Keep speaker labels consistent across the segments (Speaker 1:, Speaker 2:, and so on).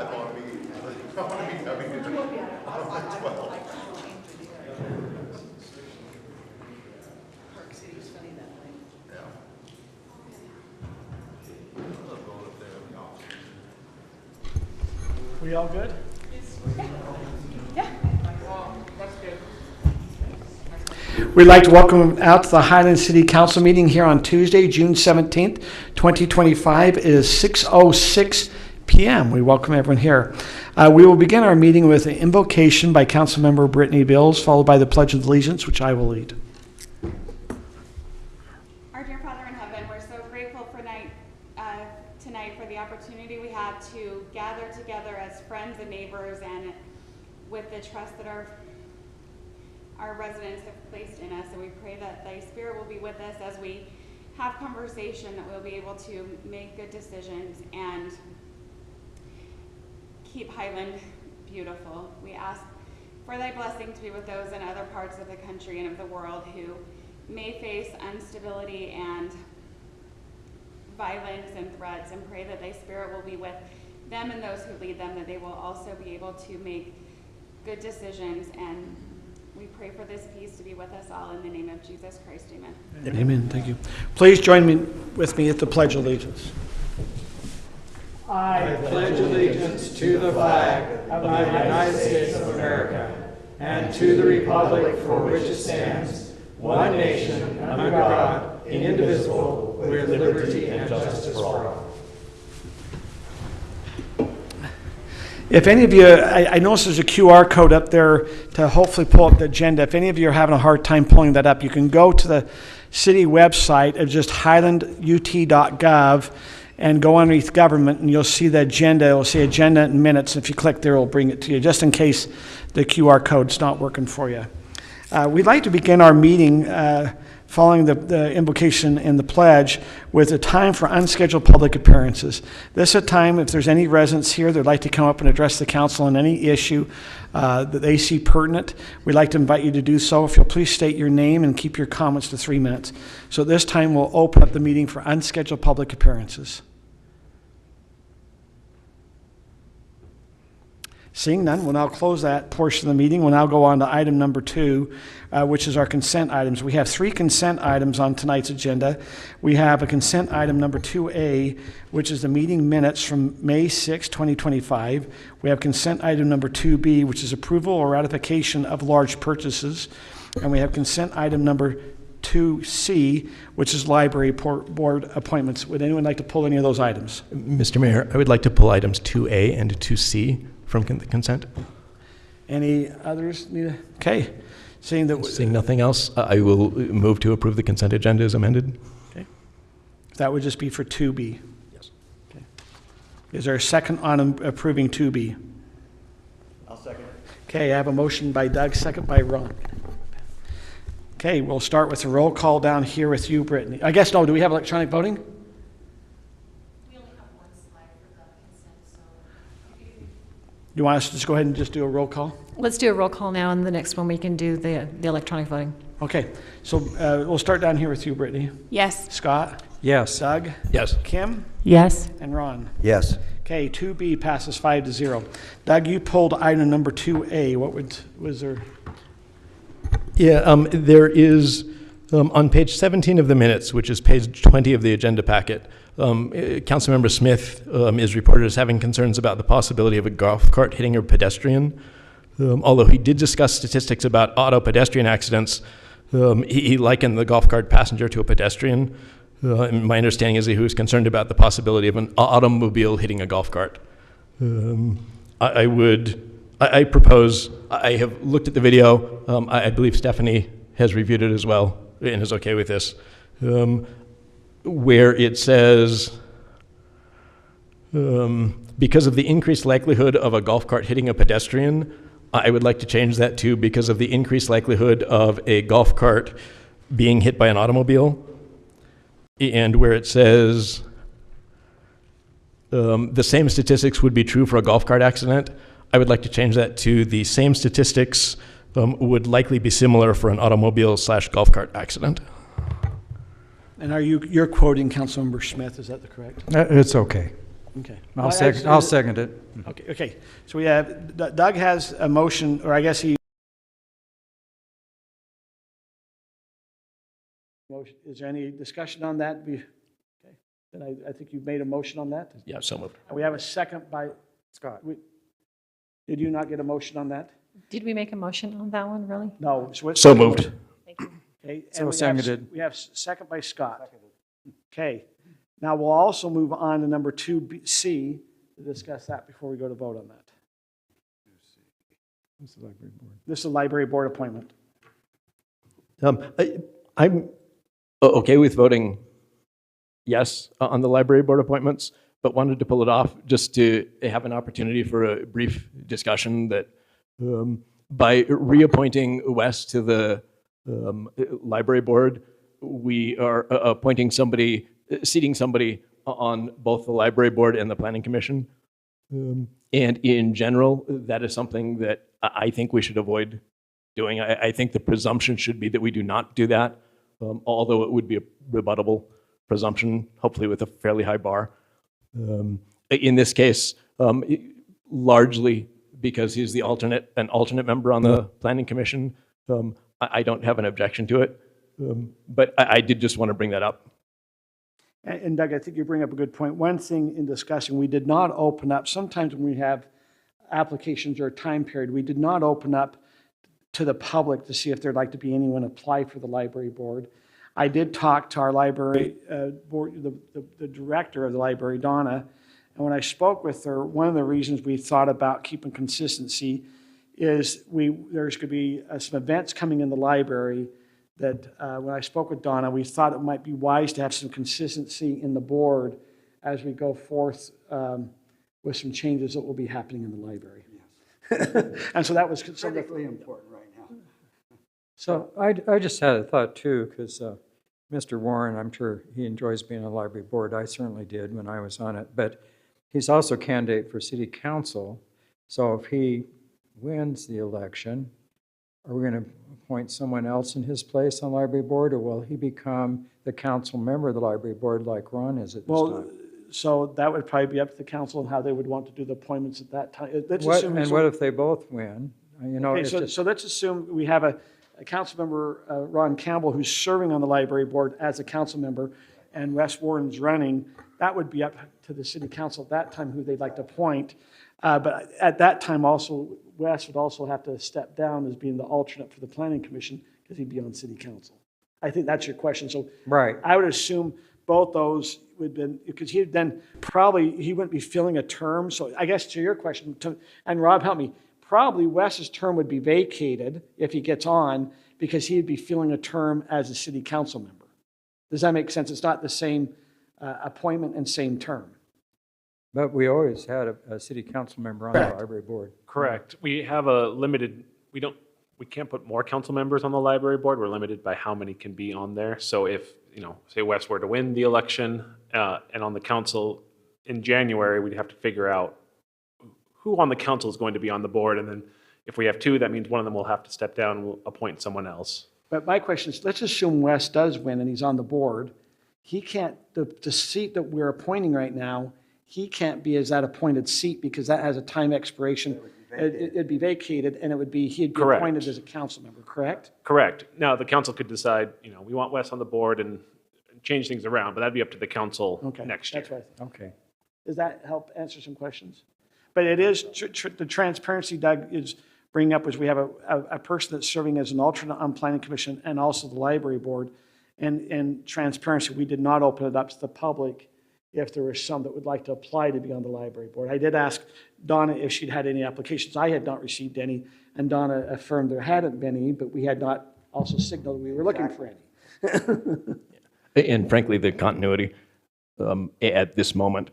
Speaker 1: We all good?
Speaker 2: Yeah.
Speaker 1: We'd like to welcome out to the Highland City Council meeting here on Tuesday, June 17th, 2025. It is 6:06 p.m. We welcome everyone here. We will begin our meeting with an invocation by Councilmember Brittany Bills, followed by the Pledge of Allegiance, which I will lead.
Speaker 2: Our dear Father in heaven, we're so grateful for tonight for the opportunity we have to gather together as friends and neighbors, and with the trust that our residents have placed in us. And we pray that thy Spirit will be with us as we have conversation, that we'll be able to make good decisions and keep Highland beautiful. We ask for thy blessing to be with those in other parts of the country and of the world who may face instability and violence and threats, and pray that thy Spirit will be with them and those who lead them, that they will also be able to make good decisions. And we pray for this peace to be with us all in the name of Jesus Christ. Amen.
Speaker 1: Amen. Thank you. Please join me with me at the Pledge of Allegiance.
Speaker 3: I pledge allegiance to the flag of the United States of America and to the republic for which it stands, one nation, under God, indivisible, with liberty and justice for all.
Speaker 1: If any of you, I notice there's a QR code up there to hopefully pull up the agenda. If any of you are having a hard time pulling that up, you can go to the city website of just highlandut.gov and go underneath government, and you'll see the agenda. It'll say agenda and minutes. If you click there, it'll bring it to you, just in case the QR code's not working for you. We'd like to begin our meeting following the invocation and the pledge with a time for unscheduled public appearances. This is a time, if there's any residents here that'd like to come up and address the council on any issue that they see pertinent, we'd like to invite you to do so. If you'll please state your name and keep your comments to 3 minutes. So at this time, we'll open up the meeting for unscheduled public appearances. Seeing none, we'll now close that portion of the meeting. We'll now go on to item number 2, which is our consent items. We have 3 consent items on tonight's agenda. We have a consent item number 2A, which is the meeting minutes from May 6, 2025. We have consent item number 2B, which is approval or ratification of large purchases. And we have consent item number 2C, which is library board appointments. Would anyone like to pull any of those items?
Speaker 4: Mr. Mayor, I would like to pull items 2A and 2C from the consent.
Speaker 1: Any others? Okay. Seeing
Speaker 4: nothing else, I will move to approve the consent agenda as amended.
Speaker 1: Okay. That would just be for 2B.
Speaker 4: Yes.
Speaker 1: Okay. Is there a second on approving 2B?
Speaker 5: I'll second it.
Speaker 1: Okay, I have a motion by Doug, second by Ron. Okay, we'll start with a roll call down here with you, Brittany. I guess, no, do we have electronic voting?
Speaker 2: We only have one slide for the consent, so
Speaker 1: You want us to just go ahead and just do a roll call?
Speaker 6: Let's do a roll call now, and the next one we can do the electronic voting.
Speaker 1: Okay, so we'll start down here with you, Brittany.
Speaker 2: yes.
Speaker 1: Scott?
Speaker 3: Yes.
Speaker 1: Doug?
Speaker 4: Yes.
Speaker 1: Kim?
Speaker 6: Yes.
Speaker 1: And Ron?
Speaker 5: Yes.
Speaker 1: Okay, 2B passes 5-0. Doug, you pulled item number 2A. What was there?
Speaker 4: Yeah, there is, on page 17 of the minutes, which is page 20 of the agenda packet, Councilmember Smith is reported as having concerns about the possibility of a golf cart hitting a pedestrian. Although he did discuss statistics about auto pedestrian accidents, he likened the golf cart passenger to a pedestrian. And my understanding is that he was concerned about the possibility of an automobile hitting a golf cart. I propose, I have looked at the video, I believe Stephanie has reviewed it as well and is okay with this, where it says, because of the increased likelihood of a golf cart hitting a pedestrian, I would like to change that to because of the increased likelihood of a golf cart being hit by an automobile. And where it says, the same statistics would be true for a golf cart accident, I would like to change that to the same statistics would likely be similar for an automobile/golf cart accident.
Speaker 1: And you're quoting Councilmember Smith, is that correct?
Speaker 3: It's okay.
Speaker 1: Okay.
Speaker 3: I'll second it.
Speaker 1: Okay, okay. So we have, Doug has a motion, or I guess he, is there any discussion on that? Okay. Then I think you've made a motion on that.
Speaker 4: Yeah, so moved.
Speaker 1: We have a second by
Speaker 3: Scott.
Speaker 1: Did you not get a motion on that?
Speaker 6: Did we make a motion on that one, really?
Speaker 1: No.
Speaker 4: So moved.
Speaker 1: Okay.
Speaker 3: So
Speaker 1: and
Speaker 3: seconded.
Speaker 1: We have second by Scott. Okay. Now we'll also move on to number 2C to discuss that before we go to vote on that. This is the library board appointment.
Speaker 4: I'm okay with voting yes on the library board appointments, but wanted to pull it off just to have an opportunity for a brief discussion that by reappointing Wes to the library board, we are appointing somebody, seating somebody on both the library board and the planning commission. And in general, that is something that I think we should avoid doing. I think the presumption should be that we do not do that, although it would be a rebuttable presumption, hopefully with a fairly high bar. In this case, largely because he's the an alternate member on the planning commission, I don't have an objection to it. But I did just want to bring that up.
Speaker 1: And Doug, I think you bring up a good point. One thing in discussion, we did not open up, sometimes when we have applications or a time period, we did not open up to the public to see if there'd like to be anyone apply for the library board. I did talk to our library board, the director of the library, Donna, and when I spoke with her, one of the reasons we thought about keeping consistency is there's going to be some events coming in the library that when I spoke with Donna, we thought it might be wise to have some consistency in the board as we go forth with some changes that will be happening in the library. Yes. And so that was
Speaker 5: Critically important right now.
Speaker 3: So I just had a thought too, because Mr. Warren, I'm sure he enjoys being on the library board. I certainly did when I was on it. But he's also a candidate for city council. So if he wins the election, are we going to appoint someone else in his place on the library board, or will he become the council member of the library board like Ron is at this time?
Speaker 1: So that would probably be up to the council and how they would want to do the appointments at that time.
Speaker 3: What if they both win? You know,
Speaker 1: Okay, so let's assume we have a council member, Ron Campbell, who's serving on the library board as a council member, and Wes Warren's running. That would be up to the city council at that time who they'd like to appoint. But at that time also, Wes would also have to step down as being the alternate for the planning commission because he'd be on city council. I think that's your question. So
Speaker 3: right.
Speaker 1: I would assume both those would be, because he then probably, he wouldn't be filling a term. So I guess to your question, and Rob, help me, probably Wes's term would be vacated if he gets on because he'd be filling a term as a city council member. Does that make sense? It's not the same appointment and same term.
Speaker 3: But we always had a city council member on the library board.
Speaker 7: Correct. We have a limited, we can't put more council members on the library board. We're limited by how many can be on there. So if, say Wes were to win the election and on the council in January, we'd have to figure out who on the council is going to be on the board. And then if we have two, that means one of them will have to step down and we'll appoint someone else.
Speaker 1: But my question is, let's assume Wes does win and he's on the board. He can't, the seat that we're appointing right now, he can't be as that appointed seat because that has a time expiration. It'd be vacated and he'd be
Speaker 7: Correct.
Speaker 1: appointed as a council member, correct?
Speaker 7: Correct. Now, the council could decide, we want Wes on the board and change things around, but that'd be up to the council
Speaker 1: Okay,
Speaker 7: next year.
Speaker 1: that's what I think.
Speaker 3: Okay.
Speaker 1: Does that help answer some questions? But it is, the transparency Doug is bringing up is we have a person that's serving as an alternate on planning commission and also the library board. And transparency, we did not open it up to the public if there were some that would like to apply to be on the library board. I did ask Donna if she'd had any applications. I had not received any, and Donna affirmed there hadn't been any, but we had not also signaled we were looking for any.
Speaker 4: And frankly, the continuity at this moment,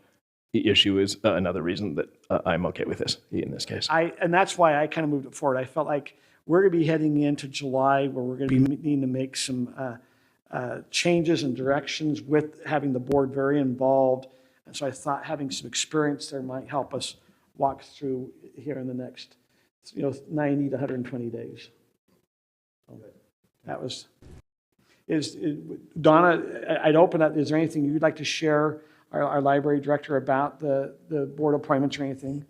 Speaker 4: the issue is another reason that I'm okay with this in this case.
Speaker 1: And that's why I kind of moved it forward. I felt like we're going to be heading into July where we're going to be needing to make some changes and directions with having the board very involved. And so I thought having some experience there might help us walk through here in the next 90 to 120 days. So that was, Donna, I'd open up, is there anything you'd like to share our library director about the board appointments or anything?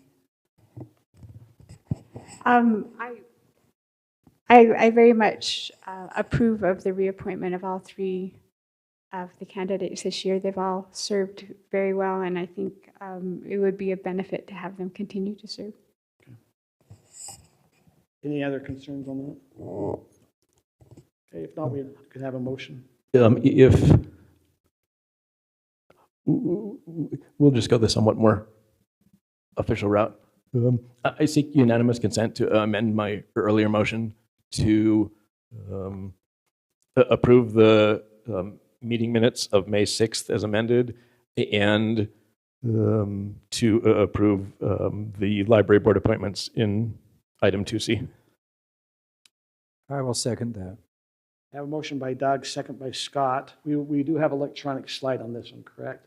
Speaker 8: I very much approve of the reappointment of all three of the candidates this year. They've all served very well, and I think it would be a benefit to have them continue to serve.
Speaker 1: Any other concerns on that? Okay, if not, we could have a motion.
Speaker 4: If we'll just go the somewhat more official route. I seek unanimous consent to amend my earlier motion to approve the meeting minutes of May 6th as amended and to approve the library board appointments in item 2C.
Speaker 3: I will second that.
Speaker 1: I have a motion by Doug, second by Scott. We do have electronic slide on this one, correct?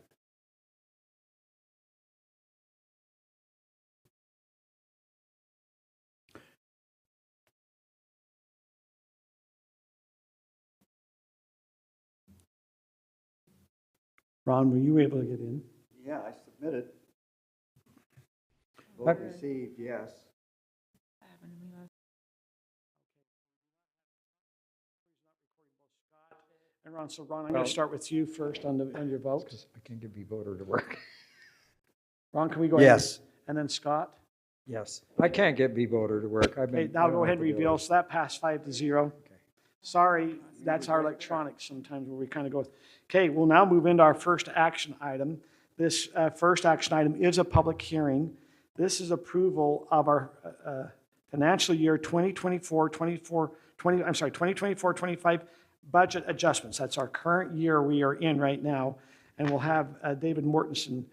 Speaker 1: Ron, were you able to get in?
Speaker 5: Yeah, I submitted. Vote
Speaker 3: But-
Speaker 5: received, yes.
Speaker 1: And Ron, so Ron, I'm going to start with you first on your vote.
Speaker 3: I can give you voter to work.
Speaker 1: Ron, can we go ahead?
Speaker 5: Yes.
Speaker 1: And then Scott?
Speaker 3: Yes, I can't get voter to work. I've
Speaker 1: Okay,
Speaker 3: been.
Speaker 1: now
Speaker 3: I don't
Speaker 1: go ahead
Speaker 3: have
Speaker 1: and
Speaker 3: to do
Speaker 1: reveal.
Speaker 3: it.
Speaker 1: So that passed 5-0.
Speaker 3: Okay.
Speaker 1: Sorry, that's our electronics sometimes where we kind of go. Okay, we'll now move into our first action item. This first action item is a public hearing. This is approval of our financial year 2024-25 budget adjustments. That's our current year we are in right now. And we'll have David Mortensen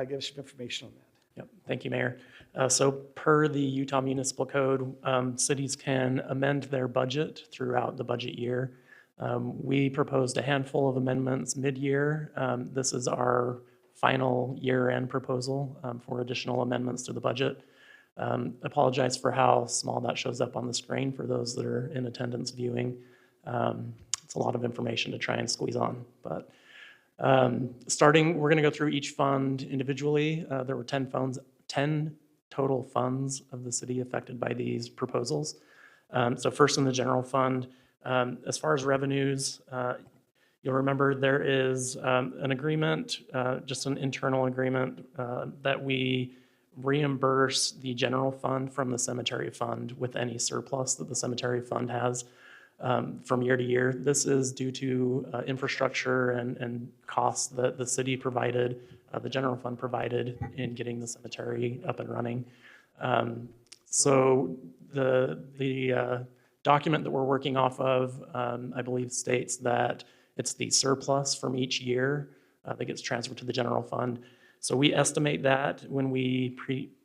Speaker 1: give us some information on that.
Speaker 9: Yep. Thank you, Mayor. So per the Utah Municipal Code, cities can amend their budget throughout the budget year. We proposed a handful of amendments mid-year. This is our final year-end proposal for additional amendments to the budget. Apologize for how small that shows up on the screen for those that are in attendance viewing. It's a lot of information to try and squeeze on, but starting, we're going to go through each fund individually. There were 10 total funds of the city affected by these proposals. So first in the general fund, as far as revenues, you'll remember there is an agreement, just an internal agreement, that we reimburse the general fund from the cemetery fund with any surplus that the cemetery fund has. From year to year. This is due to infrastructure and costs that the city provided, the general fund provided in getting the cemetery up and running. So the document that we're working off of, I believe, states that it's the surplus from each year that gets transferred to the general fund. So we estimate that when we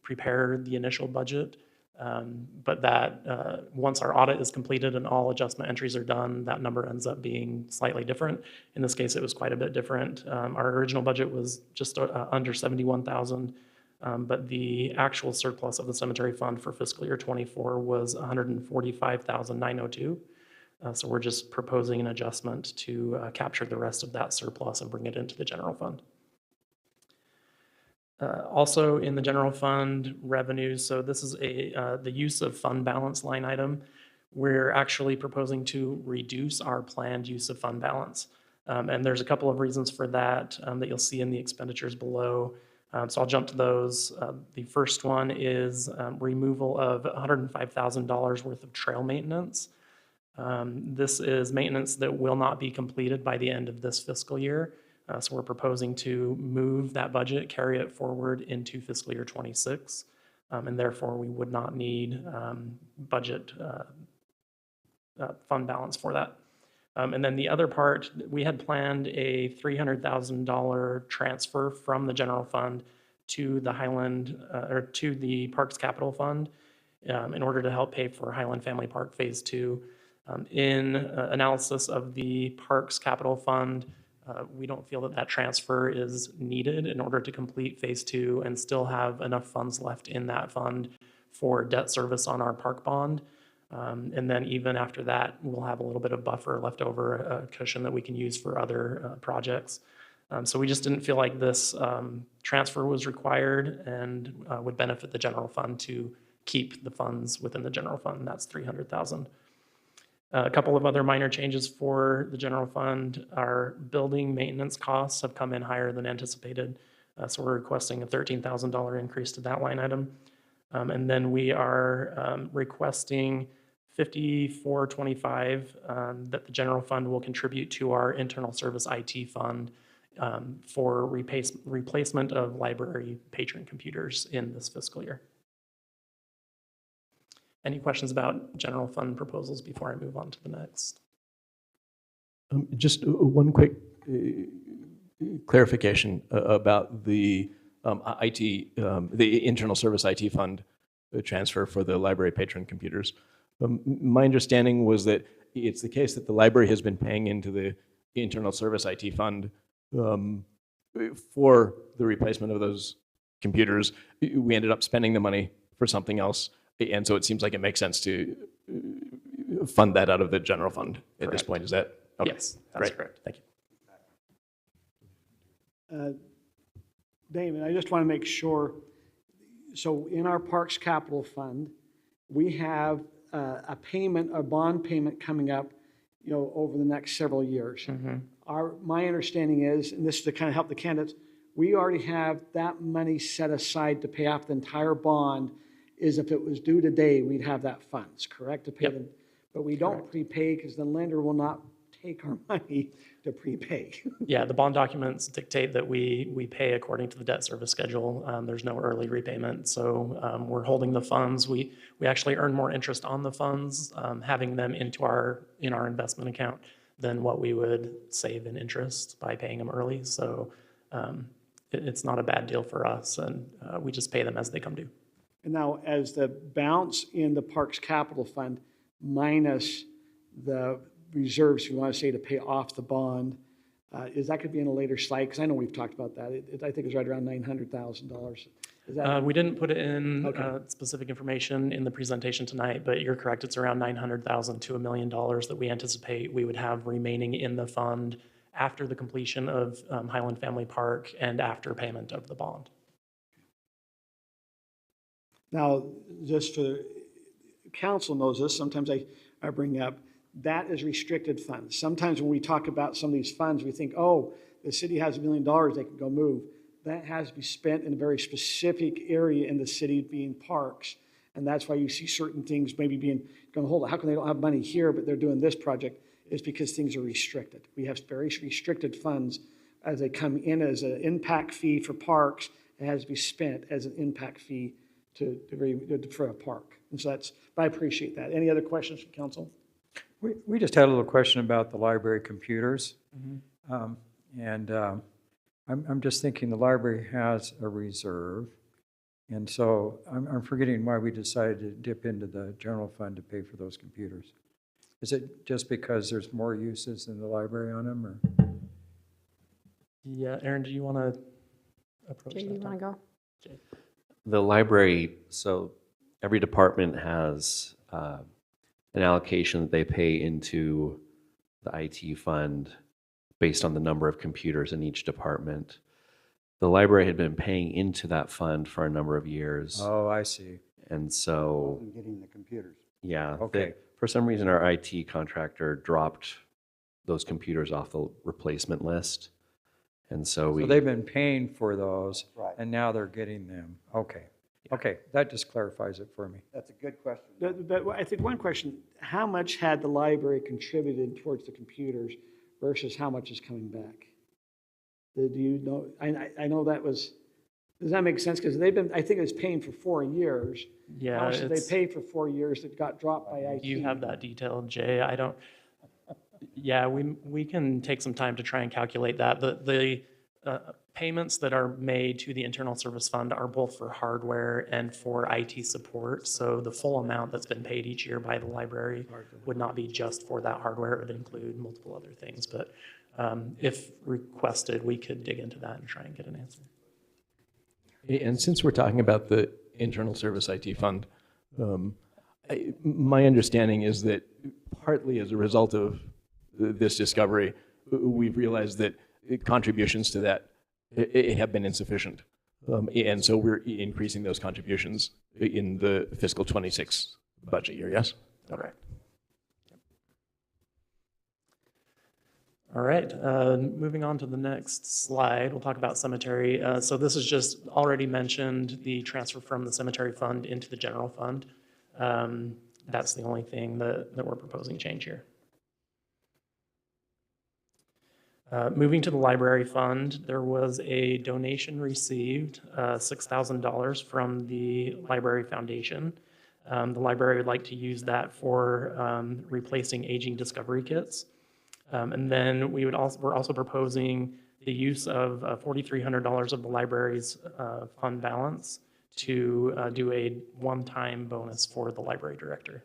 Speaker 9: prepare the initial budget. But that once our audit is completed and all adjustment entries are done, that number ends up being slightly different. In this case, it was quite a bit different. Our original budget was just under 71,000, but the actual surplus of the cemetery fund for fiscal year 24 was 145,902. So we're just proposing an adjustment to capture the rest of that surplus and bring it into the general fund. Also in the general fund revenues, so this is the use of fund balance line item. We're actually proposing to reduce our planned use of fund balance. And there's a couple of reasons for that that you'll see in the expenditures below. So I'll jump to those. The first one is removal of $105,000 worth of trail maintenance. This is maintenance that will not be completed by the end of this fiscal year. So we're proposing to move that budget, carry it forward into fiscal year 26, and therefore we would not need budget fund balance for that. And then the other part, we had planned a $300,000 transfer from the general fund to the Highland, or to the Parks Capital Fund in order to help pay for Highland Family Park Phase 2. In analysis of the Parks Capital Fund, we don't feel that that transfer is needed in order to complete Phase 2 and still have enough funds left in that fund for debt service on our park bond. And then even after that, we'll have a little bit of buffer left over, a cushion that we can use for other projects. So we just didn't feel like this transfer was required and would benefit the general fund to keep the funds within the general fund. That's $300,000. A couple of other minor changes for the general fund. Our building maintenance costs have come in higher than anticipated. So we're requesting a $13,000 increase to that line item. And then we are requesting $54.25 that the general fund will contribute to our internal service IT fund for replacement of library patron computers in this fiscal year. Any questions about general fund proposals before I move on to the next?
Speaker 4: Just one quick clarification about the the internal service IT fund transfer for the library patron computers. My understanding was that it's the case that the library has been paying into the internal service IT fund for the replacement of those computers. We ended up spending the money for something else, and so it seems like it makes sense to fund that out of the general fund at this point. Is that? Okay.
Speaker 9: Yes, that's correct. Thank you.
Speaker 1: David, I just want to make sure, so in our Parks Capital Fund, we have a payment, a bond payment coming up, over the next several years. My understanding is, and this is to kind of help the candidates, we already have that money set aside to pay off the entire bond. Is if it was due today, we'd have that funds, correct, to pay them. But we don't prepay because the lender will not take our money to prepay.
Speaker 9: Yeah, the bond documents dictate that we pay according to the debt service schedule. There's no early repayment, so we're holding the funds. We actually earn more interest on the funds, having them in our investment account than what we would save in interest by paying them early. So it's not a bad deal for us, and we just pay them as they come due.
Speaker 1: And now, as the balance in the Parks Capital Fund minus the reserves, you want to say, to pay off the bond, is that could be in a later slide? Because I know we've talked about that. I think it's right around $900,000. Is that?
Speaker 9: We didn't put it in specific information in the presentation tonight, but you're correct. It's around $900,000 to $1 million that we anticipate we would have remaining in the fund after the completion of Highland Family Park and after payment of the bond.
Speaker 1: Now, just for council knows this, sometimes I bring up, that is restricted funds. Sometimes when we talk about some of these funds, we think, oh, the city has $1 million, they can go move. That has to be spent in a very specific area in the city, being parks. And that's why you see certain things maybe being, going, hold on, how come they don't have money here, but they're doing this project? Is because things are restricted. We have very restricted funds as they come in as an impact fee for parks. It has to be spent as an impact fee for a park. And so but I appreciate that. Any other questions from council?
Speaker 3: We just had a little question about the library computers. I'm just thinking the library has a reserve. And so I'm forgetting why we decided to dip into the general fund to pay for those computers. Is it just because there's more uses in the library on them, or?
Speaker 9: Yeah, Aaron, do you want to approach that?
Speaker 6: Jay, you want to go?
Speaker 9: Jay.
Speaker 10: The library, so every department has an allocation that they pay into the IT fund based on the number of computers in each department. The library had been paying into that fund for a number of years.
Speaker 3: Oh, I see.
Speaker 10: And so,
Speaker 5: Getting the computers.
Speaker 10: yeah,
Speaker 3: Okay.
Speaker 10: for some reason our IT contractor dropped those computers off the replacement list. And so
Speaker 3: So they've been paying for those,
Speaker 5: Right.
Speaker 3: and now they're getting them. Okay. Okay, that just clarifies it for me.
Speaker 5: That's a good question.
Speaker 1: But I think one question, how much had the library contributed towards the computers versus how much is coming back? Do you know? I know that was, does that make sense? Because they've been, I think it was paying for 4 years.
Speaker 9: Yeah,
Speaker 1: How much did they
Speaker 9: it's-
Speaker 1: pay for 4 years that got dropped by IT?
Speaker 9: You have that detailed, Jay. I don't, yeah, we can take some time to try and calculate that. The payments that are made to the internal service fund are both for hardware and for IT support. So the full amount that's been paid each year by the library would not be just for that hardware. It would include multiple other things. But if requested, we could dig into that and try and get an answer.
Speaker 4: And since we're talking about the internal service IT fund, my understanding is that partly as a result of this discovery, we've realized that contributions to that have been insufficient. And so we're increasing those contributions in the fiscal 26 budget year, yes? Okay.
Speaker 9: All right, moving on to the next slide, we'll talk about cemetery. So this is just already mentioned, the transfer from the cemetery fund into the general fund. That's the only thing that we're proposing change here. Moving to the library fund, there was a donation received, $6,000 from the Library Foundation. The library would like to use that for replacing aging discovery kits. And then we're also proposing the use of $4,300 of the library's fund balance to do a one-time bonus for the library director.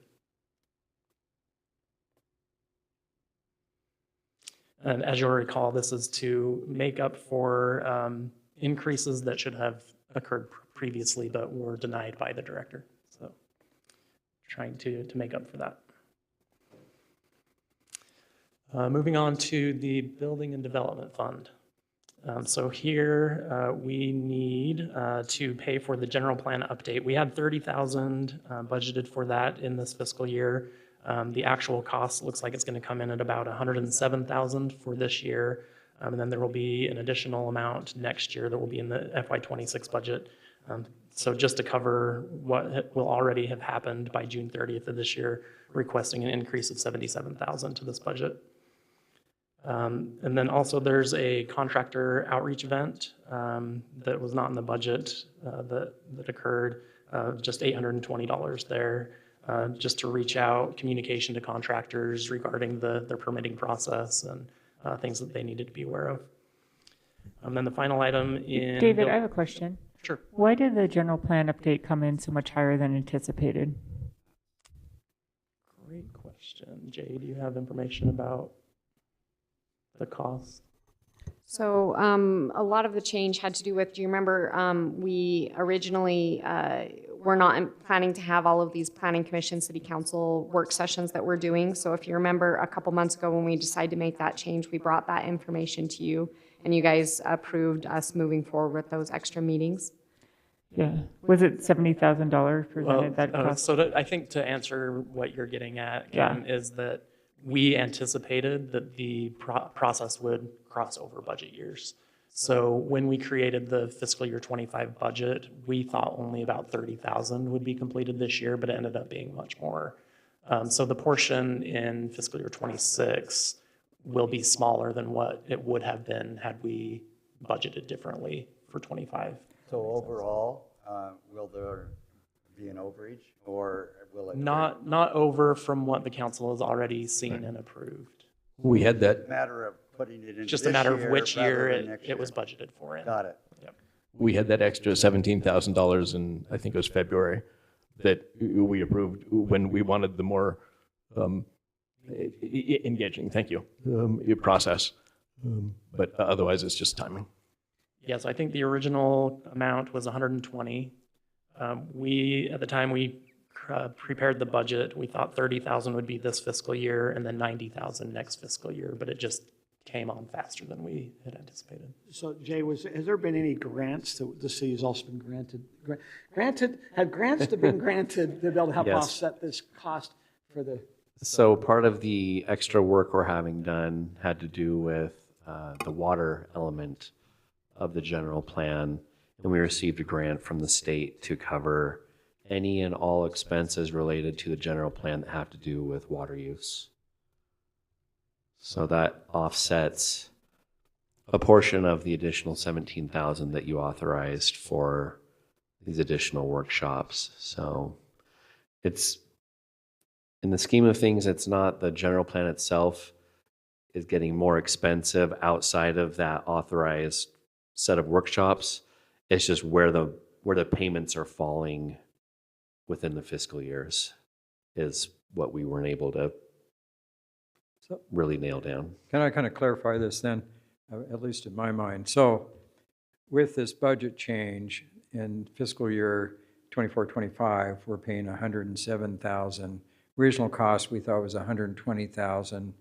Speaker 9: And as you'll recall, this is to make up for increases that should have occurred previously but were denied by the director. So trying to make up for that. Moving on to the Building and Development Fund. So here we need to pay for the general plan update. We had $30,000 budgeted for that in this fiscal year. The actual cost looks like it's going to come in at about $107,000 for this year. And then there will be an additional amount next year that will be in the FY26 budget. So just to cover what will already have happened by June 30th of this year, requesting an increase of $77,000 to this budget. And then also there's a contractor outreach event that was not in the budget that occurred, just $820 there, just to reach out, communication to contractors regarding their permitting process and things that they needed to be aware of. And then the final item in...
Speaker 11: David, I have a question.
Speaker 9: Sure.
Speaker 11: Why did the general plan update come in so much higher than anticipated?
Speaker 9: Great question. Jay, do you have information about the cost?
Speaker 12: So a lot of the change had to do with, do you remember we originally were not planning to have all of these planning commission, city council work sessions that we're doing. So if you remember a couple months ago when we decided to make that change, we brought that information to you and you guys approved us moving forward with those extra meetings.
Speaker 11: Yeah. Was it $70,000 presented that cost?
Speaker 9: So I think to answer what you're getting at, Kim, is that we anticipated that the process would cross over budget years. So when we created the fiscal year 25 budget, we thought only about 30,000 would be completed this year, but it ended up being much more. So the portion in fiscal year 26 will be smaller than what it would have been had we budgeted differently for 25.
Speaker 5: So overall, will there be an overage, or will it?
Speaker 9: Not over from what the council has already seen and approved.
Speaker 4: We had that.
Speaker 5: Matter of putting it in
Speaker 9: Just a matter of which year it was budgeted for in.
Speaker 5: Got it.
Speaker 9: Yep.
Speaker 4: We had that extra $17,000 in, I think it was February, that we approved when we wanted the more engaging, thank you, process. But otherwise, it's just timing.
Speaker 9: Yes, I think the original amount was 120. At the time we prepared the budget, we thought 30,000 would be this fiscal year and then 90,000 next fiscal year, but it just came on faster than we had anticipated.
Speaker 1: So Jay, has there been any grants that the city has also been granted? Have grants been granted to be able to help
Speaker 10: Yes.
Speaker 1: offset this cost for the?
Speaker 10: So part of the extra work we're having done had to do with the water element of the general plan. And we received a grant from the state to cover any and all expenses related to the general plan that have to do with water use. So that offsets a portion of the additional 17,000 that you authorized for these additional workshops. So it's, in the scheme of things, it's not the general plan itself is getting more expensive outside of that authorized set of workshops. It's just where the payments are falling within the fiscal years is what we weren't able to really nail down.
Speaker 3: Can I kind of clarify this then, at least in my mind? So with this budget change in fiscal year 24-25, we're paying $107,000. Original cost we thought was $120,000,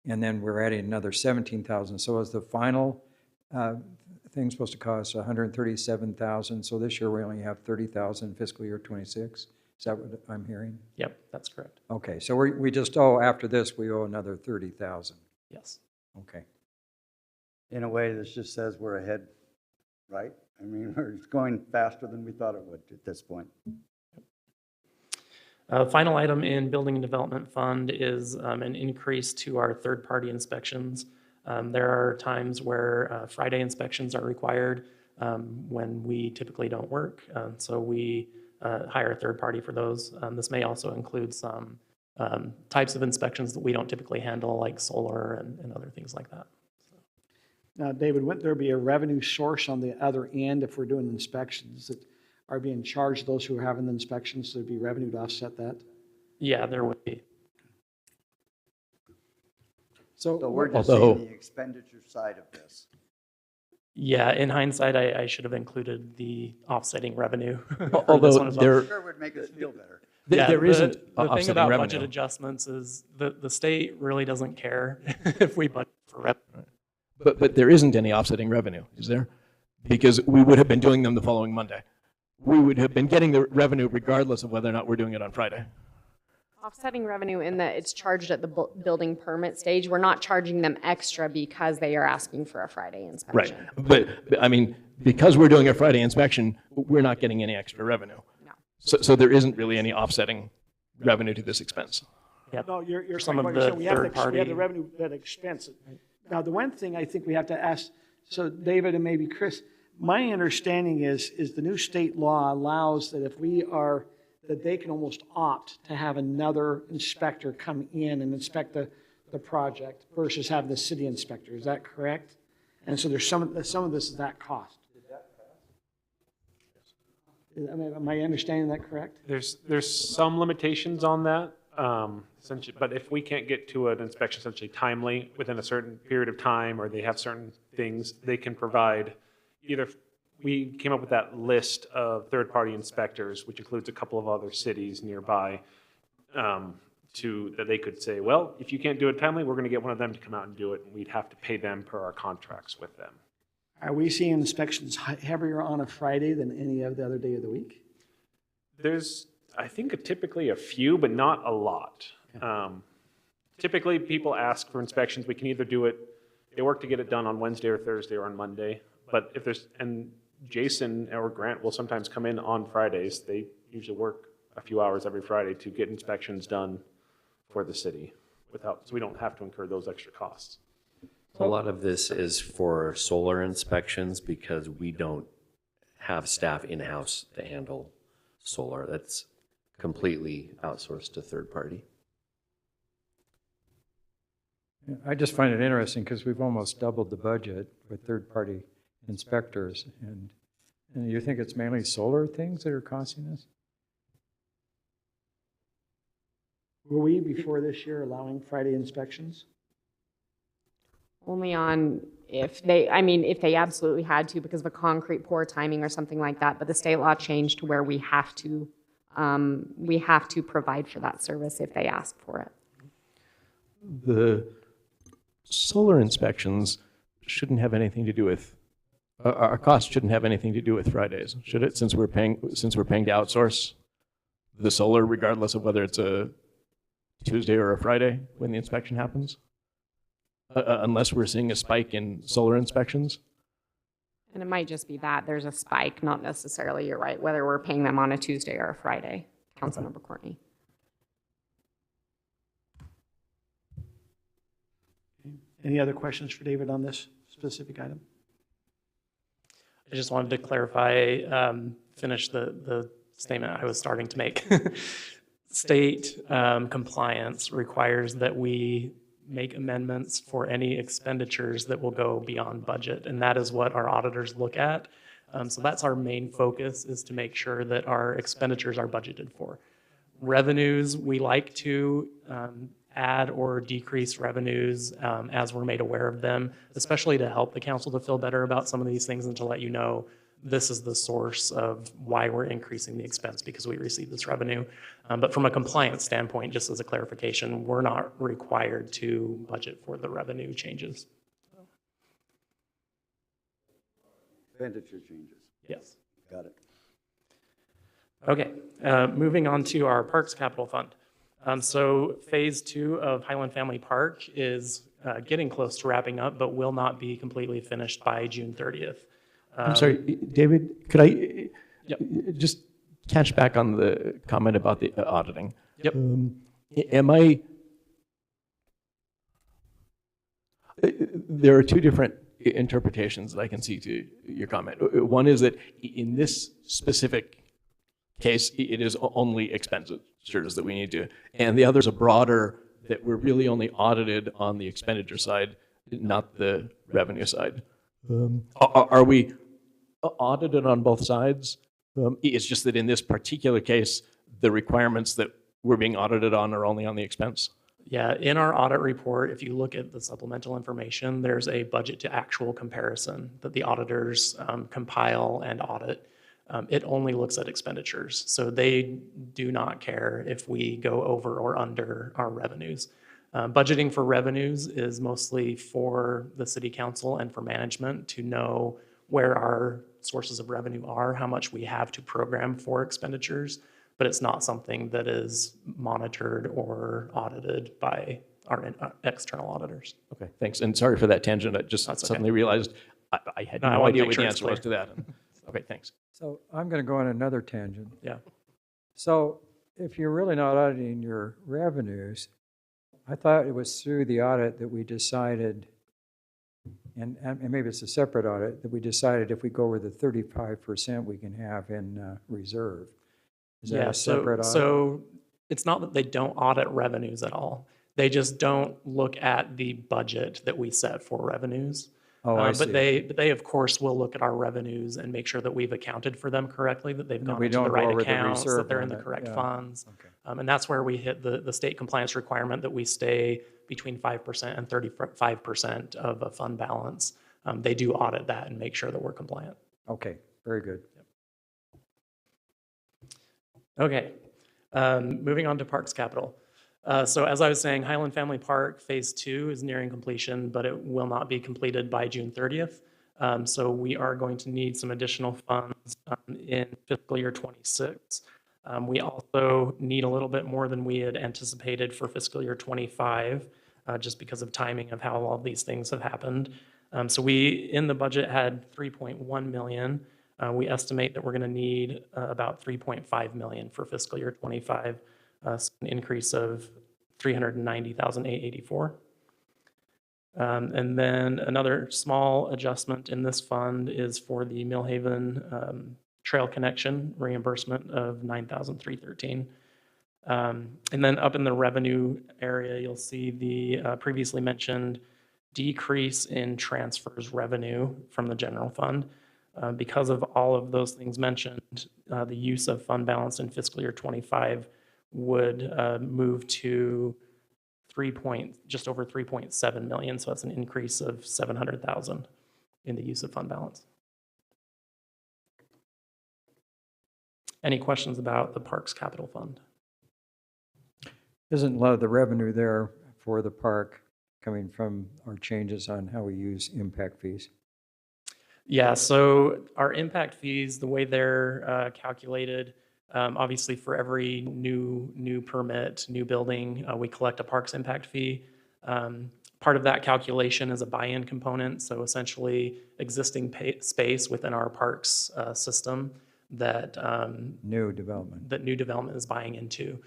Speaker 3: and then we're adding another $17,000. So is the final thing's supposed to cost 137,000, so this year we only have 30,000 fiscal year '26. Is that what I'm hearing?
Speaker 9: Yep, that's correct.
Speaker 3: Okay, so we just owe, after this, we owe another 30,000.
Speaker 9: Yes.
Speaker 3: Okay.
Speaker 5: In a way, this just says we're ahead, right? I mean, it's going faster than we thought it would at this point.
Speaker 9: Final item in Building and Development Fund is an increase to our third-party inspections. There are times where Friday inspections are required when we typically don't work, so we hire a third party for those. This may also include some types of inspections that we don't typically handle, like solar and other things like that.
Speaker 1: Now, David, wouldn't there be a revenue source on the other end if we're doing inspections that are being charged those who are having the inspections? There'd be revenue to offset that?
Speaker 9: Yeah, there would be.
Speaker 1: So
Speaker 5: we're just
Speaker 4: Although-
Speaker 5: seeing the expenditure side of this.
Speaker 9: Yeah, in hindsight, I should have included the offsetting revenue. for this
Speaker 4: Although
Speaker 9: one as well.
Speaker 4: there,
Speaker 5: Sure would make us feel better.
Speaker 9: Yeah,
Speaker 4: there isn't
Speaker 9: the thing
Speaker 4: offsetting
Speaker 9: about
Speaker 4: revenue.
Speaker 9: budget adjustments is the state really doesn't care if we budget for revenue.
Speaker 4: But there isn't any offsetting revenue, is there? Because we would have been doing them the following Monday. We would have been getting the revenue regardless of whether or not we're doing it on Friday.
Speaker 12: Offsetting revenue in that it's charged at the building permit stage. We're not charging them extra because they are asking for a Friday
Speaker 4: Right.
Speaker 12: inspection.
Speaker 4: But I mean, because we're doing a Friday inspection, we're not getting any extra revenue.
Speaker 12: No.
Speaker 4: So there isn't really any offsetting revenue to this expense.
Speaker 9: Yep.
Speaker 1: No, you're
Speaker 9: Some
Speaker 1: correct.
Speaker 9: of
Speaker 1: What you're
Speaker 9: the
Speaker 1: saying, we have
Speaker 9: third
Speaker 1: we have the
Speaker 9: party-
Speaker 1: revenue, that expense. Now, the one thing I think we have to ask, so David and maybe Chris, my understanding is the new state law allows that if we are, that they can almost opt to have another inspector come in and inspect the project versus having the city inspector. Is that correct? And so there's some of this is that cost. Am I understanding that correct?
Speaker 7: There's some limitations on that, essentially, but if we can't get to an inspection essentially timely within a certain period of time, or they have certain things, they can provide either. We came up with that list of third-party inspectors, which includes a couple of other cities nearby, that they could say, well, if you can't do it timely, we're going to get one of them to come out and do it, and we'd have to pay them per our contracts with them.
Speaker 1: Are we seeing inspections heavier on a Friday than any of the other day of the week?
Speaker 7: There's, I think, typically a few, but not a lot. Typically, people ask for inspections. We can either do it, they work to get it done on Wednesday or Thursday or on Monday. But if there's, and Jason or Grant will sometimes come in on Fridays. They usually work a few hours every Friday to get inspections done for the city so we don't have to incur those extra costs.
Speaker 10: A lot of this is for solar inspections because we don't have staff in-house to handle solar. That's completely outsourced to third party.
Speaker 3: I just find it interesting because we've almost doubled the budget with third-party inspectors, and you think it's mainly solar things that are costing us?
Speaker 1: Were we, before this year, allowing Friday inspections?
Speaker 12: Only on if they absolutely had to because of a concrete pour timing or something like that. But the state law changed to where we have to provide for that service if they ask for it.
Speaker 4: The solar inspections shouldn't have anything to do with, our cost shouldn't have anything to do with Fridays, should it? Since we're paying to outsource the solar regardless of whether it's a Tuesday or a Friday when the inspection happens? Unless we're seeing a spike in solar inspections?
Speaker 12: And it might just be that there's a spike, not necessarily, you're right, whether we're paying them on a Tuesday or a Friday. Councilmember Courtney.
Speaker 1: Any other questions for David on this specific item?
Speaker 9: I just wanted to clarify, finish the statement I was starting to make. State compliance requires that we make amendments for any expenditures that will go beyond budget, and that is what our auditors look at. So that's our main focus, is to make sure that our expenditures are budgeted for. Revenues, we like to add or decrease revenues as we're made aware of them, especially to help the council to feel better about some of these things and to let you know this is the source of why we're increasing the expense because we receive this revenue. But from a compliance standpoint, just as a clarification, we're not required to budget for the revenue changes.
Speaker 5: Expenditure changes.
Speaker 9: Yes.
Speaker 5: Got it.
Speaker 9: Okay, moving on to our Parks Capital Fund. So Phase 2 of Highland Family Park is getting close to wrapping up, but will not be completely finished by June 30th.
Speaker 4: I'm sorry, David, could I just catch back on the comment about the auditing?
Speaker 9: Yep.
Speaker 4: There are two different interpretations that I can see to your comment. One is that in this specific case, it is only expenditures that we need to, and the other is a broader, that we're really only audited on the expenditure side, not the revenue side. Are we audited on both sides? It's just that in this particular case, the requirements that we're being audited on are only on the expense?
Speaker 9: Yeah, in our audit report, if you look at the supplemental information, there's a budget to actual comparison that the auditors compile and audit. It only looks at expenditures, so they do not care if we go over or under our revenues. Budgeting for revenues is mostly for the city council and for management to know where our sources of revenue are, how much we have to program for expenditures, but it's not something that is monitored or audited by our external auditors.
Speaker 4: Okay, thanks. And sorry for that tangent. I just suddenly realized I had no idea what the answer was to that. Okay, thanks.
Speaker 3: So I'm going to go on another tangent.
Speaker 9: Yeah.
Speaker 3: So if you're really not auditing your revenues, I thought it was through the audit that we decided, and maybe it's a separate audit, that we decided if we go over the 35% we can have in reserve. Is that a separate audit?
Speaker 9: So it's not that they don't audit revenues at all. They just don't look at the budget that we set for revenues.
Speaker 3: Oh, I
Speaker 9: But
Speaker 3: see.
Speaker 9: they of course will look at our revenues and make sure that we've accounted for them correctly, that they've gone
Speaker 3: we
Speaker 9: into the
Speaker 3: don't go
Speaker 9: right
Speaker 3: over the
Speaker 9: accounts,
Speaker 3: reserve
Speaker 9: that they're in the
Speaker 3: limit,
Speaker 9: correct
Speaker 3: yeah.
Speaker 9: funds.
Speaker 3: Okay.
Speaker 9: And that's where we hit the state compliance requirement that we stay between 5% and 35% of a fund balance. They do audit that and make sure that we're compliant.
Speaker 3: Okay, very good.
Speaker 9: Okay, moving on to Parks Capital. So as I was saying, Highland Family Park Phase 2 is nearing completion, but it will not be completed by June 30th. So we are going to need some additional funds in fiscal year 26. We also need a little bit more than we had anticipated for fiscal year 25, just because of timing of how all these things have happened. So we, in the budget, had 3.1 million. We estimate that we're going to need about 3.5 million for fiscal year 25, so an increase of 390,884. And then another small adjustment in this fund is for the Millhaven Trail Connection reimbursement of 9,313. And then up in the revenue area, you'll see the previously mentioned decrease in transfers revenue from the general fund. Because of all of those things mentioned, the use of fund balance in fiscal year 25 would move to just over 3.7 million. So that's an increase of 700,000 in the use of fund balance. Any questions about the Parks Capital Fund?
Speaker 3: Isn't a lot of the revenue there for the park coming from our changes on how we use impact fees?
Speaker 9: Yeah, so our impact fees, the way they're calculated, obviously for every new permit, new building, we collect a parks impact fee. Part of that calculation is a buy-in component, so essentially existing space within our parks system that
Speaker 3: New development
Speaker 9: is buying into.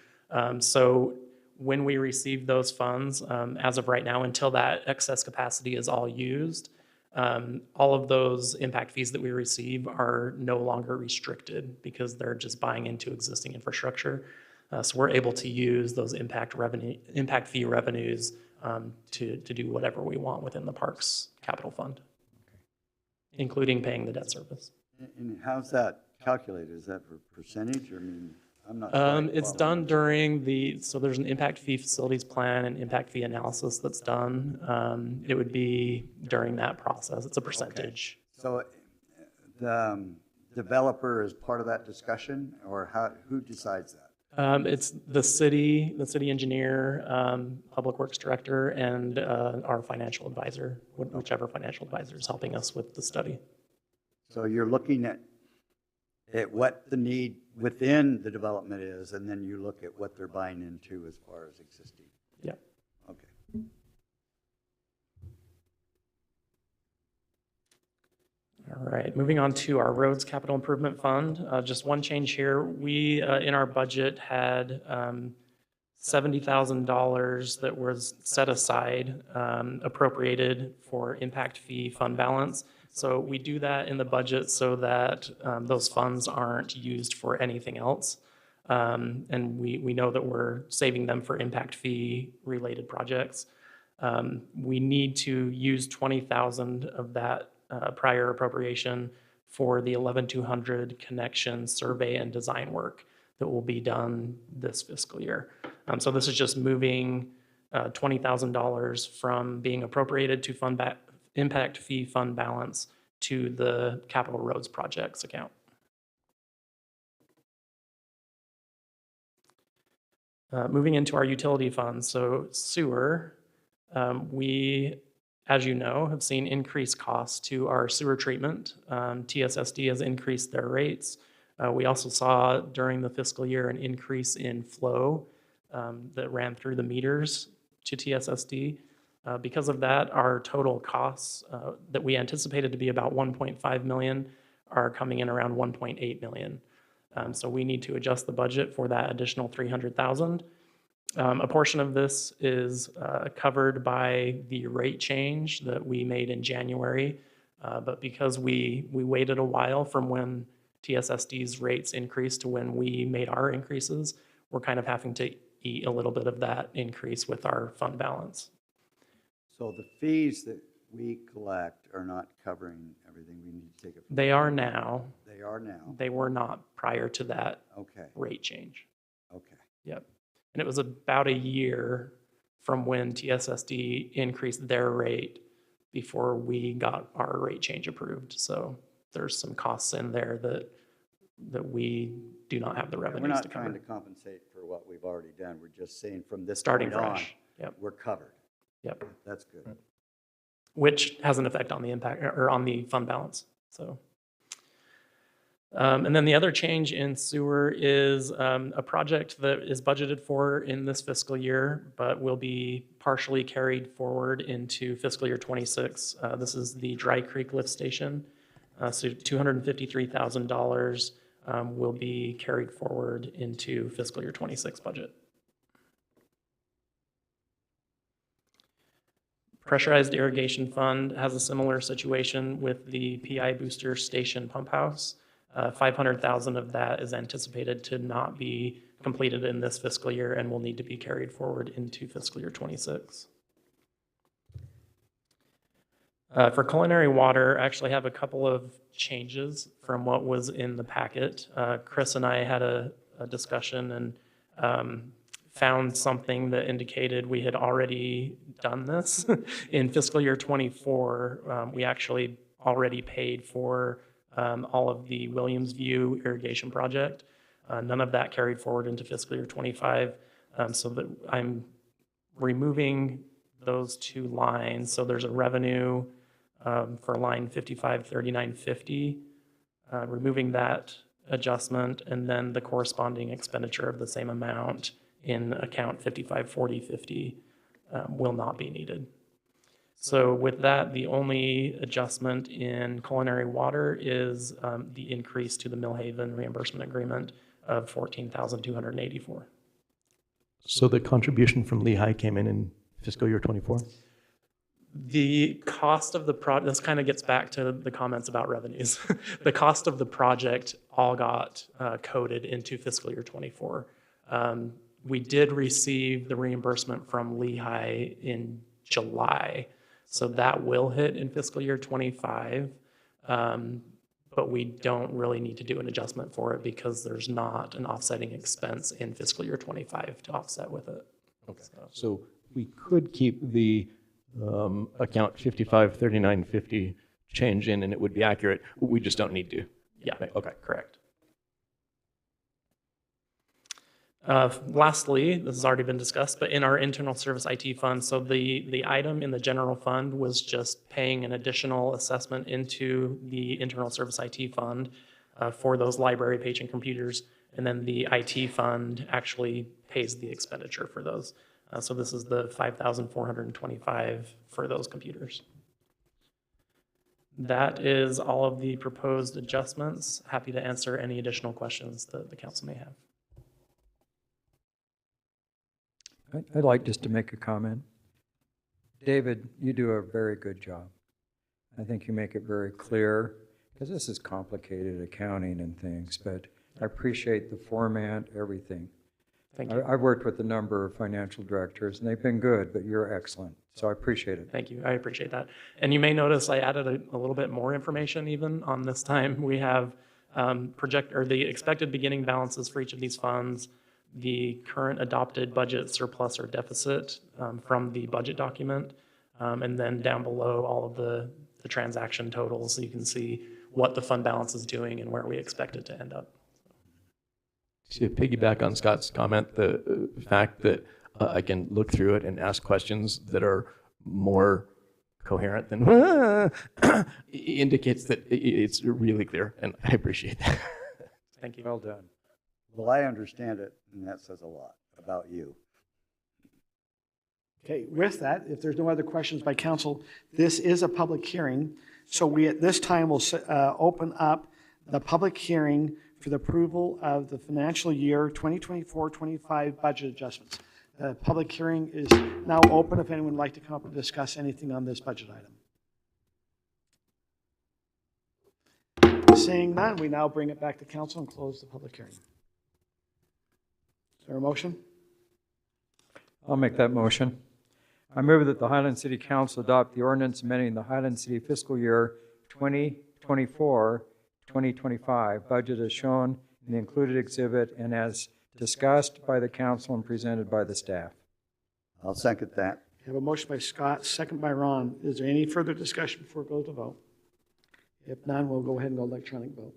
Speaker 9: So when we receive those funds, as of right now, until that excess capacity is all used, all of those impact fees that we receive are no longer restricted because they're just buying into existing infrastructure. So we're able to use those impact fee revenues to do whatever we want within the Parks Capital Fund, including paying the debt service.
Speaker 5: And how's that calculated? Is that for percentage? I mean, I'm not.
Speaker 9: It's done during so there's an impact fee facilities plan and impact fee analysis that's done. It would be during that process. It's a percentage.
Speaker 5: Okay. So the developer is part of that discussion, or who decides that?
Speaker 9: It's the city engineer, public works director, and our financial advisor, whichever financial advisor is helping us with the study.
Speaker 5: So you're looking at what the need within the development is, and then you look at what they're buying into as far as existing.
Speaker 9: Yeah.
Speaker 5: Okay.
Speaker 9: All right, moving on to our Roads Capital Improvement Fund. Just one change here. We, in our budget, had $70,000 that was set aside, appropriated for impact fee fund balance. So we do that in the budget so that those funds aren't used for anything else. And we know that we're saving them for impact fee related projects. We need to use 20,000 of that prior appropriation for the 11200 connection survey and design work that will be done this fiscal year. So this is just moving $20,000 from being appropriated to fund impact fee fund balance to the capital roads projects account. Moving into our utility funds, so sewer, we, as you know, have seen increased costs to our sewer treatment. TSSD has increased their rates. We also saw during the fiscal year an increase in flow that ran through the meters to TSSD. Because of that, our total costs that we anticipated to be about 1.5 million are coming in around 1.8 million. So we need to adjust the budget for that additional 300,000. A portion of this is covered by the rate change that we made in January, but because we waited a while from when TSSD's rates increased to when we made our increases, we're kind of having to eat a little bit of that increase with our fund balance.
Speaker 5: So the fees that we collect are not covering everything we need to take it.
Speaker 9: They are now.
Speaker 5: They are now.
Speaker 9: They were not prior to that
Speaker 5: Okay.
Speaker 9: rate change.
Speaker 5: Okay.
Speaker 9: Yep. And it was about a year from when TSSD increased their rate before we got our rate change approved. So there's some costs in there that we do not have the revenues
Speaker 5: We're not
Speaker 9: to cover.
Speaker 5: trying to compensate for what we've already done. We're just saying from this
Speaker 9: Starting
Speaker 5: point on,
Speaker 9: fresh. Yep.
Speaker 5: we're covered.
Speaker 9: Yep.
Speaker 5: That's good.
Speaker 9: Which has an effect on the impact or on the fund balance. So, and then the other change in sewer is a project that is budgeted for in this fiscal year, but will be partially carried forward into fiscal year 26. This is the Dry Creek Lift Station. So $253,000 will be carried forward into fiscal year 26 budget. Pressurized Irrigation Fund has a similar situation with the PI Booster Station Pump House. 500,000 of that is anticipated to not be completed in this fiscal year and will need to be carried forward into fiscal year 26. For culinary water, I actually have a couple of changes from what was in the packet. Chris and I had a discussion and found something that indicated we had already done this. In fiscal year 24, we actually already paid for all of the Williams View irrigation project. None of that carried forward into fiscal year 25, so that I'm removing those two lines. So there's a revenue for line 553950, removing that adjustment, and then the corresponding expenditure of the same amount in account 554050 will not be needed. So with that, the only adjustment in culinary water is the increase to the Millhaven reimbursement agreement of $14,284.
Speaker 4: So the contribution from Lehigh came in fiscal year 24?
Speaker 9: The cost of the project, this kind of gets back to the comments about revenues. The cost of the project all got coded into fiscal year 24. We did receive the reimbursement from Lehigh in July, so that will hit in fiscal year 25, but we don't really need to do an adjustment for it because there's not an offsetting expense in fiscal year 25 to offset with it.
Speaker 4: Okay. So we could keep the account 553950 change in and it would be accurate. We just don't need to.
Speaker 9: Yeah,
Speaker 4: Okay.
Speaker 9: correct. Lastly, this has already been discussed, but in our internal service IT fund, so the item in the general fund was just paying an additional assessment into the internal service IT fund for those library patient computers, and then the IT fund actually pays the expenditure for those. So this is the $5,425 for those computers. That is all of the proposed adjustments. Happy to answer any additional questions that the council may have.
Speaker 3: I'd like just to make a comment. David, you do a very good job. I think you make it very clear, because this is complicated accounting and things, but I appreciate the format, everything.
Speaker 9: Thank you.
Speaker 3: I've worked with a number of financial directors, and they've been good, but you're excellent. So I appreciate it.
Speaker 9: Thank you. I appreciate that. And you may notice I added a little bit more information even on this time. We have the expected beginning balances for each of these funds, the current adopted budget surplus or deficit from the budget document, and then down below all of the transaction totals, so you can see what the fund balance is doing and where we expect it to end up.
Speaker 4: To piggyback on Scott's comment, the fact that I can look through it and ask questions that are more coherent than indicates that it's really clear, and I appreciate that.
Speaker 9: Thank you.
Speaker 3: Well done.
Speaker 5: Well, I understand it, and that says a lot about you.
Speaker 1: Okay, with that, if there's no other questions by council, this is a public hearing. So we, at this time, will open up the public hearing for the approval of the financial year 2024-25 budget adjustments. The public hearing is now open if anyone would like to come up and discuss anything on this budget item. Seeing none, we now bring it back to council and close the public hearing. Is there a motion?
Speaker 3: I'll make that motion. I move that the Highland City Council adopt the ordinance amending the Highland City fiscal year 2024-2025 budget as shown in the included exhibit and as discussed by the council and presented by the staff.
Speaker 5: I'll second that.
Speaker 1: We have a motion by Scott, second by Ron. Is there any further discussion before we go to vote? If none, we'll go ahead and go electronic vote.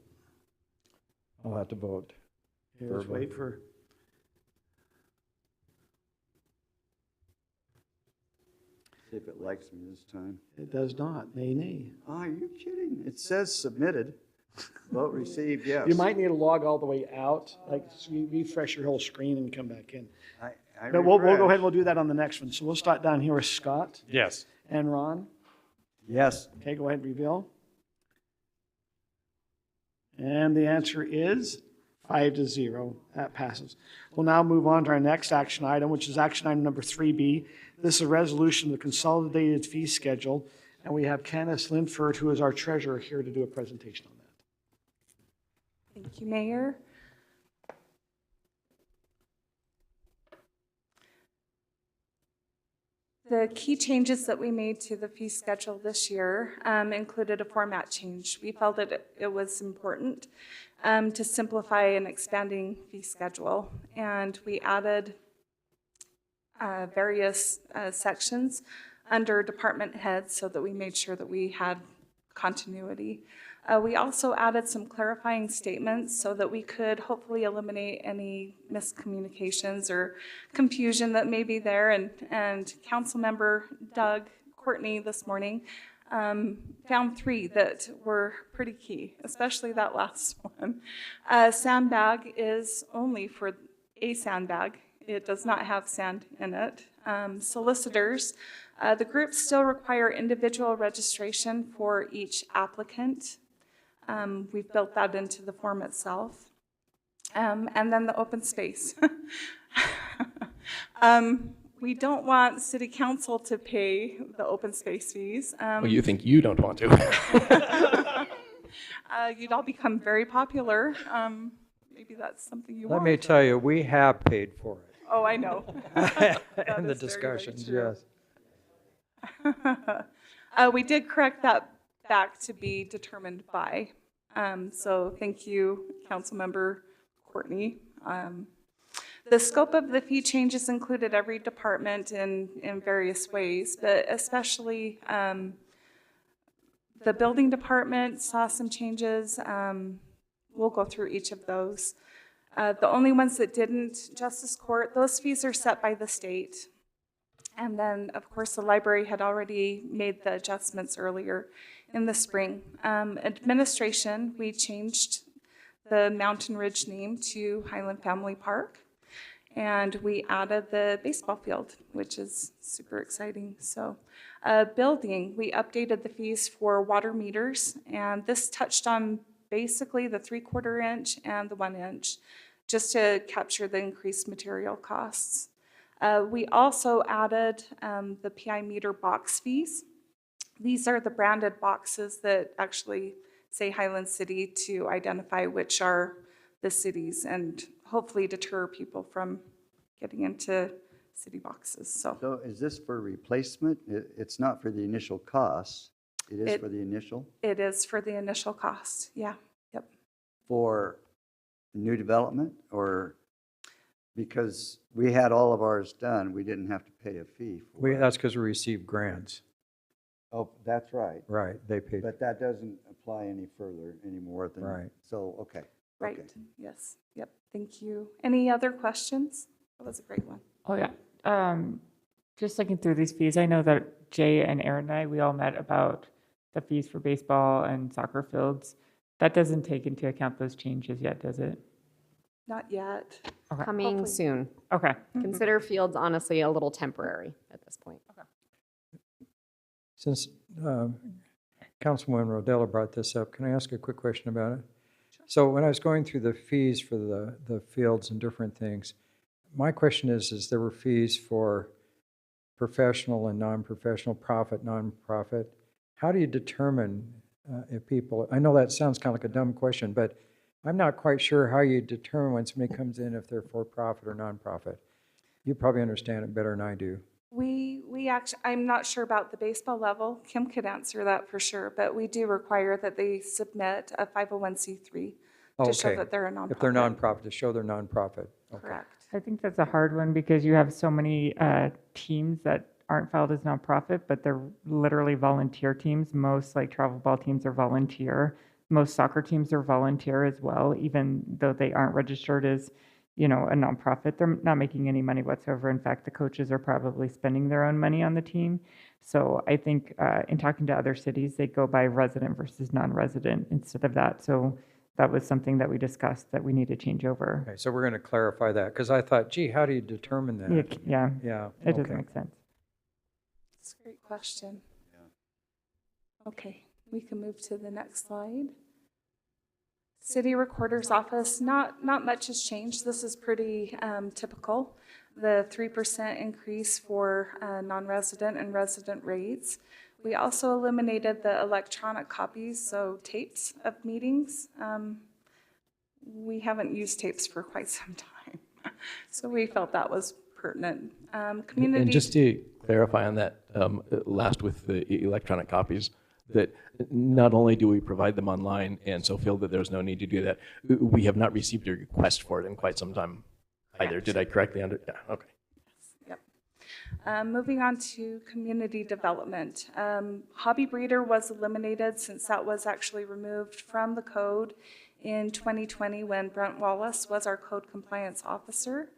Speaker 3: I'll have to vote.
Speaker 1: Okay, let's wait for.
Speaker 5: See if it likes me this time.
Speaker 1: It does not. Nay, nay.
Speaker 5: Oh, are you kidding? It says submitted. Vote received, yes.
Speaker 1: You might need to log all the way out, like refresh your whole screen and come back in.
Speaker 5: I
Speaker 1: But we'll go ahead
Speaker 5: refresh.
Speaker 1: and we'll do that on the next one. So we'll start down here with Scott
Speaker 3: Yes.
Speaker 1: and Ron.
Speaker 5: Yes.
Speaker 1: Okay, go ahead and reveal. And the answer is 5-0. That passes. We'll now move on to our next action item, which is action item number 3B. This is a resolution of the consolidated fee schedule, and we have Candace Linford, who is our treasurer, here to do a presentation on that.
Speaker 13: Thank you, Mayor. The key changes that we made to the fee schedule this year included a format change. We felt that it was important to simplify an expanding fee schedule, and we added various sections under department heads so that we made sure that we had continuity. We also added some clarifying statements so that we could hopefully eliminate any miscommunications or confusion that may be there. And Councilmember Doug Courtney this morning found 3 that were pretty key, especially that last one. Sandbag is only for a sandbag. It does not have sand in it. Solicitors, the groups still require individual registration for each applicant. We've built that into the form itself. And then the open space. We don't want City Council to pay the open space fees.
Speaker 4: Well, you think you don't want to.
Speaker 13: You'd all become very popular. Maybe that's something you want.
Speaker 3: Let me tell you, we have paid for it.
Speaker 13: Oh, I know.
Speaker 3: In the discussions, yes.
Speaker 13: We did correct that back to be determined by. So thank you, Councilmember Courtney. The scope of the fee changes included every department in various ways, but especially the building department saw some changes. We'll go through each of those. The only ones that didn't, Justice Court, those fees are set by the state. And then, of course, the library had already made the adjustments earlier in the spring. Administration, we changed the Mountain Ridge name to Highland Family Park. And we added the baseball field, which is super exciting. So building, we updated the fees for water meters. And this touched on basically the 3/4 inch and the 1 inch, just to capture the increased material costs. We also added the PI meter box fees. These are the branded boxes that actually say Highland City to identify which are the cities and hopefully deter people from getting into city boxes.
Speaker 5: So is this for replacement? It's not for the initial cost. It is for the initial?
Speaker 13: It is for the initial cost, yeah, yep.
Speaker 5: For new development, or because we had all of ours done, we didn't have to pay a fee for it?
Speaker 3: That's because we received grants.
Speaker 5: Oh, that's right.
Speaker 3: Right, they paid.
Speaker 5: But that doesn't apply any further anymore than.
Speaker 3: Right.
Speaker 5: So, okay.
Speaker 13: Right,
Speaker 5: Okay.
Speaker 13: yes, yep, thank you. Any other questions? That was a great one.
Speaker 11: Oh, yeah. Just looking through these fees, I know that Jay and Aaron and I, we all met about the fees for baseball and soccer fields. That doesn't take into account those changes yet, does it?
Speaker 13: Not yet.
Speaker 11: Okay.
Speaker 12: Coming
Speaker 13: Hopefully.
Speaker 12: soon.
Speaker 11: Okay.
Speaker 12: Consider fields honestly a little temporary at this point.
Speaker 3: Since Councilwoman Rodella brought this up, can I ask a quick question about it? So when I was going through the fees for the fields and different things, my question is there were fees for professional and non-professional, profit, non-profit. How do you determine if people, I know that sounds kind of like a dumb question, but I'm not quite sure how you determine when somebody comes in if they're for profit or non-profit. You probably understand it better than I do.
Speaker 13: We actually, I'm not sure about the baseball level. Kim could answer that for sure, but we do require that they submit a 501c3 to show
Speaker 3: Okay.
Speaker 13: that they're a nonprofit.
Speaker 3: If they're nonprofit, to show they're nonprofit. Okay.
Speaker 13: Correct.
Speaker 11: I think that's a hard one because you have so many teams that aren't filed as nonprofit, but they're literally volunteer teams. Most like travel ball teams are volunteer. Most soccer teams are volunteer as well, even though they aren't registered as, a nonprofit. They're not making any money whatsoever. In fact, the coaches are probably spending their own money on the team. So I think in talking to other cities, they go by resident versus non-resident instead of that. So that was something that we discussed that we need to change over.
Speaker 3: Okay, so we're going to clarify that, because I thought, gee, how do you determine that?
Speaker 11: Yeah,
Speaker 3: Yeah.
Speaker 11: it doesn't
Speaker 3: okay.
Speaker 11: make sense.
Speaker 13: That's a great question. Okay, we can move to the next slide. City Recorder's Office, not much has changed. This is pretty typical. The 3% increase for non-resident and resident rates. We also eliminated the electronic copies, so tapes of meetings. We haven't used tapes for quite some time, so we felt that was pertinent. Community.
Speaker 4: And just to clarify on that, last with the electronic copies, that not only do we provide them online and so feel that there's no need to do that, we have not received a request for it in quite some time either. Did I correctly yeah, okay.
Speaker 13: Yep. Moving on to community development. Hobby breeder was eliminated since that was actually removed from the code in 2020 when Brent Wallace was our code compliance officer.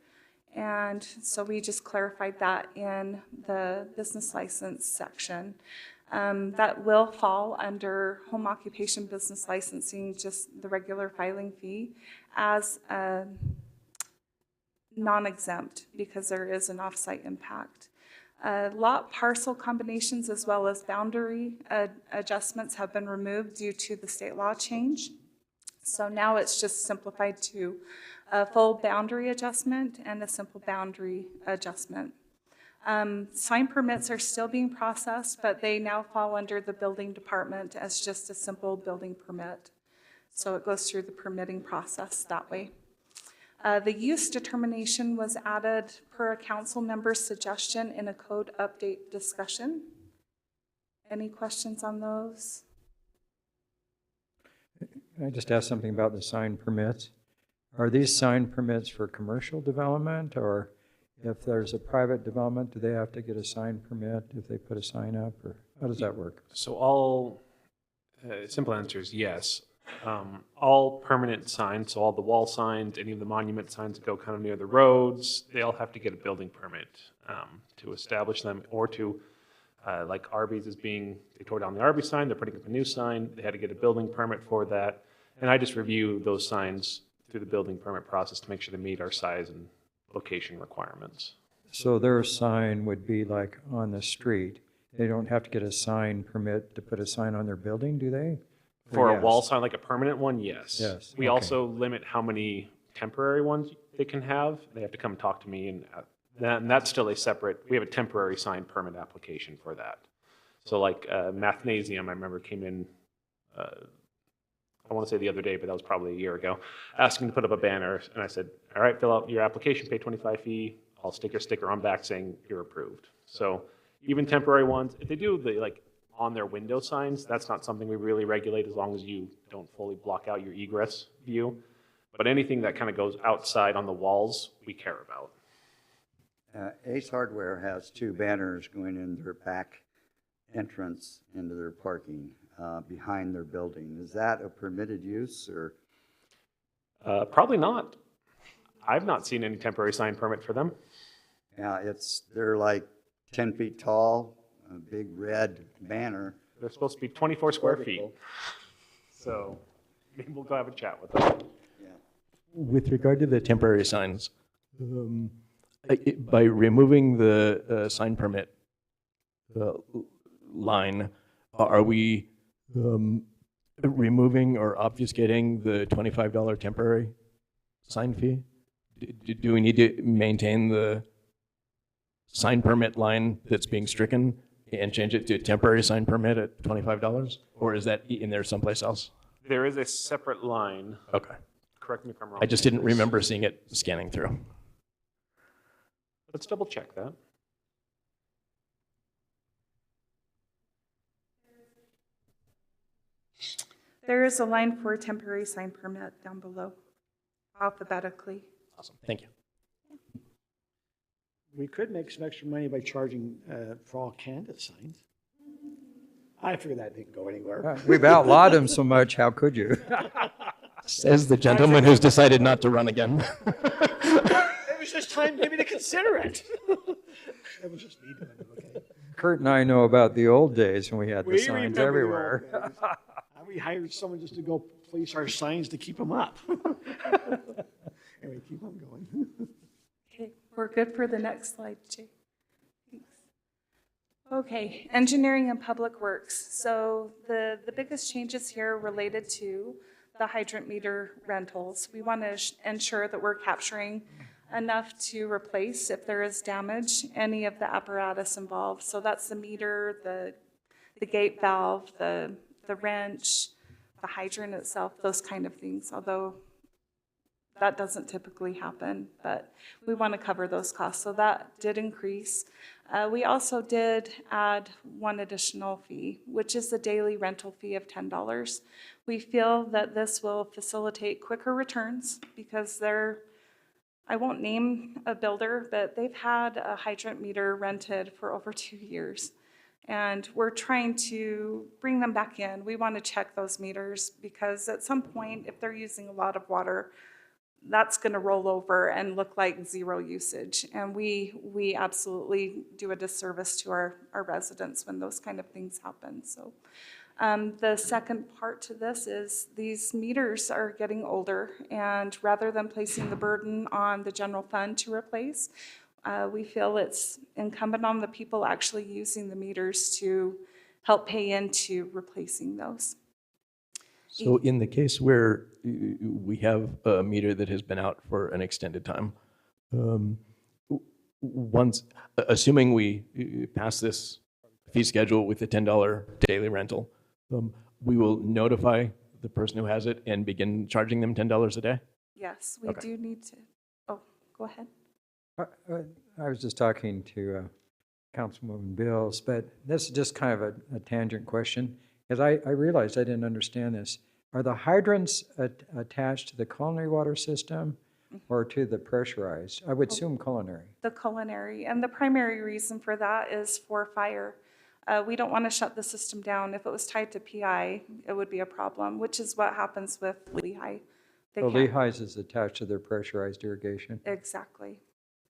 Speaker 13: And so we just clarified that in the business license section. That will fall under home occupation business licensing, just the regular filing fee, as non-exempt because there is an off-site impact. Lot parcel combinations as well as boundary adjustments have been removed due to the state law change. So now it's just simplified to a full boundary adjustment and a simple boundary adjustment. Sign permits are still being processed, but they now fall under the building department as just a simple building permit. So it goes through the permitting process that way. The use determination was added per a council member's suggestion in a code update discussion. Any questions on those?
Speaker 3: Can I just ask something about the sign permits? Are these sign permits for commercial development, or if there's a private development, do they have to get a sign permit if they put a sign up, or how does that work?
Speaker 7: So all, simple answer is yes. All permanent signs, so all the wall signs, any of the monument signs that go kind of near the roads, they all have to get a building permit to establish them, or to, like Arby's is being, they tore down the Arby's sign, they're putting up a new sign, they had to get a building permit for that. And I just review those signs through the building permit process to make sure they meet our size and location requirements.
Speaker 3: So their sign would be like on the street. They don't have to get a sign permit to put a sign on their building, do they?
Speaker 7: For
Speaker 3: Or
Speaker 7: a wall
Speaker 3: yes?
Speaker 7: sign, like a permanent one, yes.
Speaker 3: Yes,
Speaker 7: We
Speaker 3: okay.
Speaker 7: also limit how many temporary ones they can have. They have to come talk to me, and that's still a separate, we have a temporary sign permit application for that. So like Mathnasium, I remember came in, I want to say the other day, but that was probably a year ago, asking to put up a banner, and I said, all right, fill out your application, pay 25 fee, I'll stick your sticker on back saying you're approved. So even temporary ones, if they do the like on their window signs, that's not something we really regulate as long as you don't fully block out your egress view. But anything that kind of goes outside on the walls, we care about.
Speaker 5: Ace Hardware has 2 banners going in their back entrance into their parking behind their building. Is that a permitted use, or?
Speaker 7: Probably not. I've not seen any temporary sign permit for them.
Speaker 5: Yeah, they're like 10 feet tall, a big red banner.
Speaker 7: They're supposed to be 24 square feet.
Speaker 5: Vertical.
Speaker 7: So maybe we'll go have a chat with them.
Speaker 4: With regard to the temporary signs, by removing the sign permit line, are we removing or obfuscating the $25 temporary sign fee? Do we need to maintain the sign permit line that's being stricken and change it to temporary sign permit at $25? Or is that in there someplace else?
Speaker 7: There is a separate line.
Speaker 4: Okay.
Speaker 7: Correct me if I'm wrong.
Speaker 4: I just didn't remember seeing it scanning through.
Speaker 7: Let's double check that.
Speaker 13: There is a line for temporary sign permit down below, alphabetically.
Speaker 4: Awesome, thank you.
Speaker 1: We could make some extra money by charging for all candidate signs. I figured that didn't go anywhere.
Speaker 3: We've outlawed them so much, how could you?
Speaker 4: Says the gentleman who's decided not to run again.
Speaker 1: It was just time maybe to consider it. It was just me doing it, okay?
Speaker 3: Kurt and I know about the old days when we had the
Speaker 1: We
Speaker 3: signs
Speaker 1: remember the old
Speaker 3: everywhere.
Speaker 1: days. We hired someone just to go police our signs to keep them up. Anyway, keep on going.
Speaker 13: Okay, we're good for the next slide, Jay. Thanks. Okay, engineering and public works. So the biggest changes here related to the hydrant meter rentals. We want to ensure that we're capturing enough to replace, if there is damage, any of the apparatus involved. So that's the meter, the gate valve, the wrench, the hydrant itself, those kind of things, although that doesn't typically happen, but we want to cover those costs. So that did increase. We also did add one additional fee, which is the daily rental fee of $10. We feel that this will facilitate quicker returns because I won't name a builder, but they've had a hydrant meter rented for over 2 years. And we're trying to bring them back in. We want to check those meters because at some point, if they're using a lot of water, that's going to roll over and look like zero usage. And we absolutely do a disservice to our residents when those kind of things happen. So the second part to this is these meters are getting older, and rather than placing the burden on the general fund to replace, we feel it's incumbent on the people actually using the meters to help pay into replacing those.
Speaker 4: So in the case where we have a meter that has been out for an extended time, assuming we pass this fee schedule with the $10 daily rental, we will notify the person who has it and begin charging them $10 a day?
Speaker 13: Yes, we
Speaker 4: Okay.
Speaker 13: do need to. Oh, go ahead.
Speaker 3: I was just talking to Councilwoman Bills, but this is just kind of a tangent question, because I realized I didn't understand this. Are the hydrants attached to the culinary water system or to the pressurized? I would assume culinary.
Speaker 13: The culinary, and the primary reason for that is for fire. We don't want to shut the system down. If it was tied to PI, it would be a problem, which is what happens with Lehigh. They
Speaker 3: So
Speaker 13: can't-
Speaker 3: Lehigh's is attached to their pressurized irrigation.
Speaker 13: Exactly.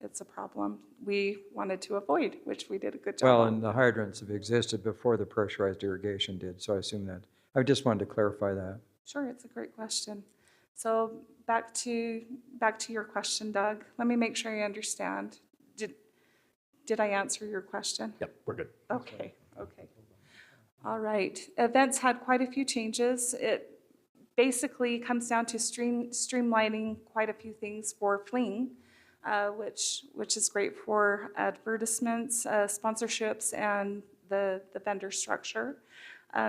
Speaker 13: It's a problem we wanted to avoid, which we did a good job
Speaker 3: Well,
Speaker 13: on.
Speaker 3: and the hydrants have existed before the pressurized irrigation did, so I assume that. I just wanted to clarify that.
Speaker 13: Sure, it's a great question. So back to your question, Doug. Let me make sure I understand. Did I answer your question?
Speaker 4: Yep, we're good.
Speaker 13: Okay. All right. Events had quite a few changes. It basically comes down to streamlining quite a few things for Fling, which is great for advertisements, sponsorships, and the vendor structure.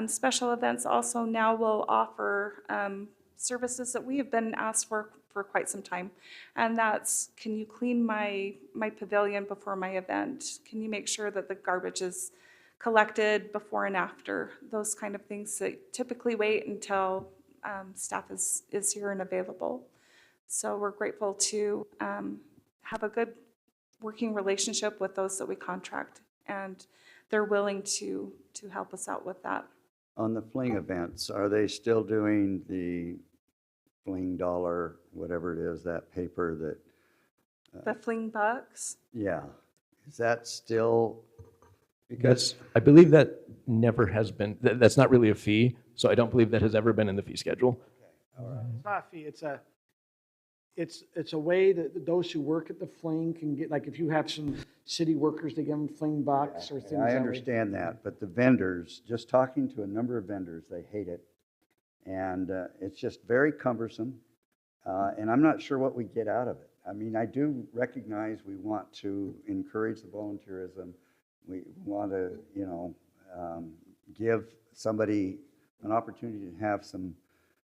Speaker 13: Special events also now will offer services that we have been asked for quite some time. And that's, can you clean my pavilion before my event? Can you make sure that the garbage is collected before and after? Those kind of things that typically wait until staff is here and available. So we're grateful to have a good working relationship with those that we contract, and they're willing to help us out with that.
Speaker 5: On the Fling events, are they still doing the Fling dollar, whatever it is, that paper that,
Speaker 13: The Fling Bucks.
Speaker 5: yeah, is that still?
Speaker 4: Because I believe that never has been, that's not really a fee, so I don't believe that has ever been in the fee schedule.
Speaker 1: It's not a fee, it's a way that those who work at the Fling can get, like if you have some city workers, they give them Fling bucks or things that way.
Speaker 5: I understand that, but the vendors, just talking to a number of vendors, they hate it. And it's just very cumbersome, and I'm not sure what we get out of it. I mean, I do recognize we want to encourage the volunteerism. We want to, give somebody an opportunity to have some,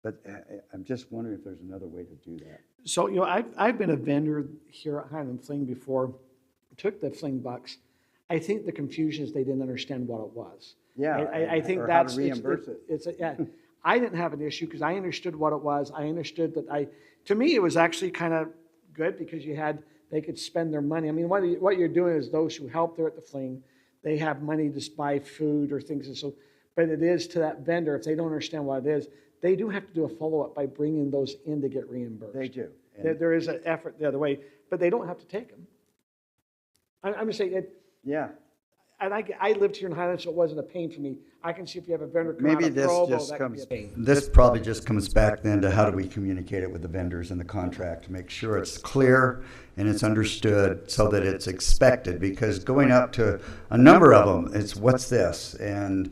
Speaker 5: but I'm just wondering if there's another way to do that.
Speaker 1: So, I've been a vendor here at Highland Fling before, took the Fling bucks. I think the confusion is they didn't understand what it was.
Speaker 5: Yeah,
Speaker 1: I think
Speaker 5: or how to
Speaker 1: that's,
Speaker 5: reimburse it.
Speaker 1: yeah. I didn't have an issue because I understood what it was. I understood that to me, it was actually kind of good because they could spend their money. I mean, what you're doing is those who help there at the Fling, they have money to buy food or things. And so, but it is to that vendor, if they don't understand what it is, they do have to do a follow-up by bringing those in to get reimbursed.
Speaker 5: They do.
Speaker 1: There is an effort the other way, but they don't have to take them. I'm just saying it.
Speaker 5: Yeah.
Speaker 1: And I lived here in Highlands, so it wasn't a pain for me. I can see if you have a vendor come out
Speaker 5: Maybe
Speaker 1: of
Speaker 5: this
Speaker 1: Provo,
Speaker 5: just
Speaker 1: that could be
Speaker 5: comes,
Speaker 1: a pain.
Speaker 5: this probably just comes back then to how do we communicate it with the vendors in the contract to make sure it's clear and it's understood so that it's expected, because going up to a number of them, it's what's this? And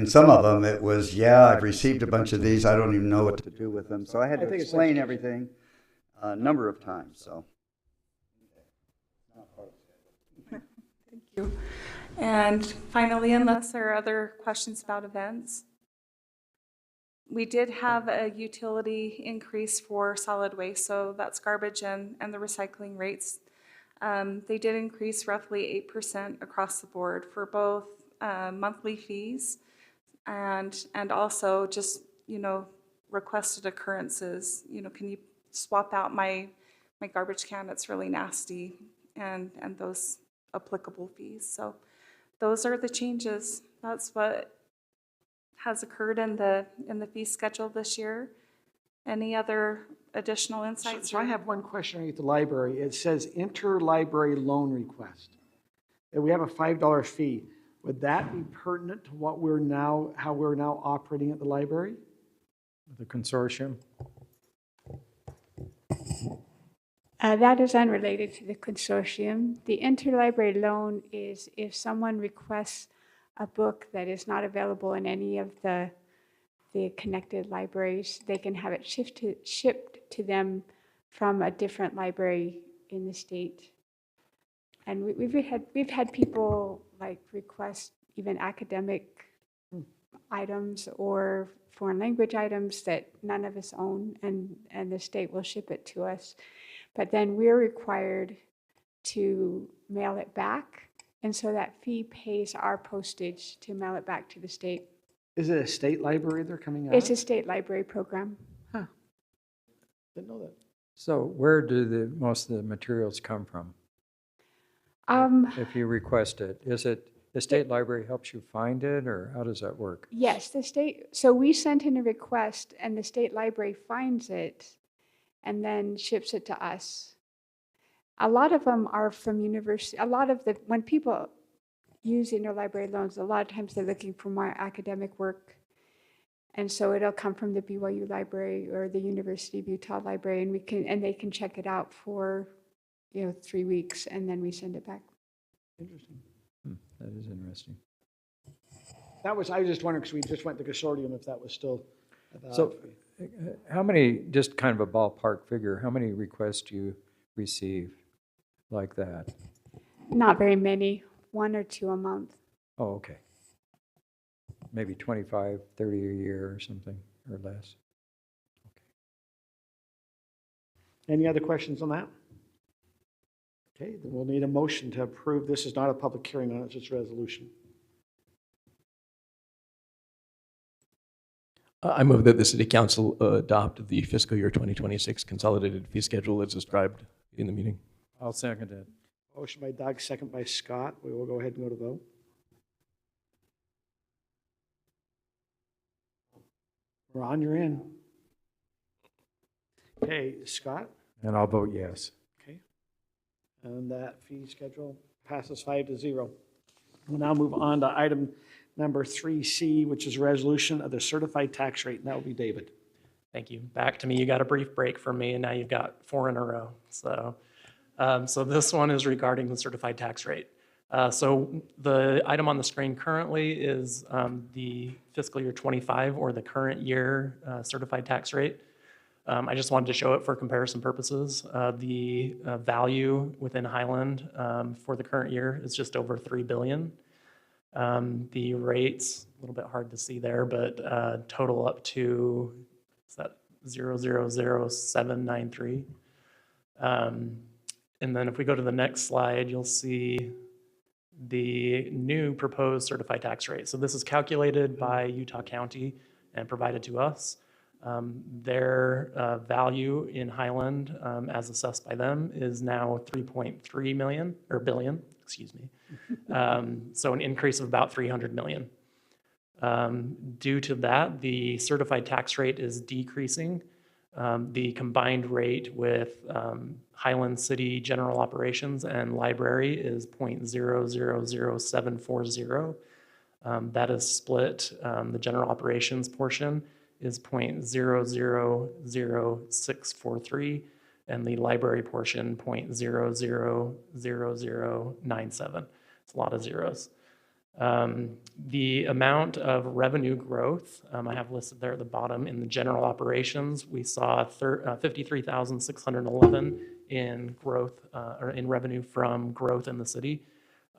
Speaker 5: some of them it was, yeah, I've received a bunch of these, I don't even know what to do with them. So I had to
Speaker 1: think it's
Speaker 5: explain
Speaker 1: education.
Speaker 5: everything a number of times, so.
Speaker 13: Thank you. And finally, unless there are other questions about events, we did have a utility increase for solid waste, so that's garbage and the recycling rates. They did increase roughly 8% across the board for both monthly fees and also just, requested occurrences. Can you swap out my garbage can? It's really nasty, and those applicable fees. So those are the changes. That's what has occurred in the fee schedule this year. Any other additional insights?
Speaker 1: So I have one question at the library. It says interlibrary loan request. We have a $5 fee. Would that be pertinent to how we're now operating at the library?
Speaker 3: The consortium.
Speaker 8: That is unrelated to the consortium. The interlibrary loan is if someone requests a book that is not available in any of the connected libraries, they can have it shipped to them from a different library in the state. And we've had people request even academic items or foreign language items that none of us own, and the state will ship it to us. But then we're required to mail it back, and so that fee pays our postage to mail it back to the state.
Speaker 1: Is it a state library they're coming out
Speaker 8: It's a
Speaker 1: of?
Speaker 8: state library program.
Speaker 1: Didn't know that.
Speaker 3: So where do most of the materials come from? If you request it, is it The state library helps you find it, or how does that work?
Speaker 8: Yes, the state, so we sent in a request and the state library finds it and then ships it to us. A lot of them are from university, when people use interlibrary loans, a lot of times they're looking for more academic work. And so it'll come from the BYU library or the University of Utah library, and they can check it out for, 3 weeks, and then we send it back.
Speaker 1: Interesting.
Speaker 3: That is interesting.
Speaker 1: I was just wondering, because we just went to consortium, if that was still about.
Speaker 3: So how many, just kind of a ballpark figure, how many requests do you receive like that?
Speaker 8: Not very many, 1 or 2 a month.
Speaker 3: Oh, okay. Maybe 25, 30 a year or something, or less.
Speaker 1: Any other questions on that? Okay, then we'll need a motion to approve. This is not a public hearing on it, it's just a resolution.
Speaker 4: I move that the City Council adopt the fiscal year 2026 consolidated fee schedule as described in the meeting.
Speaker 3: I'll second it.
Speaker 1: Motion by Doug, second by Scott. We will go ahead and go to vote. Ron, you're in. Okay, Scott?
Speaker 3: And I'll vote yes.
Speaker 1: Okay. And that fee schedule passes 5-0. We'll now move on to item number 3C, which is resolution of the certified tax rate, and that will be David.
Speaker 9: Thank you. Back to me. You got a brief break from me, and now you've got 4 in a row. So this one is regarding the certified tax rate. So the item on the screen currently is the fiscal year 25 or the current year certified tax rate. I just wanted to show it for comparison purposes. The value within Highland for the current year is just over $3 billion. The rates, a little bit hard to see there, but total up to, is that 0.000793? And then if we go to the next slide, you'll see the new proposed certified tax rate. So this is calculated by Utah County and provided to us. Their value in Highland, as assessed by them, is now 3.3 million, or billion, excuse me. So an increase of about 300 million. Due to that, the certified tax rate is decreasing. The combined rate with Highland City General Operations and Library is 0.000740. That is split. The general operations portion is 0.000643, and the library portion 0.000097. It's a lot of zeros. The amount of revenue growth, I have listed there at the bottom. In the general operations, we saw 53,611 in growth, or in revenue from growth in the city.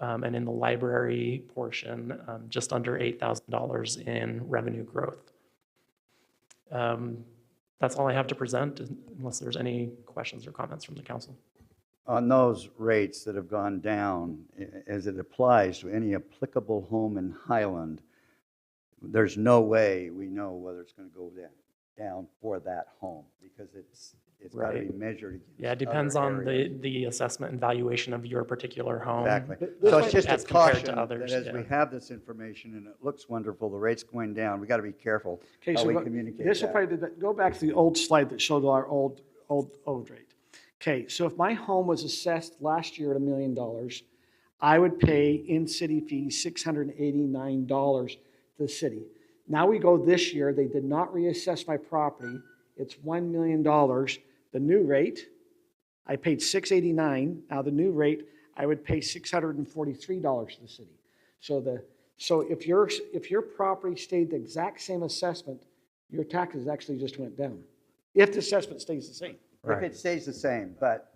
Speaker 9: And in the library portion, just under $8,000 in revenue growth. That's all I have to present, unless there's any questions or comments from the council.
Speaker 5: On those rates that have gone down, as it applies to any applicable home in Highland, there's no way we know whether it's going to go down for that home, because it's got to be measured against
Speaker 9: Yeah, it depends on
Speaker 5: other areas.
Speaker 9: the assessment and valuation of your particular home.
Speaker 5: Exactly. So it's just a
Speaker 9: as compared
Speaker 5: caution
Speaker 9: to others,
Speaker 5: that as
Speaker 9: yeah.
Speaker 5: we have this information and it looks wonderful, the rate's going down, we got to be careful
Speaker 1: Okay,
Speaker 5: how
Speaker 1: so
Speaker 5: we communicate
Speaker 1: this will
Speaker 5: that.
Speaker 1: probably go back to the old slide that showed our old rate. Okay, so if my home was assessed last year at $1 million, I would pay in-city fees $689 to the city. Now we go this year, they did not reassess my property. It's $1 million. The new rate, I paid $689. Now the new rate, I would pay $643 to the city. So if your property stayed the exact same assessment, your taxes actually just went down. If the assessment stays the same.
Speaker 5: If it stays the same, but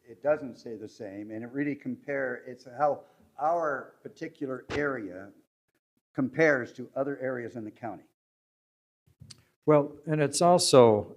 Speaker 5: it doesn't stay the same, and it really it's how our particular area compares to other areas in the county.
Speaker 3: Well, and it's also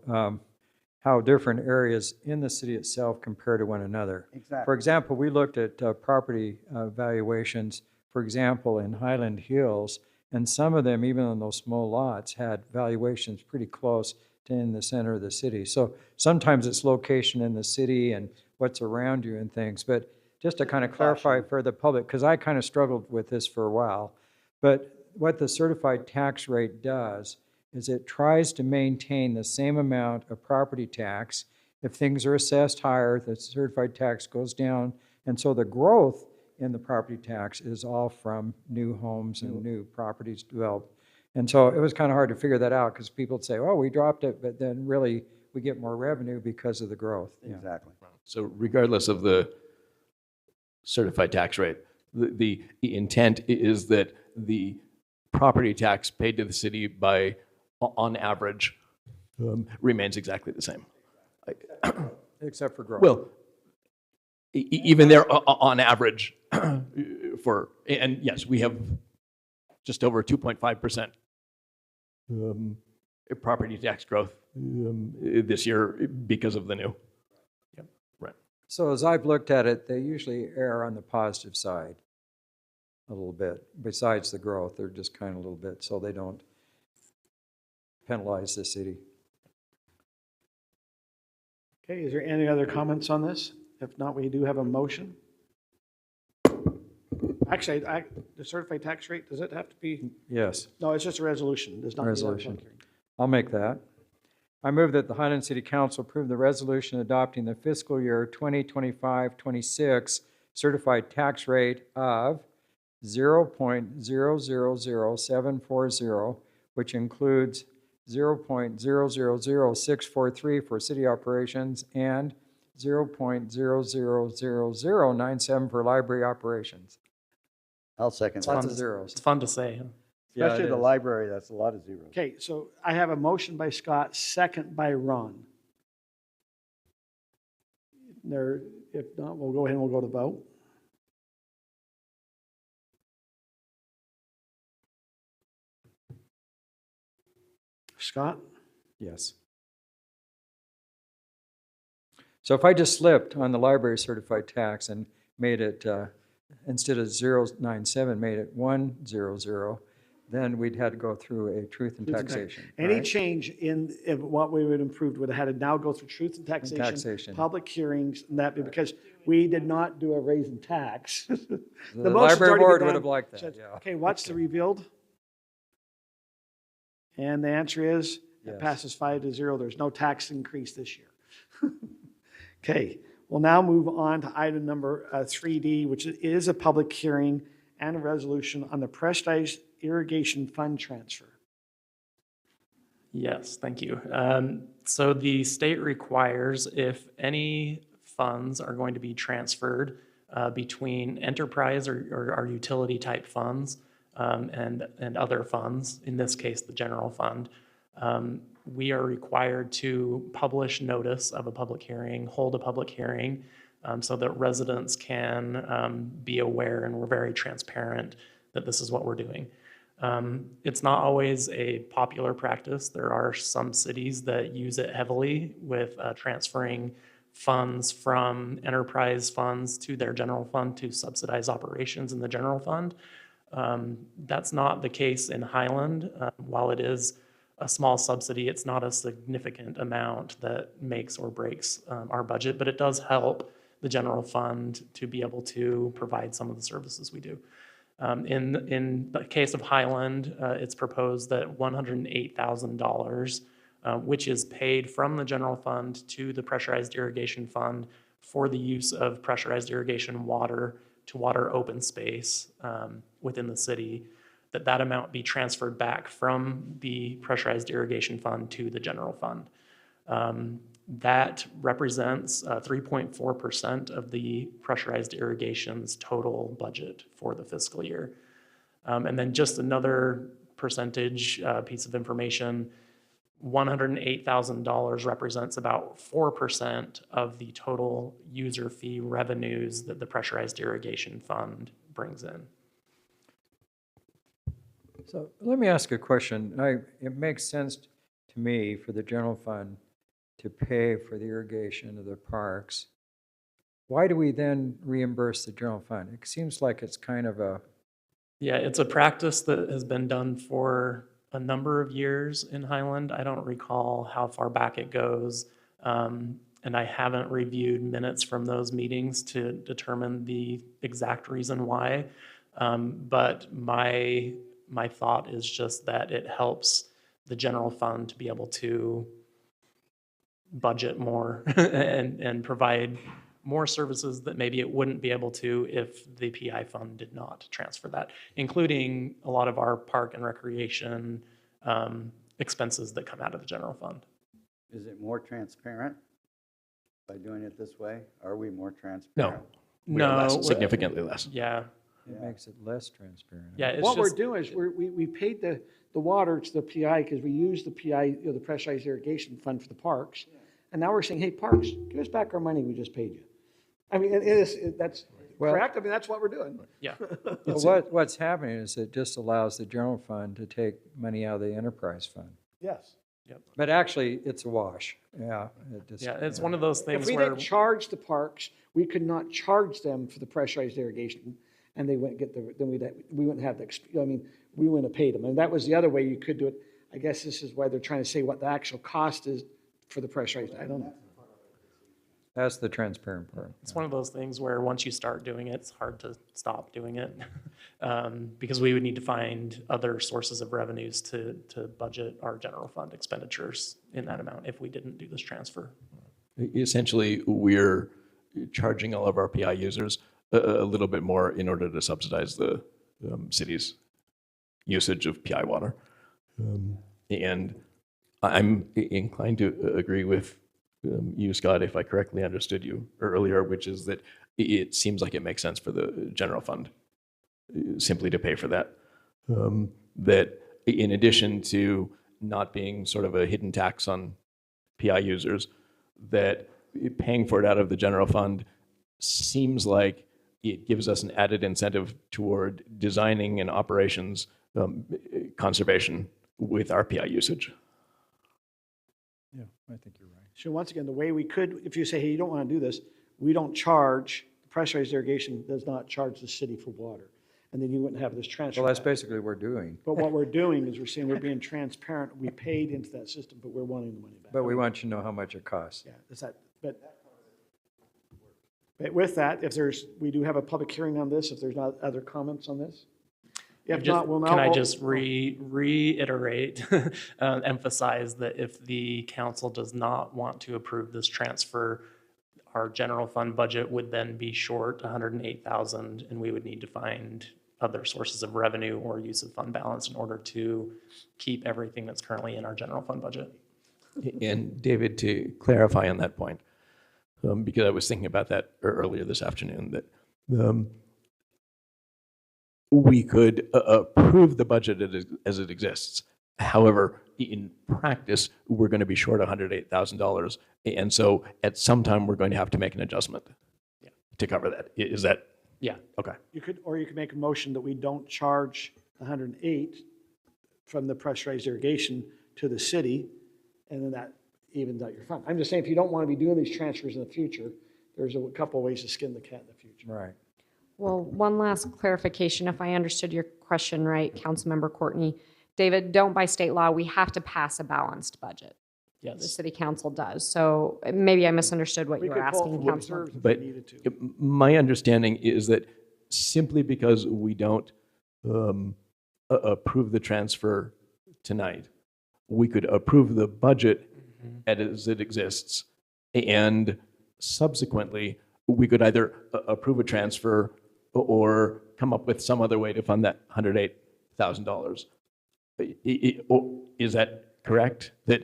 Speaker 3: how different areas in the city itself compare to one another.
Speaker 5: Exactly.
Speaker 3: For example, we looked at property valuations, for example, in Highland Hills, and some of them, even on those small lots, had valuations pretty close to in the center of the city. So sometimes it's location in the city and what's around you and things, but just to kind of clarify for the public, because I kind of struggled with this for a while, but what the certified tax rate does is it tries to maintain the same amount of property tax. If things are assessed higher, the certified tax goes down. And so the growth in the property tax is all from new homes and new properties developed. And so it was kind of hard to figure that out because people would say, oh, we dropped it, but then really we get more revenue because of the growth. Yeah.
Speaker 5: Exactly.
Speaker 4: So regardless of the certified tax rate, the intent is that the property tax paid to the city by, on average, remains exactly the same.
Speaker 3: Except for growth.
Speaker 4: Well, even there, on average, and yes, we have just over 2.5% property tax growth this year because of the new. Yep, right.
Speaker 3: So as I've looked at it, they usually err on the positive side a little bit. Besides the growth, they're just kind of a little bit, so they don't penalize the city.
Speaker 1: Okay, is there any other comments on this? If not, we do have a motion. Actually, the certified tax rate, does it have to be?
Speaker 3: Yes.
Speaker 1: No, it's just a resolution. Does not need a
Speaker 3: Resolution.
Speaker 1: public hearing.
Speaker 3: I'll make that. I move that the Highland City Council approve the resolution adopting the fiscal year 2025-26 certified tax rate of 0.000740, which includes 0.000643 for city operations and 0.000097 for library operations.
Speaker 5: I'll second
Speaker 3: Lots
Speaker 5: that.
Speaker 3: of zeros.
Speaker 9: It's fun to say.
Speaker 3: Yeah,
Speaker 5: Especially
Speaker 3: it
Speaker 5: the
Speaker 3: is.
Speaker 5: library, that's a lot of zeros.
Speaker 1: Okay, so I have a motion by Scott, second by Ron. There, if not, we'll go ahead and we'll go to vote. Scott?
Speaker 3: Yes. So if I just slipped on the library certified tax and made it, instead of 097, made it 100, then we'd had to go through a truth and taxation.
Speaker 1: Any
Speaker 3: right?
Speaker 1: change in what we would improve would have had to now go through truth and taxation, public hearings, and that, because we did not do a raise in tax.
Speaker 3: The
Speaker 1: motion's
Speaker 3: library
Speaker 1: already
Speaker 3: board
Speaker 1: been
Speaker 3: would
Speaker 1: done.
Speaker 3: have liked that,
Speaker 1: So,
Speaker 3: yeah.
Speaker 1: okay, what's the revealed? And the answer is, it
Speaker 3: Yes.
Speaker 1: passes 5-0. There's no tax increase this year. Okay, we'll now move on to item number 3D, which is a public hearing and a resolution on the pressurized irrigation fund transfer.
Speaker 9: Yes, thank you. So the state requires if any funds are going to be transferred between enterprise or our utility type funds and other funds, in this case, the general fund, we are required to publish notice of a public hearing, hold a public hearing, so that residents can be aware, and we're very transparent that this is what we're doing. It's not always a popular practice. There are some cities that use it heavily with transferring funds from enterprise funds to their general fund to subsidize operations in the general fund. That's not the case in Highland. While it is a small subsidy, it's not a significant amount that makes or breaks our budget, but it does help the general fund to be able to provide some of the services we do. In the case of Highland, it's proposed that $108,000, which is paid from the general fund to the pressurized irrigation fund for the use of pressurized irrigation water to water open space within the city, that amount be transferred back from the pressurized irrigation fund to the general fund. That represents 3.4% of the pressurized irrigation's total budget for the fiscal year. And then just another percentage piece of information, $108,000 represents about 4% of the total user fee revenues that the pressurized irrigation fund brings in.
Speaker 3: So let me ask a question. It makes sense to me for the general fund to pay for the irrigation of the parks. Why do we then reimburse the general fund? It seems like it's kind of a...
Speaker 9: Yeah, it's a practice that has been done for a number of years in Highland. I don't recall how far back it goes. and I haven't reviewed minutes from those meetings to determine the exact reason why. But my thought is just that it helps the general fund to be able to budget more and provide more services that maybe it wouldn't be able to if the PI fund did not transfer that, including a lot of our park and recreation expenses that come out of the general fund.
Speaker 5: Is it more transparent by doing it this way? Are we more transparent?
Speaker 4: We are less, significantly less.
Speaker 9: Yeah.
Speaker 3: It makes it less transparent.
Speaker 9: Yeah, it's
Speaker 1: What we're
Speaker 9: just,
Speaker 1: doing is we paid the water to the PI because we used the PI, the pressurized irrigation fund for the parks. And now we're saying, hey, parks, give us back our money we just paid you. I mean, that's correct. I mean, that's what we're doing.
Speaker 9: yeah.
Speaker 3: Well, what's happening is it just allows the general fund to take money out of the enterprise fund.
Speaker 1: Yes.
Speaker 3: But actually, it's a wash. Yeah.
Speaker 9: Yeah, it's one of those
Speaker 1: If
Speaker 9: things
Speaker 1: we
Speaker 9: where,
Speaker 1: didn't charge the parks, we could not charge them for the pressurized irrigation, and they wouldn't get then we wouldn't have we wouldn't have paid them. And that was the other way you could do it. I guess this is why they're trying to say what the actual cost is for the pressurized. I don't know.
Speaker 3: That's the transparent part.
Speaker 9: it's one of those things where once you start doing it, it's hard to stop doing it. Because we would need to find other sources of revenues to budget our general fund expenditures in that amount if we didn't do this transfer.
Speaker 4: Essentially, we're charging all of our PI users a little bit more in order to subsidize the city's usage of PI water. And I'm inclined to agree with you, Scott, if I correctly understood you earlier, which is that it seems like it makes sense for the general fund simply to pay for that. That in addition to not being sort of a hidden tax on PI users, that paying for it out of the general fund seems like it gives us an added incentive toward designing and operations conservation with our PI usage.
Speaker 3: Yeah, I think you're right.
Speaker 1: So once again, the way we could, if you say, hey, you don't want to do this, we don't charge, pressurized irrigation does not charge the city for water. And then you wouldn't have this transfer.
Speaker 3: Well, that's
Speaker 1: back.
Speaker 3: basically what we're doing.
Speaker 1: But what we're doing is we're saying we're being transparent. We paid into that system, but we're wanting the money back.
Speaker 3: But we want you to know how much it costs.
Speaker 1: Yeah, is that, but with that, we do have a public hearing on this, if there's not other comments on this? If not, we'll now.
Speaker 9: Can I just reiterate, emphasize that if the council does not want to approve this transfer, our general fund budget would then be short 108,000, and we would need to find other sources of revenue or use of fund balance in order to keep everything that's currently in our general fund budget.
Speaker 4: And David, to clarify on that point, because I was thinking about that earlier this afternoon, that we could approve the budget as it exists. However, in practice, we're going to be short $108,000. And so at some time, we're going to have to make an adjustment to cover that. Is that?
Speaker 9: Yeah.
Speaker 4: Okay.
Speaker 1: You could make a motion that we don't charge 108 from the pressurized irrigation to the city, and then that evens out your fund. I'm just saying, if you don't want to be doing these transfers in the future, there's a couple of ways to skin the cat in the future.
Speaker 3: Right.
Speaker 12: Well, one last clarification, if I understood your question right, Councilmember Courtney. David, don't by state law, we have to pass a balanced budget.
Speaker 9: Yes.
Speaker 12: The city council does. So maybe I misunderstood what
Speaker 1: We
Speaker 12: you were
Speaker 1: could pull
Speaker 12: asking,
Speaker 1: from
Speaker 12: Councilman.
Speaker 1: reserves if we
Speaker 4: But
Speaker 1: needed to.
Speaker 4: my understanding is that simply because we don't approve the transfer tonight, we could approve the budget as it exists, and subsequently, we could either approve a transfer or come up with some other way to fund that $108,000. Is that correct? That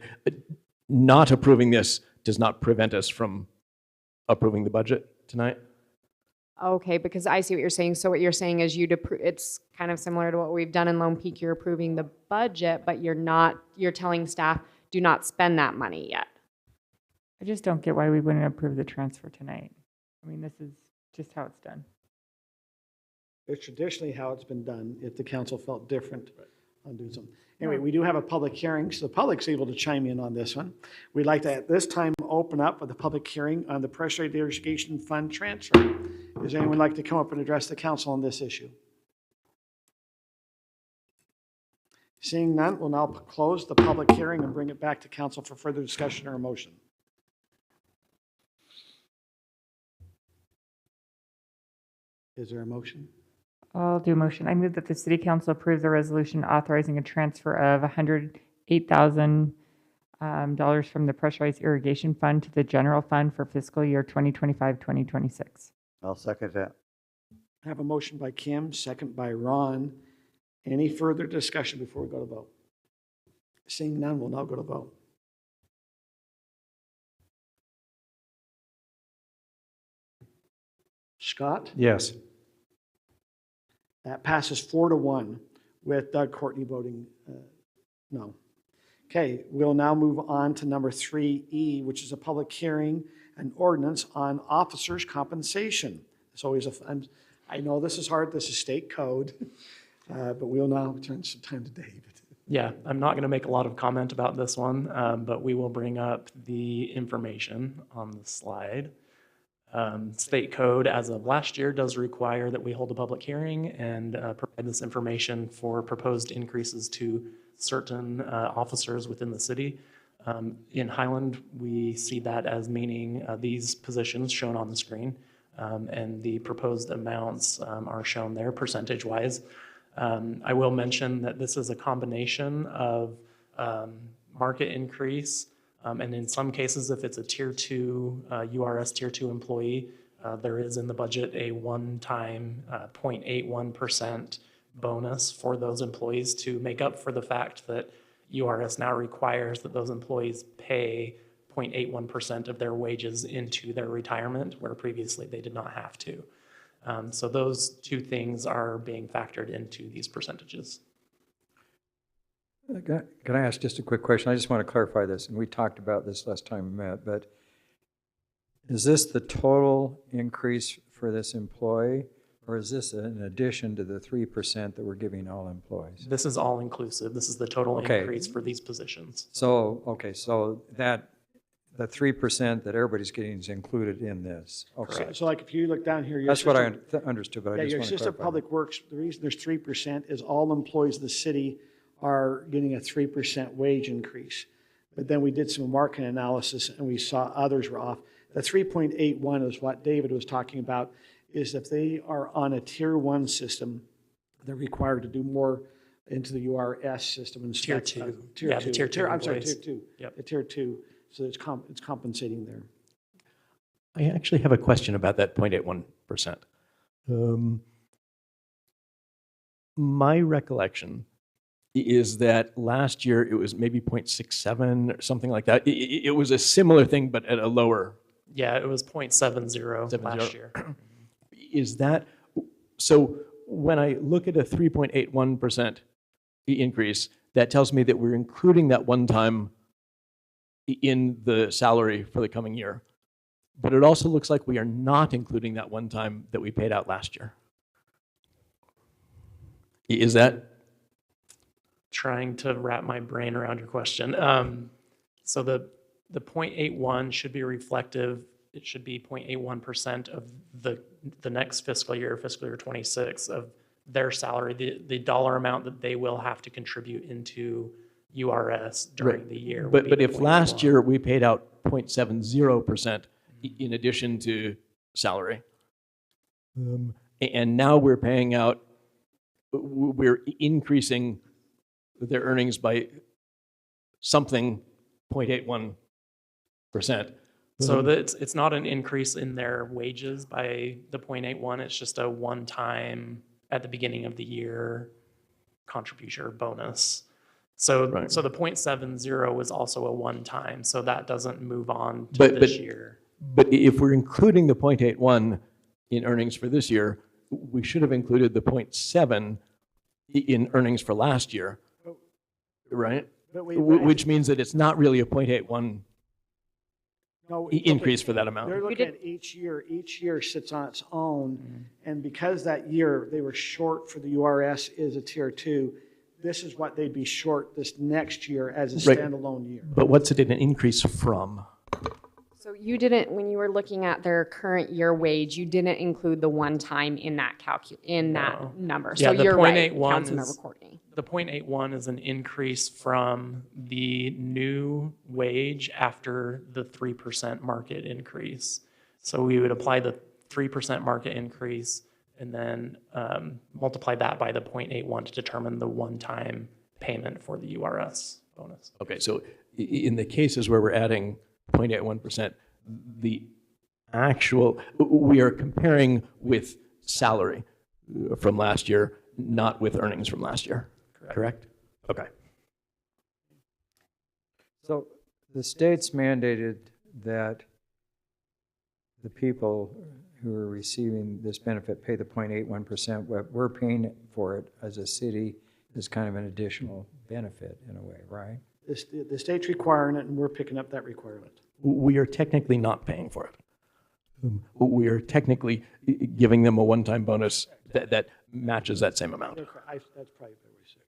Speaker 4: not approving this does not prevent us from approving the budget tonight?
Speaker 12: Okay, because I see what you're saying. So what you're saying is it's kind of similar to what we've done in Lone Peak. You're approving the budget, but you're telling staff, do not spend that money yet.
Speaker 11: I just don't get why we wouldn't approve the transfer tonight. I mean, this is just how it's done.
Speaker 1: It's traditionally how it's been done, if the council felt different on doing something. Anyway, we do have a public hearing, so the public's able to chime in on this one. We'd like to, at this time, open up with a public hearing on the pressurized irrigation fund transfer. Does anyone like to come up and address the council on this issue? Seeing none, we'll now close the public hearing and bring it back to council for further discussion or a motion. Is there a motion?
Speaker 11: I'll do a motion. I move that the city council approves the resolution authorizing a transfer of $108,000 from the pressurized irrigation fund to the general fund for fiscal year 2025-2026.
Speaker 5: I'll second that.
Speaker 1: I have a motion by Kim, second by Ron. Any further discussion before we go to vote? Seeing none, we'll now go to vote. Scott?
Speaker 3: Yes.
Speaker 1: That passes 4-1 with Doug Courtney voting no. Okay, we'll now move on to number 3E, which is a public hearing and ordinance on officers' compensation. It's always I know this is hard, this is state code, but we'll now turn some time to David.
Speaker 9: Yeah, I'm not going to make a lot of comment about this one, but we will bring up the information on the slide. State code, as of last year, does require that we hold a public hearing and provide this information for proposed increases to certain officers within the city. In Highland, we see that as meaning these positions shown on the screen, and the proposed amounts are shown there percentage-wise. I will mention that this is a combination of market increase, and in some cases, if it's a Tier 2, URS Tier 2 employee, there is in the budget a one-time 0.81% bonus for those employees to make up for the fact that URS now requires that those employees pay 0.81% of their wages into their retirement, where previously they did not have to. So those two things are being factored into these percentages.
Speaker 3: Can I ask just a quick question? I just want to clarify this, and we talked about this last time we met, but is this the total increase for this employee, or is this in addition to the 3% that we're giving all employees?
Speaker 9: This is all inclusive. This is the total
Speaker 3: Okay.
Speaker 9: increase for these positions.
Speaker 3: So, okay, so that, the 3% that everybody's getting is included in this. Okay.
Speaker 1: So like if you look down here, your
Speaker 3: That's what I
Speaker 1: assistant-
Speaker 3: understood, but I
Speaker 1: Yeah,
Speaker 3: just
Speaker 1: your
Speaker 3: want to
Speaker 1: assistant
Speaker 3: clarify.
Speaker 1: public works, the reason there's 3% is all employees of the city are getting a 3% wage increase. But then we did some market analysis and we saw others were off. The 3.81 is what David was talking about, is if they are on a Tier 1 system, they're required to do more into the URS system instead.
Speaker 9: Tier 2.
Speaker 1: Tier
Speaker 9: Yeah, the
Speaker 1: 2.
Speaker 9: Tier 2
Speaker 1: I'm sorry, Tier
Speaker 9: employees.
Speaker 1: 2.
Speaker 9: Yep.
Speaker 1: The Tier 2. So it's compensating there.
Speaker 4: I actually have a question about that 0.81%. My recollection is that last year it was maybe 0.67 or something like that. It was a similar thing, but at a lower.
Speaker 9: Yeah, it was 0.70 last year.
Speaker 4: Is that, so when I look at a 3.81% increase, that tells me that we're including that one time in the salary for the coming year. But it also looks like we are not including that one time that we paid out last year. Is that?
Speaker 9: Trying to wrap my brain around your question. So the 0.81 should be reflective. It should be 0.81% of the next fiscal year 26, of their salary, the dollar amount that they will have to contribute into URS during the year. would
Speaker 4: But
Speaker 9: be
Speaker 4: if
Speaker 9: 0.81.
Speaker 4: last year we paid out 0.70% in addition to salary, and now we're paying out, we're increasing their earnings by something 0.81%.
Speaker 9: So that it's not an increase in their wages by the 0.81, it's just a one-time at the beginning of the year contribution or bonus. So,
Speaker 4: Right.
Speaker 9: so the 0.70 was also a one-time, so that doesn't move on to
Speaker 4: But-
Speaker 9: this
Speaker 4: but-
Speaker 9: year.
Speaker 4: But if we're including the 0.81 in earnings for this year, we should have included the 0.7 in earnings for last year, right?
Speaker 1: But
Speaker 4: Which means that it's not really a 0.81
Speaker 1: No,
Speaker 4: increase for that amount.
Speaker 1: They're looking at each year sits on its own, and because that year they were short for the URS is a Tier 2, this is what they'd be short this next year as a
Speaker 4: Right.
Speaker 1: standalone year.
Speaker 4: But what's it an increase from?
Speaker 12: So you didn't, when you were looking at their current year wage, you didn't include the one time in that
Speaker 9: No.
Speaker 12: number.
Speaker 9: Yeah,
Speaker 12: So
Speaker 9: the
Speaker 12: you're right,
Speaker 9: 0.81
Speaker 12: Councilmember
Speaker 9: is-
Speaker 12: Courtney.
Speaker 9: The 0.81 is an increase from the new wage after the 3% market increase. So we would apply the 3% market increase and then multiply that by the 0.81 to determine the one-time payment for the URS bonus.
Speaker 4: Okay, so in the cases where we're adding 0.81%, the actual, we are comparing with salary from last year, not with earnings from last year, correct? Okay.
Speaker 3: So the state's mandated that the people who are receiving this benefit pay the 0.81%. What we're paying for it as a city is kind of an additional benefit in a way, right?
Speaker 1: The state's requiring it, and we're picking up that requirement.
Speaker 4: We are technically not paying for it. We are technically giving them a one-time bonus that matches that same amount.
Speaker 1: That's probably what we said.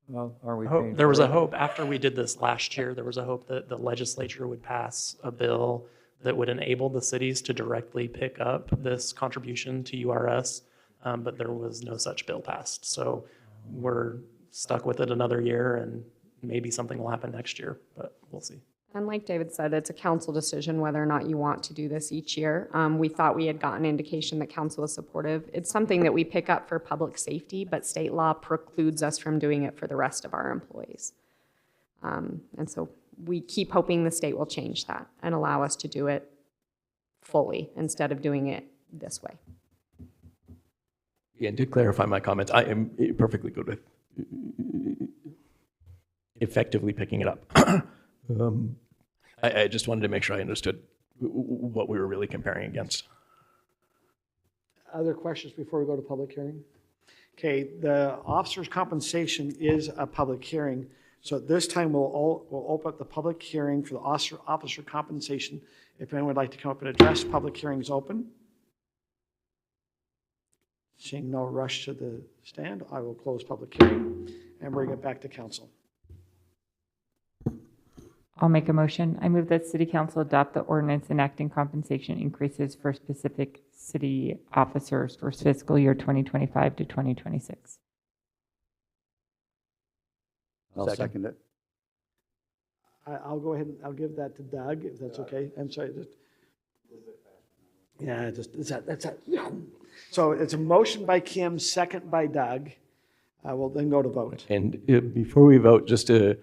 Speaker 3: Well, are we paying
Speaker 9: There was
Speaker 3: for
Speaker 9: a
Speaker 3: it?
Speaker 9: hope after we did this last year, there was a hope that the legislature would pass a bill that would enable the cities to directly pick up this contribution to URS, but there was no such bill passed. So we're stuck with it another year, and maybe something will happen next year, but we'll see.
Speaker 12: And like David said, it's a council decision whether or not you want to do this each year. We thought we had gotten indication that council was supportive. It's something that we pick up for public safety, but state law precludes us from doing it for the rest of our employees. And so we keep hoping the state will change that and allow us to do it fully instead of doing it this way.
Speaker 4: And to clarify my comments, I am perfectly good with effectively picking it up. I just wanted to make sure I understood what we were really comparing against.
Speaker 1: Other questions before we go to public hearing? Okay, the officer's compensation is a public hearing. So at this time, we'll open up the public hearing for the officer compensation. If anyone would like to come up and address, public hearing is open. Seeing no rush to the stand, I will close public hearing and bring it back to council.
Speaker 11: I'll make a motion. I move that City Council adopt the ordinance enacting compensation increases for specific city officers for fiscal year 2025 to 2026.
Speaker 5: I'll second it.
Speaker 1: I'll go ahead and I'll give that to Doug, if that's okay. I'm sorry. That's that. So it's a motion by Kim, second by Doug. We'll then go to vote.
Speaker 4: And before we vote, just a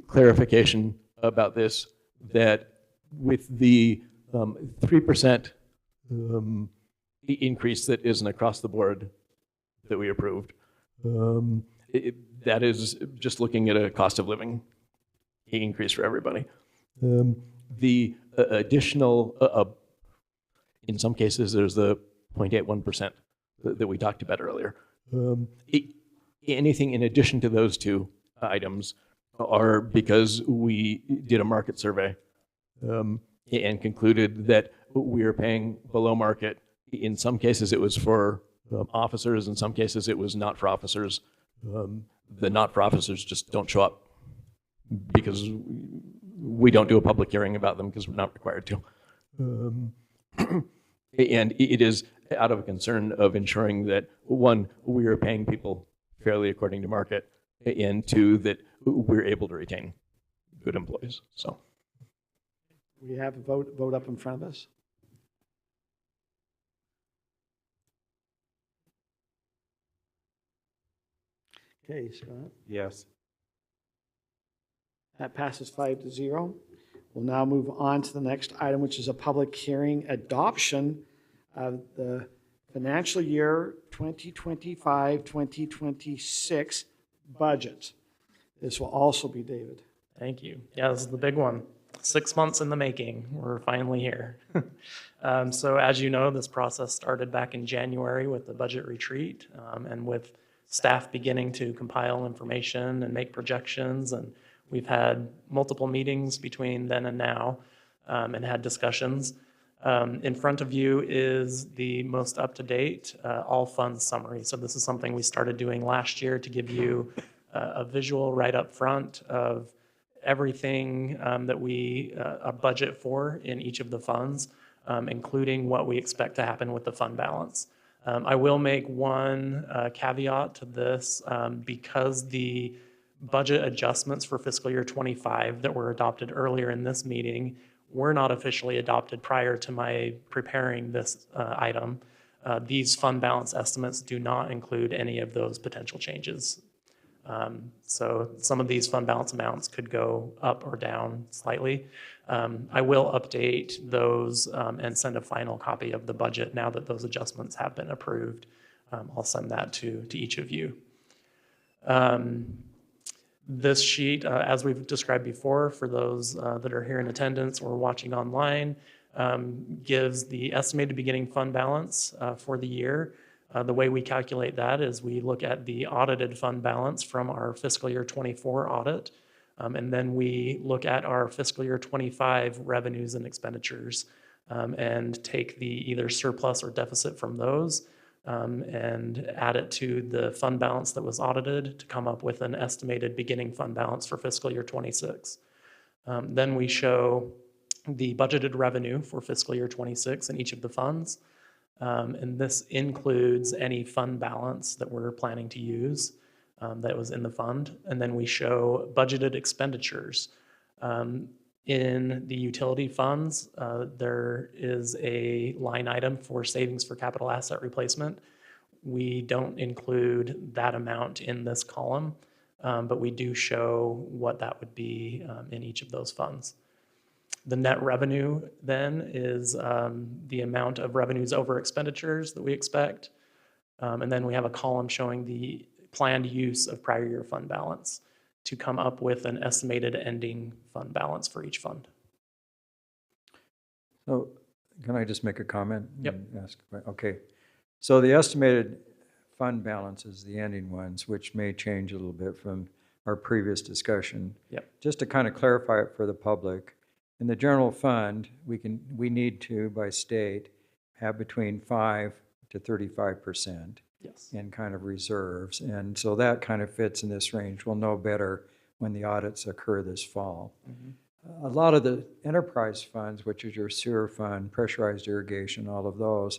Speaker 4: clarification about this, that with the 3% increase that isn't across the board that we approved, that is just looking at a cost of living increase for everybody. The additional, in some cases, there's the 0.81% that we talked about earlier. Anything in addition to those two items are because we did a market survey and concluded that we are paying below market. In some cases, it was for officers. In some cases, it was not for officers. The not for officers just don't show up because we don't do a public hearing about them because we're not required to. And it is out of a concern of ensuring that, one, we are paying people fairly according to market, and two, that we're able to retain good employees. So
Speaker 1: We have a vote up in front of us. Okay, Scott.
Speaker 3: Yes.
Speaker 1: That passes 5-0. We'll now move on to the next item, which is a public hearing adoption of the financial year 2025-2026 budget. This will also be David.
Speaker 9: Thank you. Yeah, this is the big one. 6 months in the making. We're finally here. So as you know, this process started back in January with the budget retreat and with staff beginning to compile information and make projections. And we've had multiple meetings between then and now and had discussions. In front of you is the most up-to-date all funds summary. So this is something we started doing last year to give you a visual right up front of everything that we budget for in each of the funds, including what we expect to happen with the fund balance. I will make one caveat to this because the budget adjustments for fiscal year 25 that were adopted earlier in this meeting were not officially adopted prior to my preparing this item, these fund balance estimates do not include any of those potential changes. So some of these fund balance amounts could go up or down slightly. I will update those and send a final copy of the budget now that those adjustments have been approved. I'll send that to each of you. This sheet, as we've described before, for those that are here in attendance or watching online, gives the estimated beginning fund balance for the year. The way we calculate that is we look at the audited fund balance from our fiscal year 24 audit, and then we look at our fiscal year 25 revenues and expenditures and take the either surplus or deficit from those and add it to the fund balance that was audited to come up with an estimated beginning fund balance for fiscal year 26. Then we show the budgeted revenue for fiscal year 26 in each of the funds. And this includes any fund balance that we're planning to use that was in the fund. And then we show budgeted expenditures. In the utility funds, there is a line item for savings for capital asset replacement. We don't include that amount in this column, but we do show what that would be in each of those funds. The net revenue then is the amount of revenues over expenditures that we expect. And then we have a column showing the planned use of prior year fund balance to come up with an estimated ending fund balance for each fund.
Speaker 3: So can I just make a comment?
Speaker 9: Yep.
Speaker 3: And ask, okay. So the estimated fund balance is the ending ones, which may change a little bit from our previous discussion.
Speaker 9: Yep.
Speaker 3: Just to kind of clarify it for the public, in the general fund, we need to, by state, have between 5 to 35%.
Speaker 9: Yes.
Speaker 3: In kind of reserves. And so that kind of fits in this range. We'll know better when the audits occur this fall. Mm-hmm. A lot of the enterprise funds, which is your sewer fund, pressurized irrigation, all of those,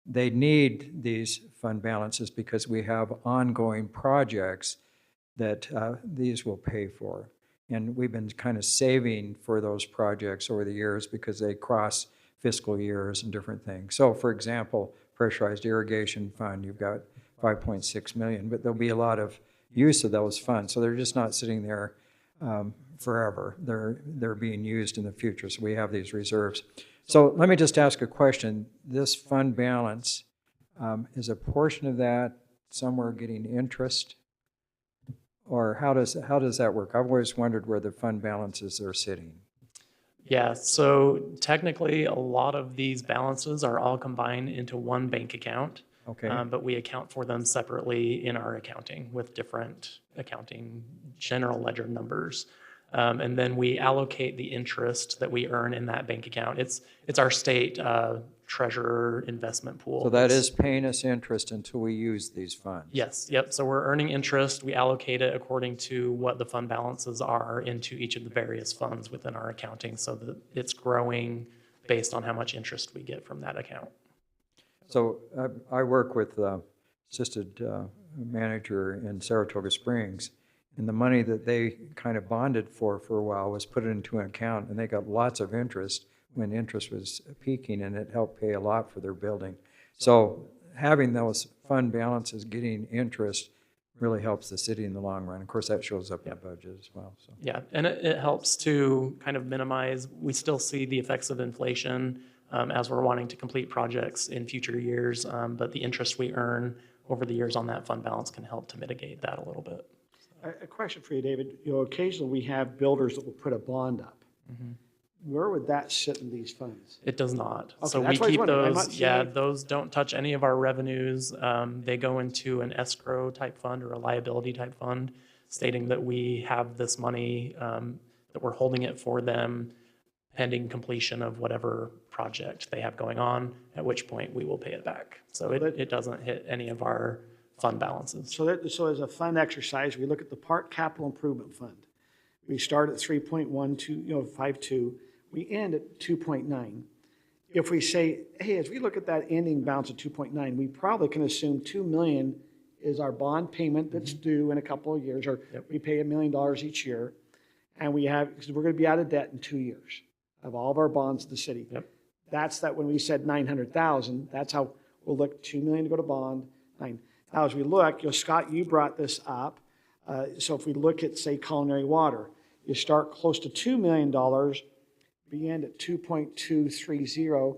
Speaker 3: they need these fund balances because we have ongoing projects that these will pay for. And we've been kind of saving for those projects over the years because they cross fiscal years and different things. So for example, pressurized irrigation fund, you've got 5.6 million, but there'll be a lot of use of those funds. So they're just not sitting there forever. They're being used in the future. So we have these reserves. So let me just ask a question. This fund balance, is a portion of that somewhere getting interest? Or how does that work? I've always wondered where the fund balances are sitting.
Speaker 9: Yeah, so technically a lot of these balances are all combined into one bank account.
Speaker 3: Okay.
Speaker 9: But we account for them separately in our accounting with different accounting general ledger numbers. And then we allocate the interest that we earn in that bank account. It's our state treasurer investment pool.
Speaker 3: So that is paying us interest until we use these funds?
Speaker 9: Yes, yep. So we're earning interest. We allocate it according to what the fund balances are into each of the various funds within our accounting so that it's growing based on how much interest we get from that account.
Speaker 3: So I work with assisted manager in Saratoga Springs, and the money that they kind of bonded for a while was put into an account, and they got lots of interest when interest was peaking, and it helped pay a lot for their building. So having those fund balances getting interest really helps the city in the long run. Of course, that shows up in the budget as well. So.
Speaker 9: Yeah, and it helps to kind of minimize, we still see the effects of inflation as we're wanting to complete projects in future years, but the interest we earn over the years on that fund balance can help to mitigate that a little bit.
Speaker 1: A question for you, David. Occasionally we have builders that will put a bond up.
Speaker 9: Mm-hmm.
Speaker 1: Where would that sit in these funds?
Speaker 9: It does not.
Speaker 1: Okay,
Speaker 9: So we
Speaker 1: that's what I was
Speaker 9: keep
Speaker 1: wondering. I'm
Speaker 9: those,
Speaker 1: not
Speaker 9: yeah,
Speaker 1: seeing-
Speaker 9: those don't touch any of our revenues. They go into an escrow type fund or a liability type fund, stating that we have this money, that we're holding it for them pending completion of whatever project they have going on, at which point we will pay it back. So it doesn't hit any of our fund balances.
Speaker 1: So as a fund exercise, we look at the Park Capital Improvement Fund. We start at 3.12, we end at 2.9. If we say, hey, as we look at that ending balance of 2.9, we probably can assume 2 million is our bond payment that's due in a couple of years, or we pay $1 million each year, and because we're going to be out of debt in 2 years. of all of our bonds to the city.
Speaker 9: Yep.
Speaker 1: That's that when we said 900,000, that's how we'll look, 2 million to go to bond, 9. Now, as we look, Scott, you brought this up. So if we look at, say, culinary water, you start close to $2 million, we end at 2.230.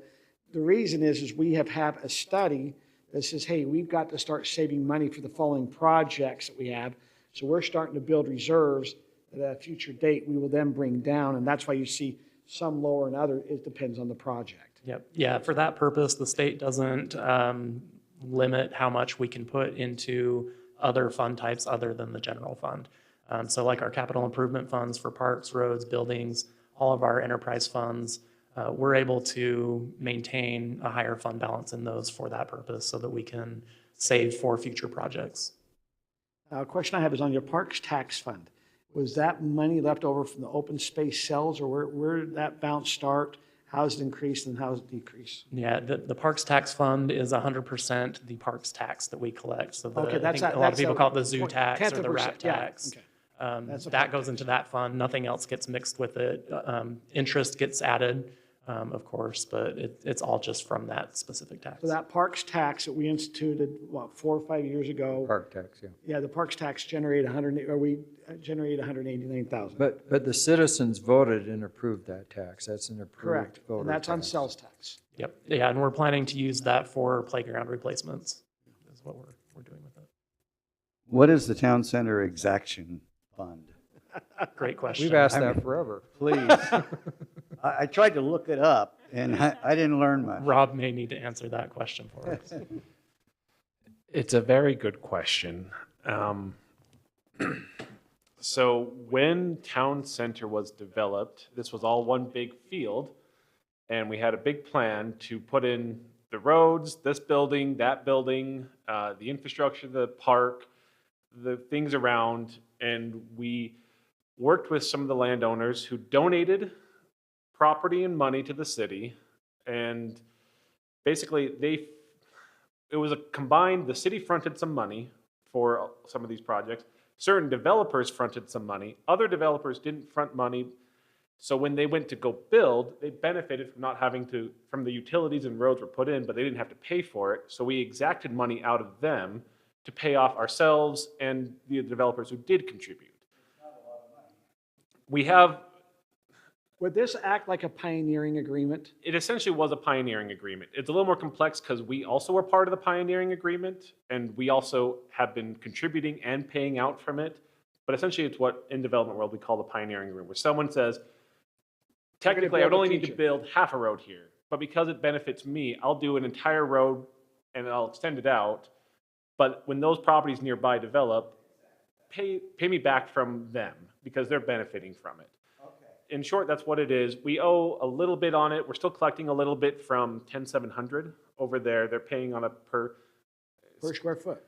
Speaker 1: The reason is we have had a study that says, hey, we've got to start saving money for the following projects that we have. So we're starting to build reserves at a future date we will then bring down, and that's why you see some lower and other. It depends on the project.
Speaker 9: Yep. Yeah, for that purpose, the state doesn't limit how much we can put into other fund types other than the general fund. So like our capital improvement funds for parks, roads, buildings, all of our enterprise funds, we're able to maintain a higher fund balance in those for that purpose so that we can save for future projects.
Speaker 1: A question I have is on your parks tax fund. Was that money left over from the open space sales, or where did that bounce start? How's it increased and how's it decreased?
Speaker 9: Yeah, the Parks Tax Fund is 100% the parks tax that we collect. So
Speaker 1: Okay,
Speaker 9: I think a lot of people call it the zoo tax or the
Speaker 1: 10%,
Speaker 9: rat
Speaker 1: yeah,
Speaker 9: tax.
Speaker 1: okay. That's a
Speaker 9: That
Speaker 1: park
Speaker 9: goes into that fund. Nothing else gets mixed with it. Interest gets added, of course, but it's all just from that specific tax.
Speaker 1: So that parks tax that we instituted, 4 or 5 years ago?
Speaker 3: Park tax, yeah.
Speaker 1: Yeah, the parks tax generated we generate 189,000.
Speaker 3: But the citizens voted and approved that tax. That's an approved
Speaker 1: Correct,
Speaker 3: voter
Speaker 1: and that's on
Speaker 3: tax.
Speaker 1: sales tax.
Speaker 9: Yep. Yeah, and we're planning to use that for playground replacements. Is what we're doing with it.
Speaker 5: What is the town center exaction fund?
Speaker 9: Great question.
Speaker 3: We've asked that forever.
Speaker 5: Please. I tried to look it up, and I didn't learn much.
Speaker 9: Rob may need to answer that question for us.
Speaker 7: It's a very good question. So when town center was developed, this was all one big field, and we had a big plan to put in the roads, this building, that building, the infrastructure, the park, the things around, and we worked with some of the landowners who donated property and money to the city, and basically it was a combined, the city fronted some money for some of these projects. Certain developers fronted some money. Other developers didn't front money. So when they went to go build, they benefited from not having to, from the utilities and roads were put in, but they didn't have to pay for it. So we exacted money out of them to pay off ourselves and the developers who did contribute. We have,
Speaker 1: Would this act like a pioneering agreement?
Speaker 7: it essentially was a pioneering agreement. It's a little more complex because we also were part of the pioneering agreement, and we also have been contributing and paying out from it. But essentially, it's what in development world we call the pioneering agreement, where someone says, technically, I would only need to build half a road here, but because it benefits me, I'll do an entire road and I'll extend it out. But when those properties nearby develop, pay me back from them because they're benefiting from it. In short, that's what it is. We owe a little bit on it. We're still collecting a little bit from 10700 over there. They're paying on a per
Speaker 1: square foot?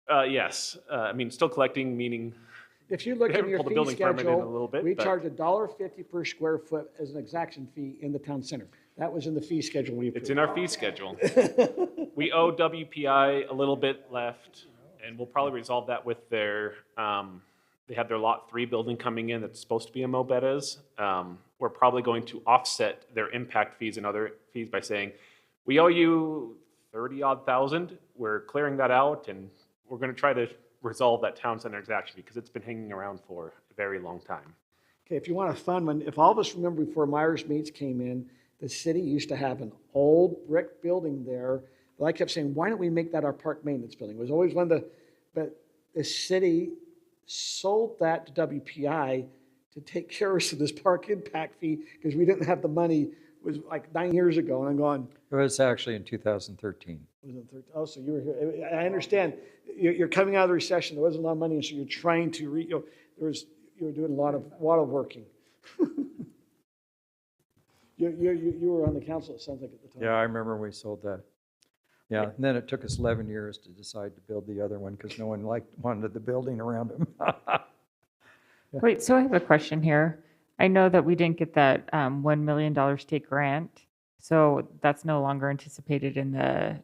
Speaker 7: Yes. I mean, still collecting, meaning
Speaker 1: If you look
Speaker 7: they
Speaker 1: at
Speaker 7: haven't
Speaker 1: your
Speaker 7: pulled the
Speaker 1: fee
Speaker 7: building permit in a
Speaker 1: schedule,
Speaker 7: little bit,
Speaker 1: we
Speaker 7: but-
Speaker 1: charge $1.50 per square foot as an exaction fee in the town center. That was in the fee schedule we approved.
Speaker 7: it's in our fee schedule. We owe WPI a little bit left, and we'll probably resolve that with their, they have their Lot 3 building coming in that's supposed to be a Mobetta's. We're probably going to offset their impact fees and other fees by saying, we owe you 30-odd thousand. We're clearing that out, and we're going to try to resolve that town center exaction because it's been hanging around for a very long time.
Speaker 1: Okay, if you want a fun one, if all of us remember before Myers Meats came in, the city used to have an old brick building there. But I kept saying, why don't we make that our park maintenance building? It was always one of the, but the city sold that to WPI to take care of this park impact fee because we didn't have the money. It was like 9 years ago, and I'm going,
Speaker 3: It was actually in 2013.
Speaker 1: was it 13? Oh, so you were here. I understand. You're coming out of the recession. There wasn't a lot of money, and so you're trying to, you were doing a lot of working. You were on the council, it sounds like, at the time.
Speaker 3: Yeah, I remember when we sold that. Yeah, and then it took us 11 years to decide to build the other one because no one wanted the building around them.
Speaker 11: Wait, so I have a question here. I know that we didn't get that $1 million state grant, so that's no longer anticipated in the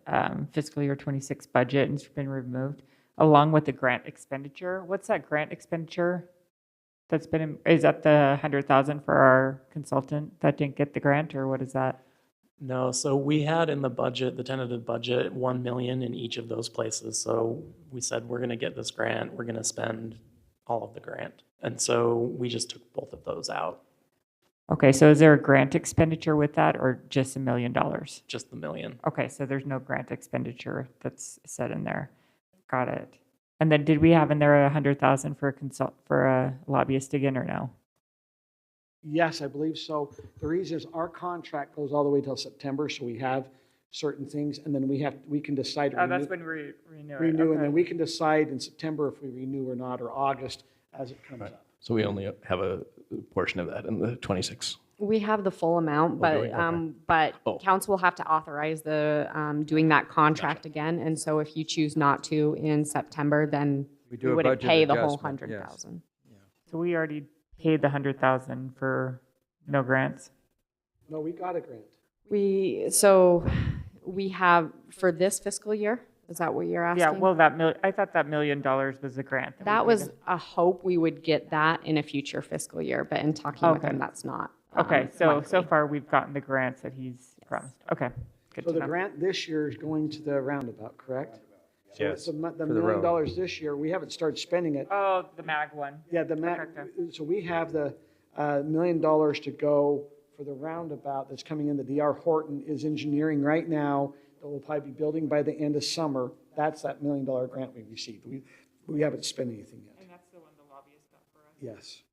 Speaker 11: fiscal year 26 budget and it's been removed, along with the grant expenditure. What's that grant expenditure? That's been, is that the 100,000 for our consultant that didn't get the grant, or what is that?
Speaker 9: No, so we had in the budget, the tentative budget, 1 million in each of those places. So we said, we're gonna get this grant, we're gonna spend all of the grant. And so we just took both of those out,
Speaker 11: Okay, so is there a grant expenditure with that, or just $1 million?
Speaker 9: just the million.
Speaker 11: Okay, so there's no grant expenditure that's set in there. Got it. And then did we have in there 100,000 for a lobbyist again, or no?
Speaker 1: Yes, I believe so. The reason is our contract goes all the way till September, so we have certain things, and then we can decide. to
Speaker 11: Oh, that's
Speaker 1: renew-
Speaker 11: when we renew it.
Speaker 1: Renew, and
Speaker 11: Okay.
Speaker 1: then we can decide in September if we renew or not, or August as it comes up.
Speaker 4: So we only have a portion of that in the 26.
Speaker 12: We have the full amount,
Speaker 4: do
Speaker 12: but,
Speaker 4: we? Okay.
Speaker 12: but
Speaker 4: Oh.
Speaker 12: council will have to authorize the, doing that contract again. And so if you choose not to in September, then
Speaker 3: We
Speaker 12: we
Speaker 3: do a
Speaker 12: wouldn't
Speaker 3: budget
Speaker 12: pay the whole
Speaker 3: adjustment, yes.
Speaker 12: 100,000.
Speaker 11: So we already paid the 100,000 for no grants?
Speaker 1: No, we got a grant.
Speaker 12: So we have, for this fiscal year, is that what you're asking?
Speaker 11: Yeah, well, I thought that $1 million was a grant. we
Speaker 12: That
Speaker 11: paid
Speaker 12: was
Speaker 11: it.
Speaker 12: a hope we would get that in a future fiscal year, but in talking with
Speaker 11: Okay.
Speaker 12: him, that's not.
Speaker 11: Okay, so
Speaker 12: likely.
Speaker 11: far we've gotten the grants that he's promised. Okay, good
Speaker 1: So
Speaker 11: to
Speaker 1: the
Speaker 11: know.
Speaker 1: grant this year is going to the roundabout, correct? So
Speaker 3: Yes,
Speaker 1: The
Speaker 3: for the
Speaker 1: $1 million
Speaker 3: road.
Speaker 1: this year, we haven't started spending it.
Speaker 11: Oh, the MAG one.
Speaker 1: Yeah, so we have the $1 million to go for the roundabout that's coming in. The DR Horton is engineering right now. That will probably be building by the end of summer. That's that $1 million grant we received. We haven't spent anything yet.
Speaker 11: And that's the one the lobbyist got for us?
Speaker 1: Yes.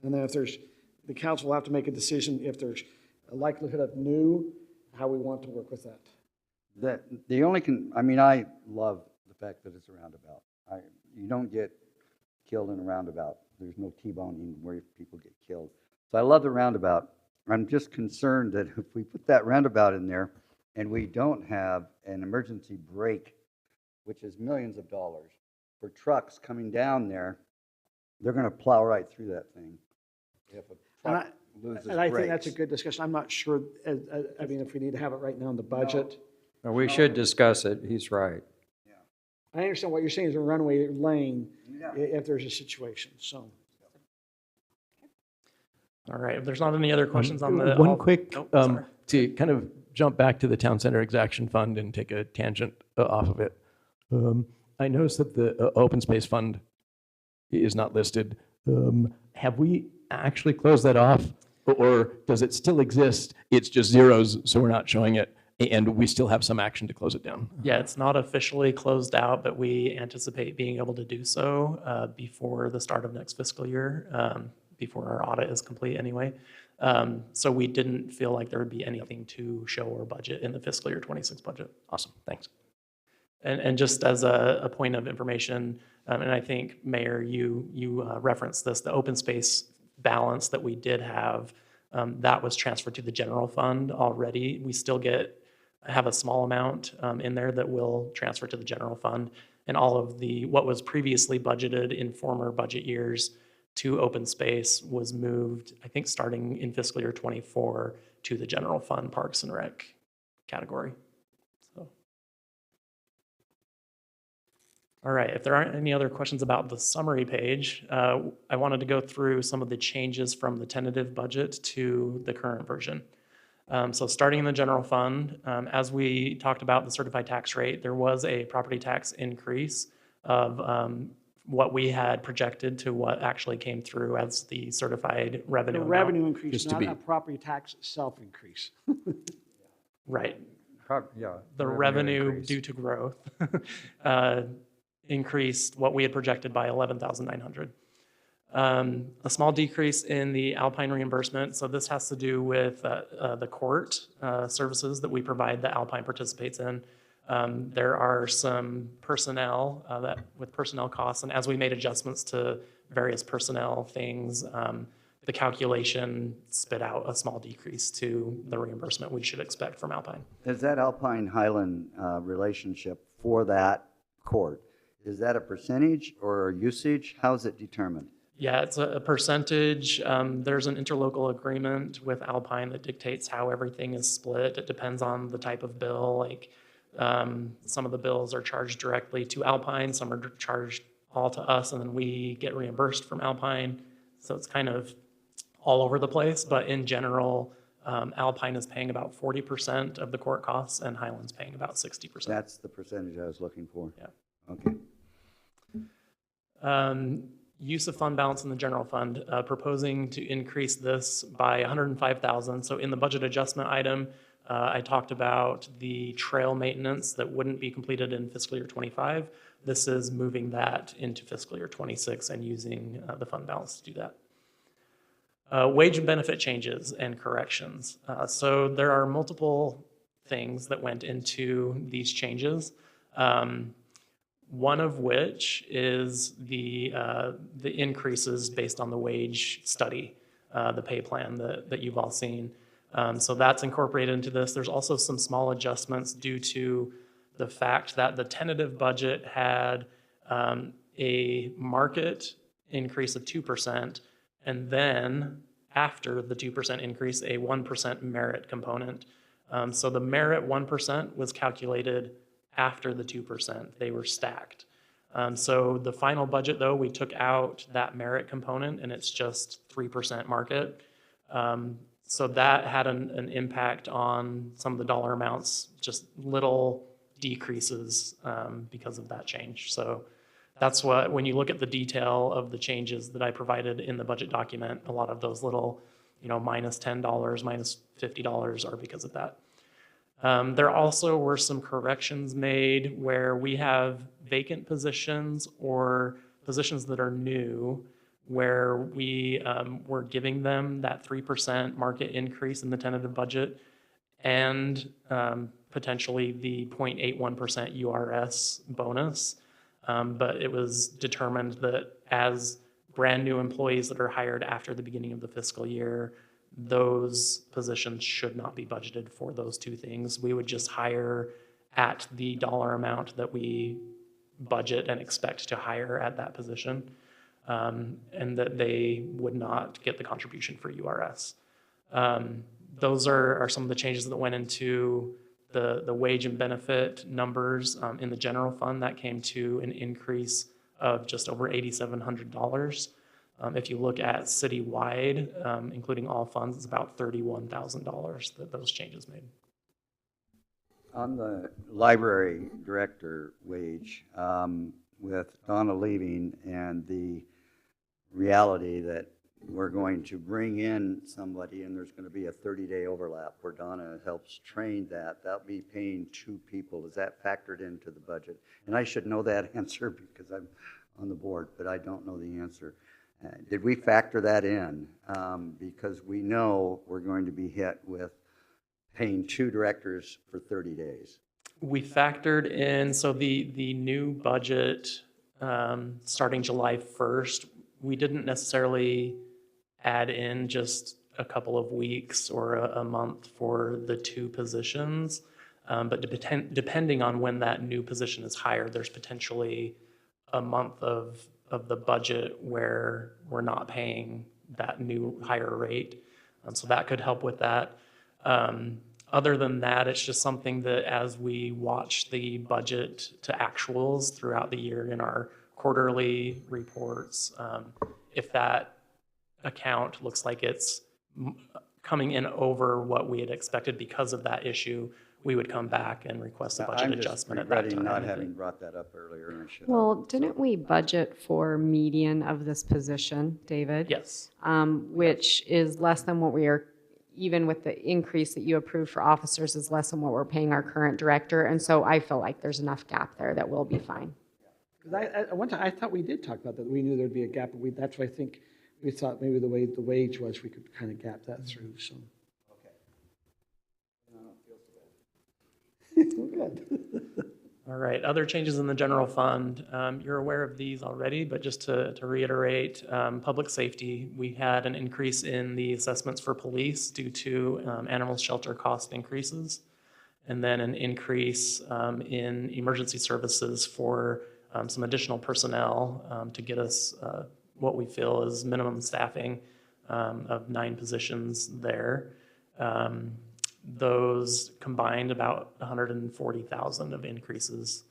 Speaker 1: And then if there's, the council will have to make a decision if there's a likelihood of new, how we want to work with that.
Speaker 5: The only I mean, I love the fact that it's a roundabout. You don't get killed in a roundabout. There's no T-boning where people get killed. So I love the roundabout. I'm just concerned that if we put that roundabout in there and we don't have an emergency brake, which is millions of dollars, for trucks coming down there, they're going to plow right through that thing. If a truck loses
Speaker 1: And I think that's a
Speaker 5: brakes.
Speaker 1: good discussion. I'm not sure, I mean, if we need to have it right now in the budget.
Speaker 3: Well, we should discuss it, he's right.
Speaker 1: I understand what you're saying is a runway lane
Speaker 5: Yeah.
Speaker 1: if there's a situation, so.
Speaker 9: All right, if there's not any other questions on the.
Speaker 4: One quick,
Speaker 9: Oh, sorry.
Speaker 4: to kind of jump back to the Town Center Exaction Fund and take a tangent off of it. I noticed that the Open Space Fund is not listed. Have we actually closed that off? Or does it still exist? It's just zeros, so we're not showing it, and we still have some action to close it down.
Speaker 9: Yeah, it's not officially closed out, but we anticipate being able to do so before the start of next fiscal year, before our audit is complete anyway. So we didn't feel like there would be anything to show or budget in the fiscal year 26 budget.
Speaker 4: Awesome, thanks.
Speaker 9: And just as a point of information, and I think, Mayor, you referenced this, the open space balance that we did have, that was transferred to the general fund already. We still have a small amount in there that will transfer to the general fund. And all of what was previously budgeted in former budget years to open space was moved, I think, starting in fiscal year 24 to the general fund Parks and Rec category. So. All right, if there aren't any other questions about the summary page, I wanted to go through some of the changes from the tentative budget to the current version. So starting in the general fund, as we talked about the certified tax rate, there was a property tax increase of what we had projected to what actually came through as the certified revenue
Speaker 1: The
Speaker 9: amount.
Speaker 1: revenue increase,
Speaker 4: Just to
Speaker 1: not
Speaker 4: be-
Speaker 1: a property tax itself increase.
Speaker 9: Right.
Speaker 3: Yeah.
Speaker 9: The revenue
Speaker 3: increase.
Speaker 9: due to growth increased what we had projected by 11,900. A small decrease in the Alpine reimbursement. So this has to do with the court services that we provide that Alpine participates in. There are some personnel with personnel costs, and as we made adjustments to various personnel things, the calculation spit out a small decrease to the reimbursement we should expect from Alpine.
Speaker 5: Is that Alpine Highland relationship for that court, is that a percentage or usage? How's it determined?
Speaker 9: Yeah, it's a percentage. There's an interlocal agreement with Alpine that dictates how everything is split. It depends on the type of bill. Like some of the bills are charged directly to Alpine, some are charged all to us, and then we get reimbursed from Alpine. So it's kind of all over the place, but in general, Alpine is paying about 40% of the court costs and Highland's paying about 60%.
Speaker 5: That's the percentage I was looking for.
Speaker 9: Yeah.
Speaker 5: Okay.
Speaker 9: Use of fund balance in the general fund, proposing to increase this by 105,000. So in the budget adjustment item, I talked about the trail maintenance that wouldn't be completed in fiscal year 25. This is moving that into fiscal year 26 and using the fund balance to do that. Wage and benefit changes and corrections. So there are multiple things that went into these changes. One of which is the increases based on the wage study, the pay plan that you've all seen. So that's incorporated into this. There's also some small adjustments due to the fact that the tentative budget had a market increase of 2%, and then after the 2% increase, a 1% merit component. So the merit 1% was calculated after the 2%. They were stacked. So the final budget, though, we took out that merit component, and it's just 3% market. So that had an impact on some of the dollar amounts, just little decreases because of that change. So that's what, when you look at the detail of the changes that I provided in the budget document, a lot of those little, minus $10, minus $50 are because of that. There also were some corrections made where we have vacant positions or positions that are new, where we were giving them that 3% market increase in the tentative budget and potentially the 0.81% URS bonus. But it was determined that as brand new employees that are hired after the beginning of the fiscal year, those positions should not be budgeted for those two things. We would just hire at the dollar amount that we budget and expect to hire at that position, and that they would not get the contribution for URS. Those are some of the changes that went into the wage and benefit numbers in the general fund. That came to an increase of just over $8,700. If you look at citywide, including all funds, it's about $31,000 that those changes made.
Speaker 5: On the library director wage, with Donna leaving and the reality that we're going to bring in somebody and there's going to be a 30-day overlap where Donna helps train that'll be paying two people. Is that factored into the budget? And I should know that answer because I'm on the board, but I don't know the answer. Did we factor that in? Because we know we're going to be hit with paying two directors for 30 days.
Speaker 9: We factored in, so the new budget starting July 1st, we didn't necessarily add in just a couple of weeks or a month for the two positions. But depending on when that new position is hired, there's potentially a month of the budget where we're not paying that new higher rate. So that could help with that. Other than that, it's just something that as we watch the budget to actuals throughout the year in our quarterly reports, if that account looks like it's coming in over what we had expected because of that issue, we would come back and request a budget adjustment at that time.
Speaker 5: I'm just regretting not having brought that up earlier. And I should have.
Speaker 12: Well, didn't we budget for median of this position, David?
Speaker 9: Yes.
Speaker 12: Which is less than what we are, even with the increase that you approved for officers, is less than what we're paying our current director. And so I feel like there's enough gap there that we'll be fine.
Speaker 1: Because one time I thought we did talk about that. We knew there'd be a gap, but that's why I think we thought maybe the way the wage was, we could kind of gap that through. So. Good.
Speaker 9: All right, other changes in the general fund. You're aware of these already, but just to reiterate, public safety, we had an increase in the assessments for police due to animal shelter cost increases, and then an increase in emergency services for some additional personnel to get us what we feel is minimum staffing of 9 positions there. Those combined about 140,000 of increases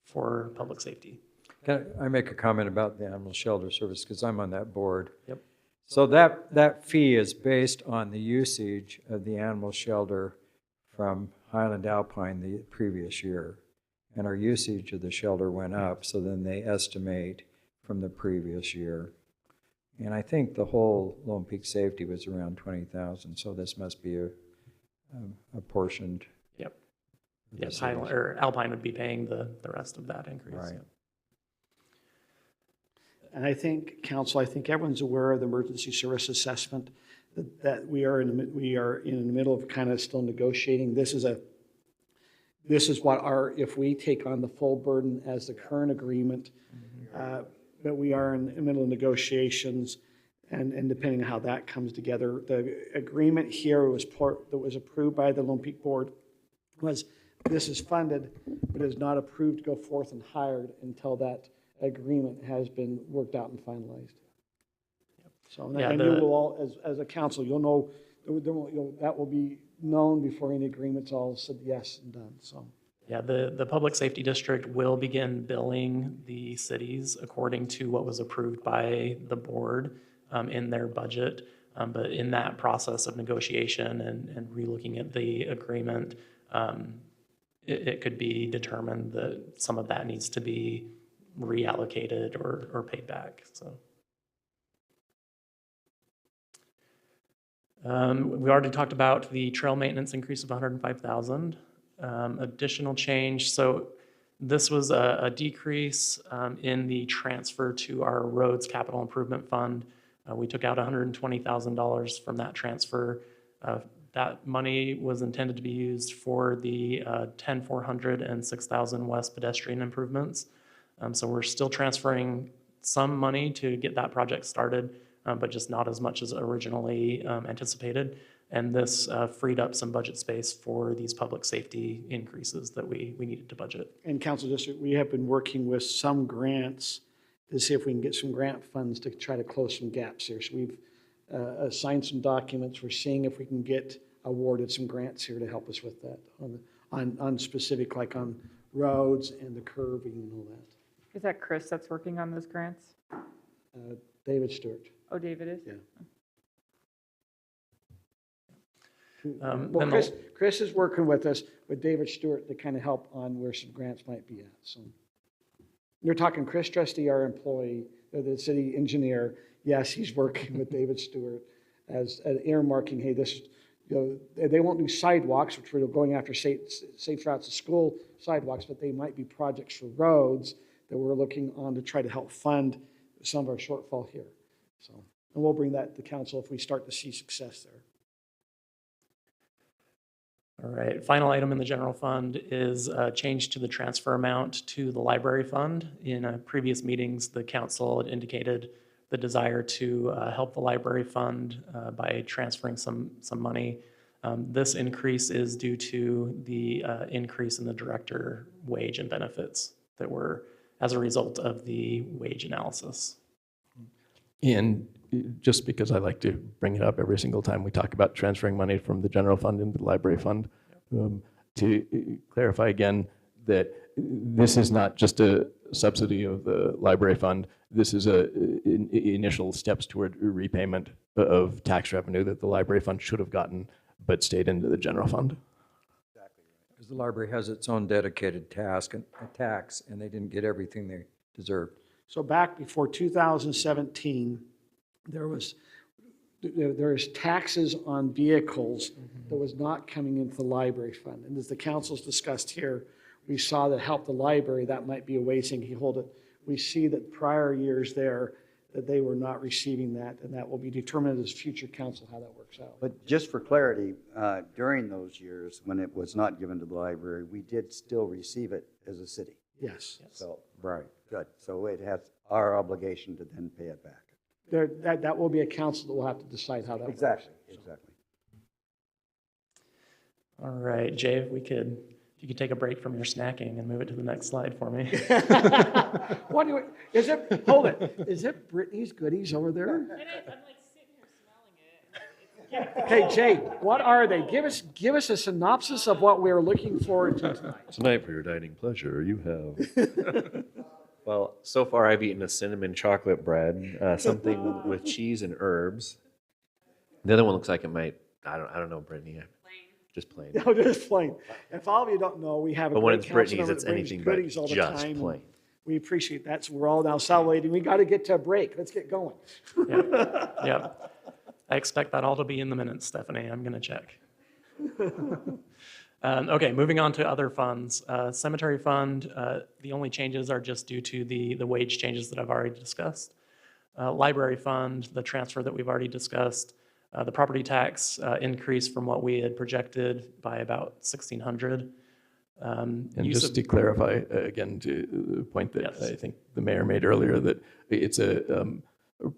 Speaker 9: for public safety.
Speaker 3: Can I make a comment about the animal shelter service, because I'm on that board?
Speaker 9: Yep.
Speaker 3: So that fee is based on the usage of the animal shelter from Highland Alpine the previous year. And our usage of the shelter went up, so then they estimate from the previous year. And I think the whole Lone Peak Safety was around 20,000, so this must be a portioned.
Speaker 9: Yep. Yes, Highland, or Alpine would be paying the rest of that increase.
Speaker 3: Right.
Speaker 1: And I think, council, I think everyone's aware of the emergency service assessment, that we are in the middle of kind of still negotiating. This is what if we take on the full burden as the current agreement, but we are in the middle of negotiations, and depending on how that comes together, the agreement here that was approved by the Lone Peak Board was this is funded, but is not approved to go forth and hired until that agreement has been worked out and finalized. So,
Speaker 9: Yeah,
Speaker 1: and you will all, as a council, you'll know, that will be known before any agreement's all said yes and done, so.
Speaker 9: Yeah, the Public Safety District will begin billing the cities according to what was approved by the board in their budget. But in that process of negotiation and relooking at the agreement, it could be determined that some of that needs to be reallocated or paid back, so. We already talked about the trail maintenance increase of 105,000. Additional change, so this was a decrease in the transfer to our roads capital improvement fund. We took out $120,000 from that transfer. That money was intended to be used for the 10,400 and 6,000 West pedestrian improvements. So we're still transferring some money to get that project started, but just not as much as originally anticipated. And this freed up some budget space for these public safety increases that we needed to budget.
Speaker 1: And Council District, we have been working with some grants to see if we can get some grant funds to try to close some gaps here. So we've assigned some documents. We're seeing if we can get awarded some grants here to help us with that on specific, like on roads and the curbing and all that.
Speaker 11: Is that Chris that's working on those grants?
Speaker 1: David Stewart.
Speaker 11: Oh, David is?
Speaker 1: Yeah. Well, Chris is working with us with David Stewart to kind of help on where some grants might be at. So you're talking Chris Trusty, our employee, the city engineer. Yes, he's working with David Stewart as earmarking. Hey, this, they won't do sidewalks, which we're going after safe routes to school sidewalks, but they might be projects for roads that we're looking on to try to help fund some of our shortfall here. So, and we'll bring that to council if we start to see success there.
Speaker 9: All right, final item in the general fund is a change to the transfer amount to the library fund. In previous meetings, the council had indicated the desire to help the library fund by transferring some money. This increase is due to the increase in the director wage and benefits that were as a result of the wage analysis.
Speaker 4: And just because I like to bring it up every single time we talk about transferring money from the general fund into the library fund, to clarify again that this is not just a subsidy of the library fund. This is initial steps toward repayment of tax revenue that the library fund should have gotten, but stayed into the general fund.
Speaker 3: Exactly right. Because the library has its own dedicated tax, and they didn't get everything they deserved.
Speaker 1: So back before 2017, there's taxes on vehicles that was not coming into the library fund. And as the council's discussed here, we saw that help the library, that might be a way saying he hold it. We see that prior years there, that they were not receiving that, and that will be determined as future council how that works out.
Speaker 5: But just for clarity, during those years when it was not given to the library, we did still receive it as a city.
Speaker 1: Yes.
Speaker 5: So, right, good. So it has our obligation to then pay it back.
Speaker 1: That will be a council that will have to decide how that works.
Speaker 5: Exactly.
Speaker 9: All right, Jay, if you could take a break from your snacking and move it to the next slide for me.
Speaker 1: What do you, is it, hold it, is it Brittany's goodies over there?
Speaker 14: I'm like sitting here smelling it.
Speaker 1: Hey, Jay, what are they? Give us a synopsis of what we're looking forward to tonight.
Speaker 15: Tonight, for your dining pleasure, you have
Speaker 10: Well, so far I've eaten a cinnamon chocolate bread, something with cheese and herbs. The other one looks like it might, I don't know, Brittany. Just plain.
Speaker 1: No, just plain. And for all of you who don't know, we have a
Speaker 10: But when
Speaker 1: great
Speaker 10: it's
Speaker 1: council
Speaker 10: Brittany's,
Speaker 1: member
Speaker 10: it's
Speaker 1: that brings
Speaker 10: anything but
Speaker 1: goodies all the
Speaker 10: just
Speaker 1: time. and
Speaker 10: plain.
Speaker 1: We appreciate that, so we're all now salivating. We got to get to a break. Let's get going.
Speaker 9: Yep. I expect that all to be in the minutes, Stephanie. I'm going to check. Okay, moving on to other funds. Cemetery fund, the only changes are just due to the wage changes that I've already discussed. Library fund, the transfer that we've already discussed. The property tax increase from what we had projected by about $1,600.
Speaker 4: And just to clarify, again, to the point that I think the mayor made earlier, that it's a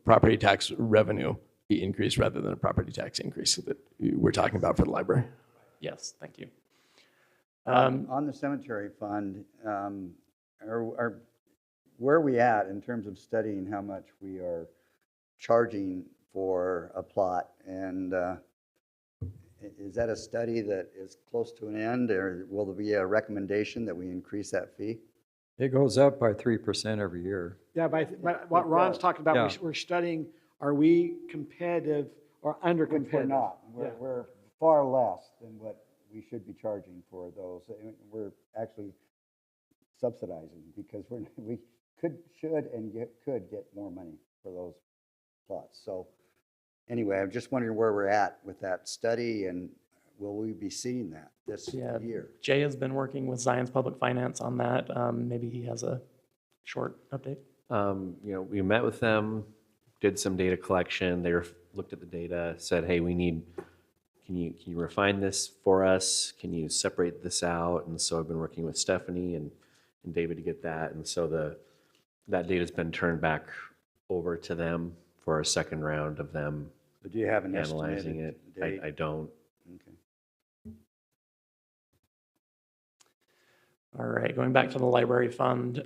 Speaker 4: property tax revenue increase rather than a property tax increase that we're talking about for the library.
Speaker 9: Yes, thank you.
Speaker 5: On the cemetery fund, where are we at in terms of studying how much we are charging for a plot? And is that a study that is close to an end, or will there be a recommendation that we increase that fee?
Speaker 3: It goes up by 3% every year.
Speaker 1: Yeah, but what Ron's talking about,
Speaker 3: Yeah.
Speaker 1: we're studying, are we competitive or under
Speaker 5: Which we're
Speaker 1: competitive?
Speaker 5: not.
Speaker 1: Yeah.
Speaker 5: We're far less than what we should be charging for those. We're actually subsidizing because we could get more money for those plots. So anyway, I'm just wondering where we're at with that study, and will we be seeing that this year?
Speaker 9: Jay has been working with Zion's Public Finance on that. Maybe he has a short update.
Speaker 10: We met with them, did some data collection. They looked at the data, said, hey, can you refine this for us? Can you separate this out? And so I've been working with Stephanie and David to get that. And so that data's been turned back over to them for a second round of them
Speaker 5: But do you have an
Speaker 10: analyzing it.
Speaker 5: estimated date?
Speaker 10: I don't.
Speaker 5: Okay.
Speaker 9: All right, going back to the library fund,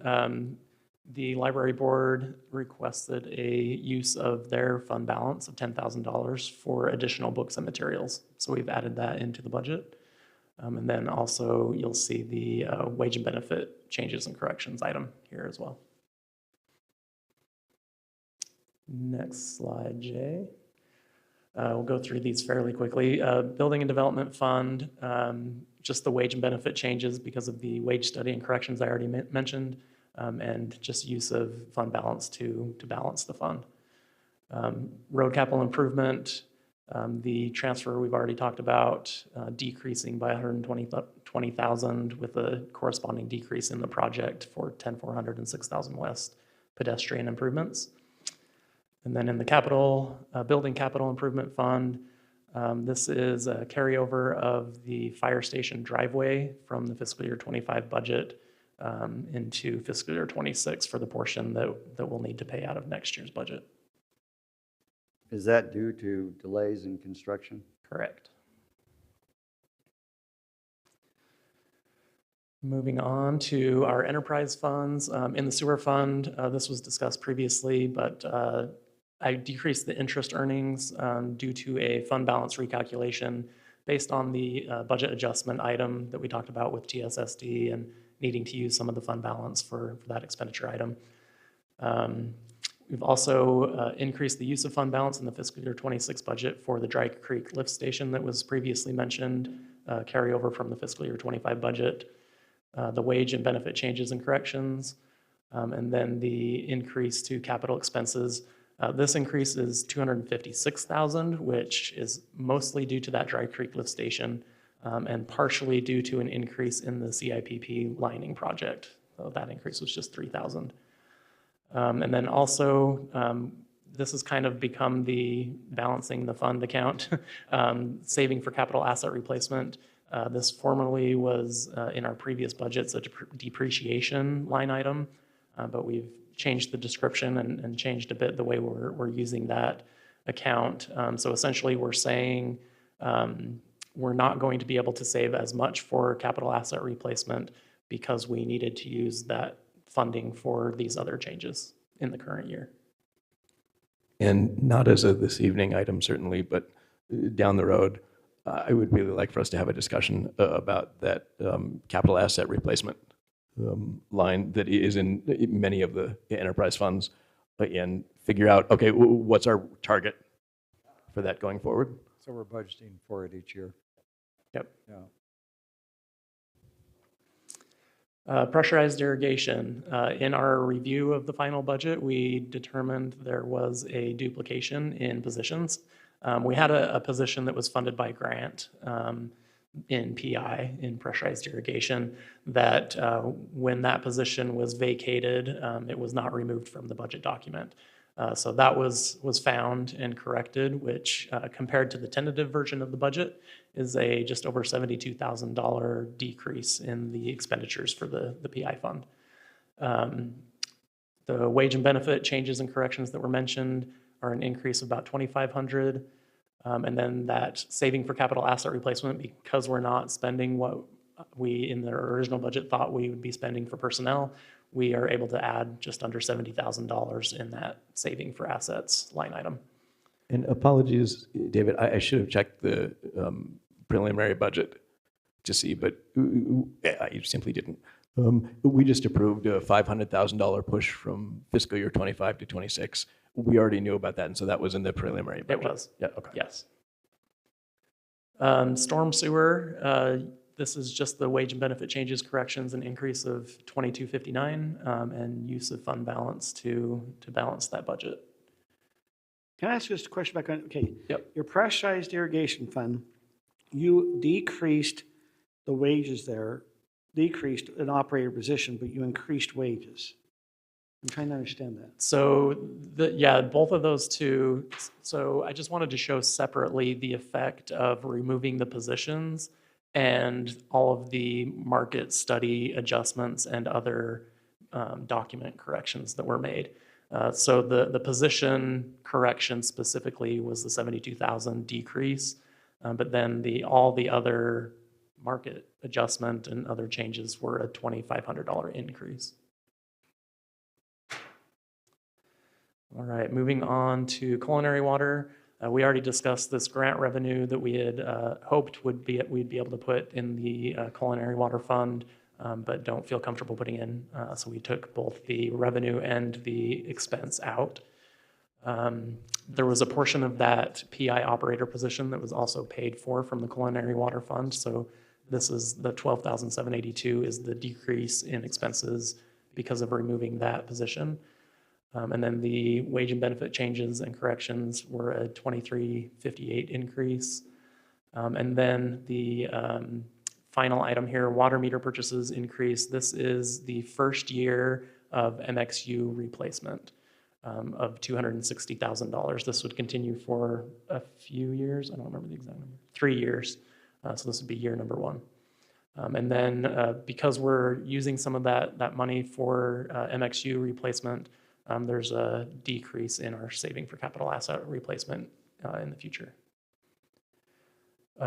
Speaker 9: the library board requested a use of their fund balance of $10,000 for additional books and materials. So we've added that into the budget. And then also you'll see the wage and benefit changes and corrections item here as well. Next slide, Jay. We'll go through these fairly quickly. Building and Development Fund, just the wage and benefit changes because of the wage study and corrections I already mentioned, and just use of fund balance to balance the fund. Road capital improvement, the transfer we've already talked about, decreasing by $120,000 with a corresponding decrease in the project for 10,400 and 6,000 West pedestrian improvements. And then in the building capital improvement fund, this is a carryover of the fire station driveway from the fiscal year 25 budget into fiscal year 26 for the portion that we'll need to pay out of next year's budget.
Speaker 5: Is that due to delays in construction?
Speaker 9: Correct. Moving on to our enterprise funds. In the sewer fund, this was discussed previously, but I decreased the interest earnings due to a fund balance recalculation based on the budget adjustment item that we talked about with TSSD and needing to use some of the fund balance for that expenditure item. We've also increased the use of fund balance in the fiscal year 26 budget for the Dry Creek lift station that was previously mentioned, carryover from the fiscal year 25 budget, the wage and benefit changes and corrections, and then the increase to capital expenses. This increase is $256,000, which is mostly due to that Dry Creek lift station and partially due to an increase in the CIPP lining project. So that increase was just $3,000. And then also, this has kind of become the balancing the fund account, saving for capital asset replacement. This formerly was in our previous budgets a depreciation line item, but we've changed the description and changed a bit the way we're using that account. So essentially we're saying we're not going to be able to save as much for capital asset replacement because we needed to use that funding for these other changes in the current year.
Speaker 4: And not as a this evening item, certainly, but down the road, I would really like for us to have a discussion about that capital asset replacement line that is in many of the enterprise funds and figure out, okay, what's our target for that going forward?
Speaker 3: So we're budgeting for it each year.
Speaker 9: Yep.
Speaker 3: Yeah.
Speaker 9: Pressurized irrigation. In our review of the final budget, we determined there was a duplication in positions. We had a position that was funded by grant in PI, in pressurized irrigation, that when that position was vacated, it was not removed from the budget document. So that was found and corrected, which compared to the tentative version of the budget is a just over $72,000 decrease in the expenditures for the PI fund. The wage and benefit changes and corrections that were mentioned are an increase of about $2,500. And then that saving for capital asset replacement, because we're not spending what we in the original budget thought we would be spending for personnel, we are able to add just under $70,000 in that saving for assets line item.
Speaker 4: And apologies, David, I should have checked the preliminary budget to see, but I simply didn't. We just approved a $500,000 push from fiscal year 25 to 26. We already knew about that, and so that was in the preliminary budget.
Speaker 9: It was.
Speaker 4: Yeah, okay.
Speaker 9: Yes. Storm sewer, this is just the wage and benefit changes, corrections, an increase of $22.59, and use of fund balance to balance that budget.
Speaker 1: Can I ask you just a question back on, okay.
Speaker 9: Yep.
Speaker 1: Your pressurized irrigation fund, you decreased the wages there, decreased an operator position, but you increased wages. I'm trying to understand that.
Speaker 9: So, yeah, both of those two. So I just wanted to show separately the effect of removing the positions and all of the market study adjustments and other document corrections that were made. So the position correction specifically was the 72,000 decrease, but then all the other market adjustment and other changes were a $2,500 increase. All right, moving on to culinary water. We already discussed this grant revenue that we had hoped we'd be able to put in the culinary water fund, but don't feel comfortable putting in. So we took both the revenue and the expense out. There was a portion of that PI operator position that was also paid for from the culinary water fund. So this is the $12,782 is the decrease in expenses because of removing that position. And then the wage and benefit changes and corrections were a $23.58 increase. And then the final item here, water meter purchases increase. This is the first year of MXU replacement of $260,000. This would continue for a few years. I don't remember the exact number. 3 years. So this would be year number 1. And then because we're using some of that money for MXU replacement, there's a decrease in our saving for capital asset replacement in the future.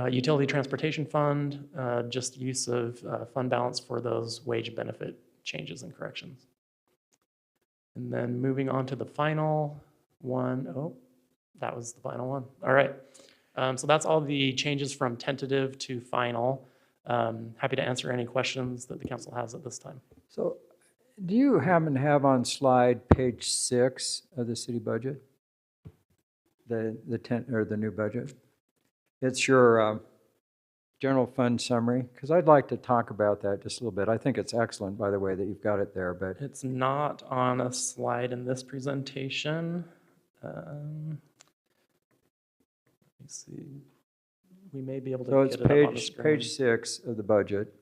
Speaker 9: Utility transportation fund, just use of fund balance for those wage benefit changes and corrections. And then moving on to the final one. Oh, that was the final one. All right. So that's all the changes from tentative to final. Happy to answer any questions that the council has at this time.
Speaker 3: So do you happen to have on slide page 6 of the city budget? The new budget? It's your general fund summary, because I'd like to talk about that just a little bit. I think it's excellent, by the way, that you've got it there, but
Speaker 9: It's not on a slide in this presentation. Let me see. We may be able to
Speaker 3: so
Speaker 9: get
Speaker 3: it's
Speaker 9: it up on the screen
Speaker 3: page 6 of the budget,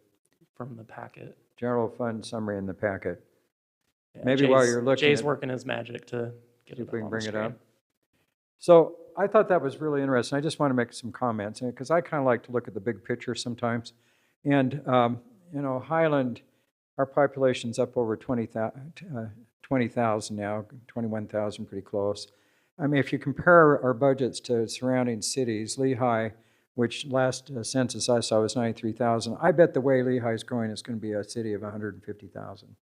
Speaker 9: from the packet.
Speaker 3: general fund summary in the packet.
Speaker 9: Yeah,
Speaker 3: Maybe while
Speaker 9: Jay's-
Speaker 3: you're looking
Speaker 9: Jay's
Speaker 3: at-
Speaker 9: working his magic to get
Speaker 3: See
Speaker 9: it
Speaker 3: if we
Speaker 9: up
Speaker 3: can
Speaker 9: on
Speaker 3: bring
Speaker 9: the
Speaker 3: it
Speaker 9: screen.
Speaker 3: up. So I thought that was really interesting. I just want to make some comments, because I kind of like to look at the big picture sometimes. And, you know, Highland, our population's up over 20,000 now, 21,000, pretty close. I mean, if you compare our budgets to surrounding cities, Lehigh, which last census I saw was 93,000, I bet the way Lehigh is growing, it's going to be a city of 150,000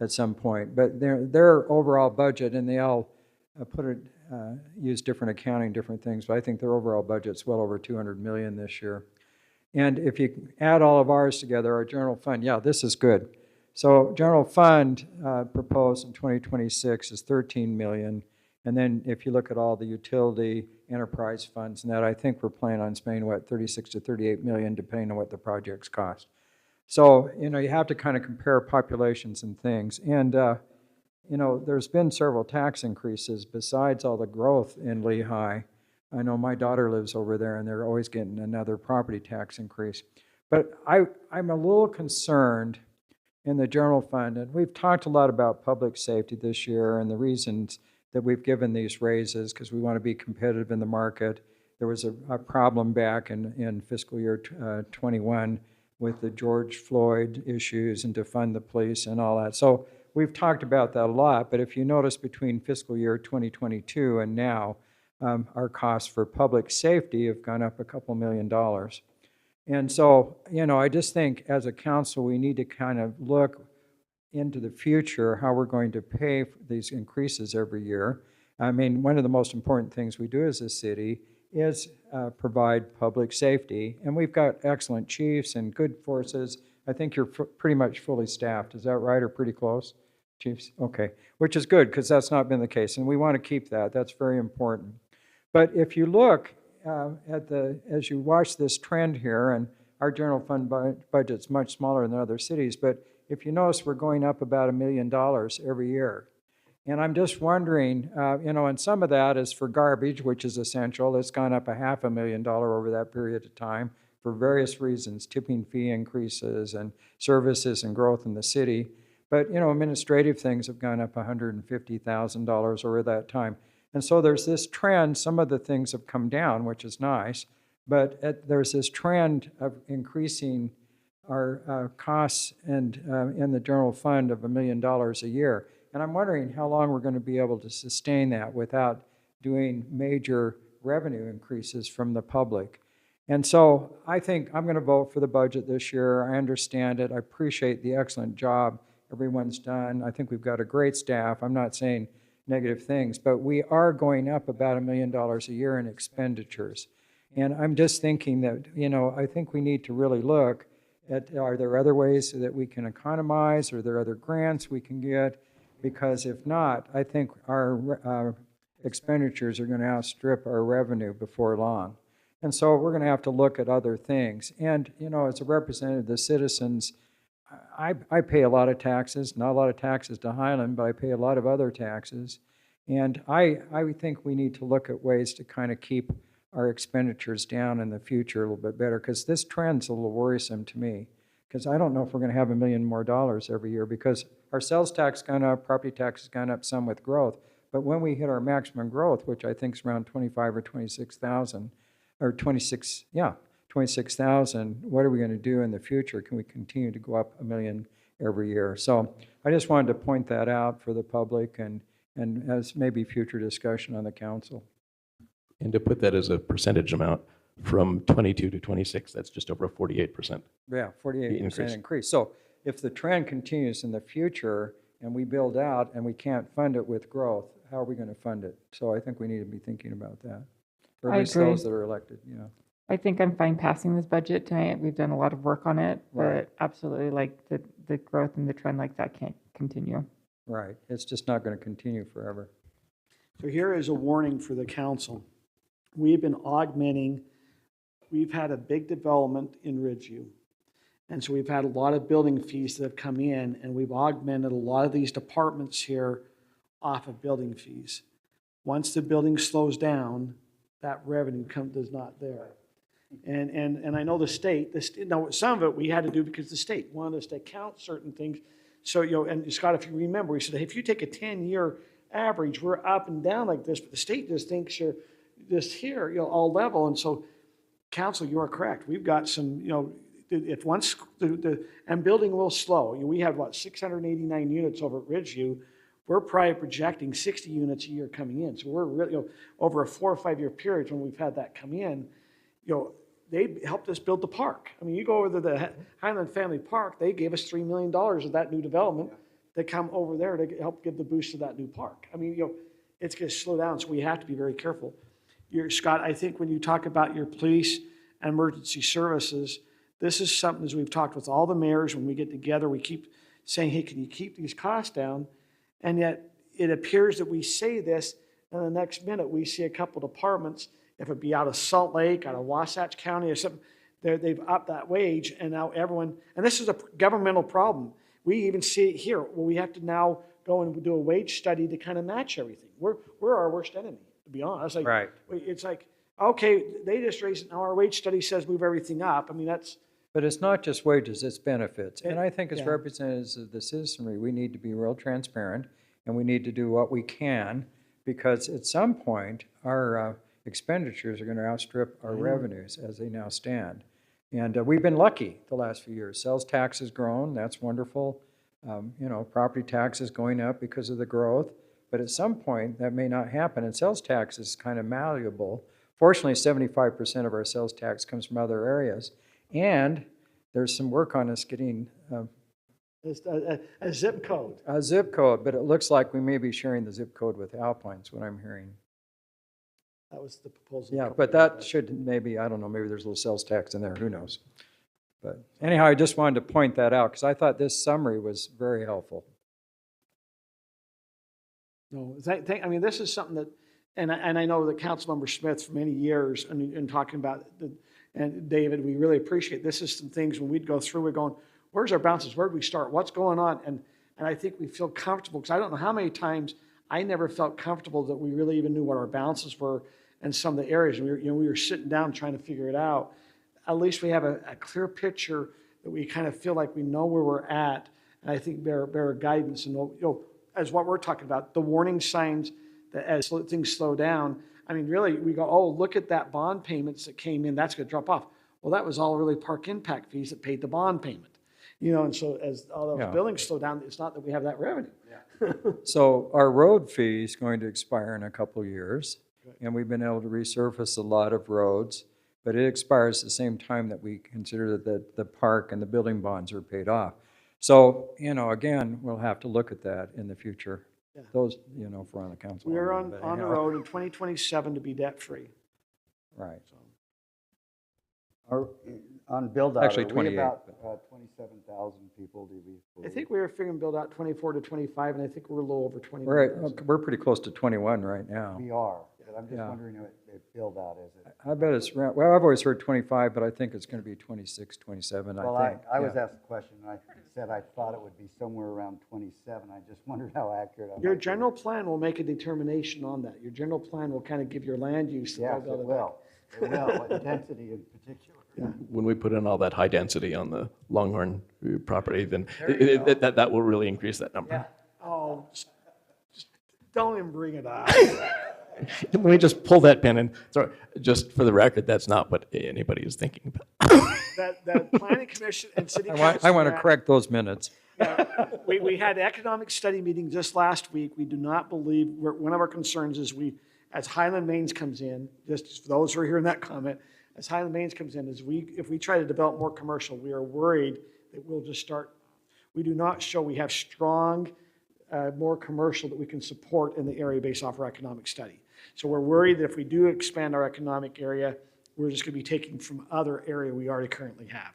Speaker 3: at some point. But their overall budget, and they all use different accounting, different things, but I think their overall budget's well over 200 million this year. And if you add all of ours together, our general fund, yeah, this is good. So general fund proposed in 2026 is 13 million. And then if you look at all the utility enterprise funds and that, I think we're planning on spending, what, 36 to 38 million, depending on what the projects cost. So, you know, you have to kind of compare populations and things. And, you know, there's been several tax increases besides all the growth in Lehigh. I know my daughter lives over there and they're always getting another property tax increase. But I'm a little concerned in the general fund, and we've talked a lot about public safety this year and the reasons that we've given these raises because we want to be competitive in the market. There was a problem back in fiscal year 21 with the George Floyd issues and to fund the police and all that. So we've talked about that a lot, but if you notice between fiscal year 2022 and now, our costs for public safety have gone up a couple $1 million. And so, you know, I just think as a council, we need to kind of look into the future, how we're going to pay for these increases every year. I mean, one of the most important things we do as a city is provide public safety. And we've got excellent chiefs and good forces. I think you're pretty much fully staffed. Is that right, or pretty close, chiefs? Okay, which is good because that's not been the case. And we want to keep that. That's very important. But if you look as you watch this trend here, and our general fund budget's much smaller than other cities, but if you notice, we're going up about $1 million every year. And I'm just wondering, you know, and some of that is for garbage, which is essential. It's gone up $500,000 over that period of time for various reasons, tipping fee increases and services and growth in the city. But, you know, administrative things have gone up $150,000 over that time. And so there's this trend. Some of the things have come down, which is nice, but there's this trend of increasing our costs and in the general fund of $1 million a year. And I'm wondering how long we're going to be able to sustain that without doing major revenue increases from the public. And so I think I'm going to vote for the budget this year. I understand it. I appreciate the excellent job everyone's done. I think we've got a great staff. I'm not saying negative things, but we are going up about $1 million a year in expenditures. And I'm just thinking that, you know, I think we need to really look at, are there other ways that we can economize? Are there other grants we can get? Because if not, I think our expenditures are going to outstrip our revenue before long. And so we're going to have to look at other things. And, you know, as a representative of the citizens, I pay a lot of taxes, not a lot of taxes to Highland, but I pay a lot of other taxes. And I think we need to look at ways to kind of keep our expenditures down in the future a little bit better, because this trend's a little worrisome to me, because I don't know if we're going to have $1 million more every year, because our sales tax gone up, property tax has gone up some with growth, but when we hit our maximum growth, which I think is around 25 or 26,000, or 26,000, what are we going to do in the future? Can we continue to go up $1 million every year? So I just wanted to point that out for the public and as maybe future discussion on the council.
Speaker 4: And to put that as a percentage amount, from 22 to 26, that's just over a 48%.
Speaker 3: Yeah, 48% increase. So if the trend continues in the future and we build out and we can't fund it with growth, how are we going to fund it? So I think we need to be thinking about that. Or at least those that are elected, you know.
Speaker 11: I think I'm fine passing this budget tonight. We've done a lot of work on it,
Speaker 3: Right.
Speaker 11: but absolutely, like, the growth and the trend like that can't continue.
Speaker 3: Right. It's just not going to continue forever.
Speaker 1: So here is a warning for the council. We've been augmenting, we've had a big development in Ridgeview. And so we've had a lot of building fees that have come in, and we've augmented a lot of these departments here off of building fees. Once the building slows down, that revenue is not there. And I know the state, now some of it we had to do because the state wanted us to count certain things. So, you know, and Scott, if you remember, we said, hey, if you take a 10-year average, we're up and down like this, but the state just thinks you're just here, you know, all level. And so, council, you are correct. We've got some, you know, if once and building will slow. You know, we have what, 689 units over at Ridgeview. We're probably projecting 60 units a year coming in. So we're really, you know, over a 4 or 5 year period when we've had that come in, you know, they helped us build the park. I mean, you go over to the Highland Family Park, they gave us $3 million of that new development that come over there to help give the boost to that new park. I mean, you know, it's going to slow down, so we have to be very careful. Scott, I think when you talk about your police and emergency services, this is something, as we've talked with all the mayors, when we get together, we keep saying, hey, can you keep these costs down? And yet it appears that we say this, and the next minute we see a couple departments, if it be out of Salt Lake, out of Wasatch County or something, they've upped that wage, and now everyone, and this is a governmental problem. We even see it here, where we have to now go and do a wage study to kind of match everything. We're our worst enemy, to be honest. Like,
Speaker 3: Right.
Speaker 1: It's like, okay, they just raised it, now our wage study says move everything up. I mean, that's,
Speaker 3: But it's not just wages, it's benefits. And I think as
Speaker 1: Yeah.
Speaker 3: representatives of the citizenry, we need to be real transparent, and we need to do what we can, because at some point, our expenditures are going to outstrip our revenues as they now stand. And we've been lucky the last few years. Sales tax has grown, that's wonderful. Property tax is going up because of the growth. But at some point, that may not happen, and sales tax is kind of malleable. Fortunately, 75% of our sales tax comes from other areas. And there's some work on us getting
Speaker 1: a zip code.
Speaker 3: a zip code, but it looks like we may be sharing the zip code with Alpine's, what I'm hearing.
Speaker 1: That was the proposal.
Speaker 3: Yeah, but that should maybe, I don't know, maybe there's a little sales tax in there, who knows? But anyhow, I just wanted to point that out, because I thought this summary was very helpful.
Speaker 1: No, I mean, this is something that, and I know that Councilmember Smith for many years, and talking about, and David, we really appreciate, this is some things when we'd go through, we're going, where's our bounces? Where do we start? What's going on? And I think we feel comfortable, because I don't know how many times I never felt comfortable that we really even knew what our balances were in some of the areas. We were sitting down trying to figure it out. At least we have a clear picture that we kind of feel like we know where we're at, and I think bear guidance. And as what we're talking about, the warning signs that as things slow down, I mean, really, we go, oh, look at that bond payments that came in, that's going to drop off. Well, that was all really park impact fees that paid the bond payment. And so as all those billings slow down, it's not that we have that revenue.
Speaker 3: So our road fee is going to expire in a couple of years, and we've been able to resurface a lot of roads, but it expires at the same time that we consider that the park and the building bonds are paid off. So, again, we'll have to look at that in the future.
Speaker 1: Yeah.
Speaker 3: Those, if we're on the council.
Speaker 1: We are
Speaker 3: already,
Speaker 1: on
Speaker 3: but
Speaker 1: the
Speaker 3: anyhow.
Speaker 1: road in 2027 to be debt-free.
Speaker 3: Right.
Speaker 5: On build out,
Speaker 3: Actually,
Speaker 5: are we
Speaker 3: 28,
Speaker 5: about 27,000 people, do we
Speaker 1: I
Speaker 5: believe?
Speaker 1: think we were figuring build out 24 to 25, and I think we're a little over 20.
Speaker 3: We're pretty close to 21 right now.
Speaker 5: We are, but I'm just
Speaker 3: Yeah.
Speaker 5: wondering if build out is it?
Speaker 3: I bet it's around, well, I've always heard 25, but I think it's going to be 26, 27,
Speaker 5: Well,
Speaker 3: I think.
Speaker 5: I was
Speaker 3: Yeah.
Speaker 5: asked a question, and I said I thought it would be somewhere around 27. I just wondered how accurate I
Speaker 1: Your
Speaker 5: might be.
Speaker 1: general plan will make a determination on that. Your general plan will kind of give your land use.
Speaker 5: Yes, it will. It will, but density in particular.
Speaker 4: When we put in all that high density on the Longhorn property, then that will really increase that number.
Speaker 1: Oh, just don't even bring it up.
Speaker 4: Let me just pull that pin and, sorry, just for the record, that's not what anybody is thinking about.
Speaker 1: That planning commission and city
Speaker 3: I
Speaker 1: council.
Speaker 3: want to correct those minutes.
Speaker 1: We had economic study meeting just last week. We do not believe, one of our concerns is as Highland Mains comes in, just for those who are hearing that comment, as Highland Mains comes in, if we try to develop more commercial, we are worried that we'll just start, we do not show we have strong, more commercial that we can support in the area based off our economic study. So we're worried that if we do expand our economic area, we're just going to be taking from other area we already currently have.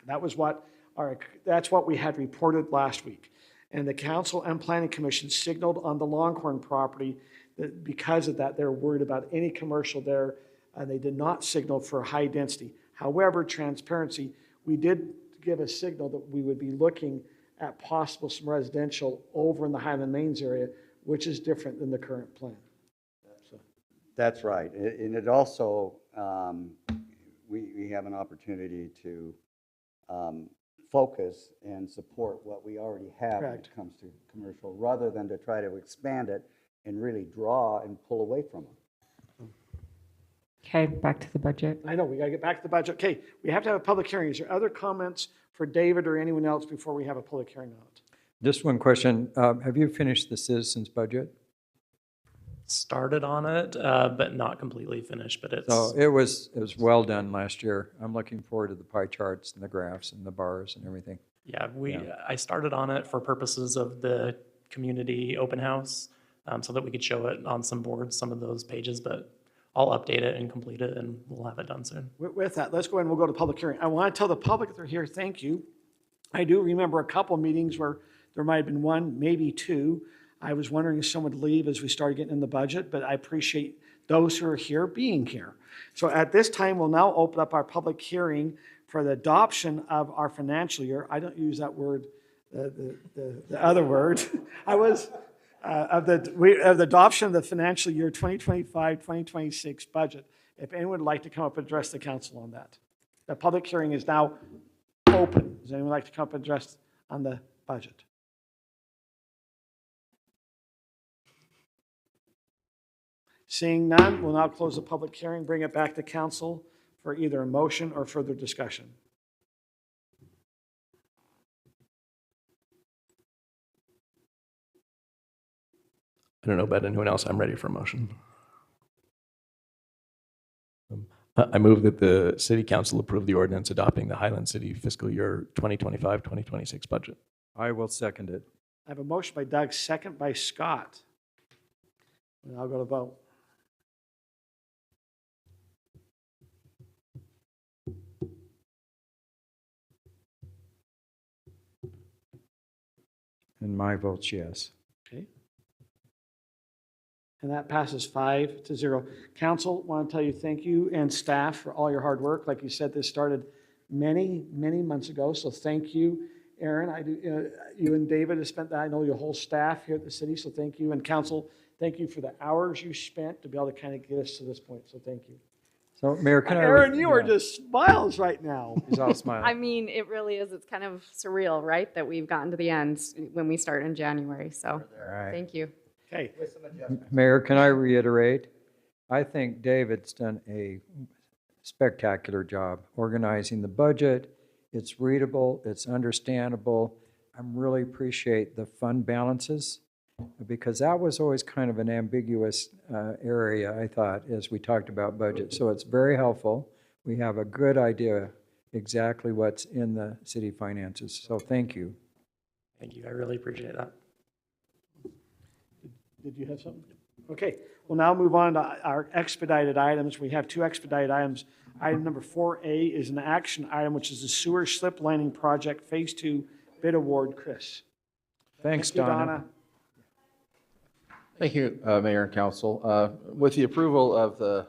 Speaker 1: That's what we had reported last week. And the council and planning commission signaled on the Longhorn property that because of that, they're worried about any commercial there, and they did not signal for high density. However, transparency, we did give a signal that we would be looking at possible some residential over in the Highland Mains area, which is different than the current plan.
Speaker 5: That's right. And it also, we have an opportunity to focus and support what we already have when it
Speaker 1: Correct.
Speaker 5: comes to commercial, rather than to try to expand it and really draw and pull away from them.
Speaker 11: Okay, back to the budget.
Speaker 1: I know, we got to get back to the budget. Okay, we have to have a public hearing. Is there other comments for David or anyone else before we have a public hearing on it?
Speaker 3: Just one question. Have you finished the citizens' budget?
Speaker 9: Started on it, but not completely finished, but it's.
Speaker 3: So it was well done last year. I'm looking forward to the pie charts and the graphs and the bars and everything.
Speaker 9: Yeah, I started on it for purposes of the community open house, so that we could show it on some boards, some of those pages, but I'll update it and complete it, and we'll have it done soon.
Speaker 1: With that, let's go ahead and we'll go to public hearing. I want to tell the public that they're here, thank you. I do remember a couple meetings where There might have been one, maybe two. I was wondering if someone would leave as we started getting in the budget, but I appreciate those who are here being here. So at this time, we'll now open up our public hearing for the adoption of our financial year. I don't use that word, the other word. I was, of the adoption of the financial year 2025-2026 budget. If anyone would like to come up and address the council on that. The public hearing is now open. Does anyone like to come up and address on the budget? Seeing none, we'll now close the public hearing, bring it back to council for either a motion or further discussion.
Speaker 4: I don't know about anyone else. I'm ready for a motion. I move that the City Council approve the ordinance adopting the Highland City fiscal year 2025-2026 budget.
Speaker 3: I will second it.
Speaker 1: I have a motion by Doug, second by Scott. And I'll go to vote.
Speaker 3: And my vote's yes.
Speaker 1: Okay. And that passes 5-0. Council, want to tell you thank you and staff for all your hard work. Like you said, this started many, many months ago, so thank you. Aaron, you and David have spent that. I know your whole staff here at the city, so thank you. And council, thank you for the hours you spent to be able to kind of get us to this point, so thank you.
Speaker 3: So, Mayor, can
Speaker 1: Aaron, you are just smiles right now.
Speaker 3: He's all smiles.
Speaker 12: I mean, it really is. It's kind of surreal, right? That we've gotten to the end when we start in January. So
Speaker 3: right.
Speaker 12: thank you.
Speaker 1: Okay.
Speaker 3: Mayor, can I reiterate? I think David's done a spectacular job organizing the budget. It's readable, it's understandable. I really appreciate the fund balances, because that was always kind of an ambiguous area, I thought, as we talked about budget. So it's very helpful. We have a good idea exactly what's in the city finances. So thank you.
Speaker 9: Thank you. I really appreciate that.
Speaker 1: Did you have something? Okay, we'll now move on to our expedited items. We have two expedited items. Item number 4A is an action item, which is the sewer slip lining project Phase 2 bid award. Chris.
Speaker 3: Thanks,
Speaker 1: Thank you,
Speaker 3: Donna.
Speaker 15: Thank you, Mayor and Council. With the approval of the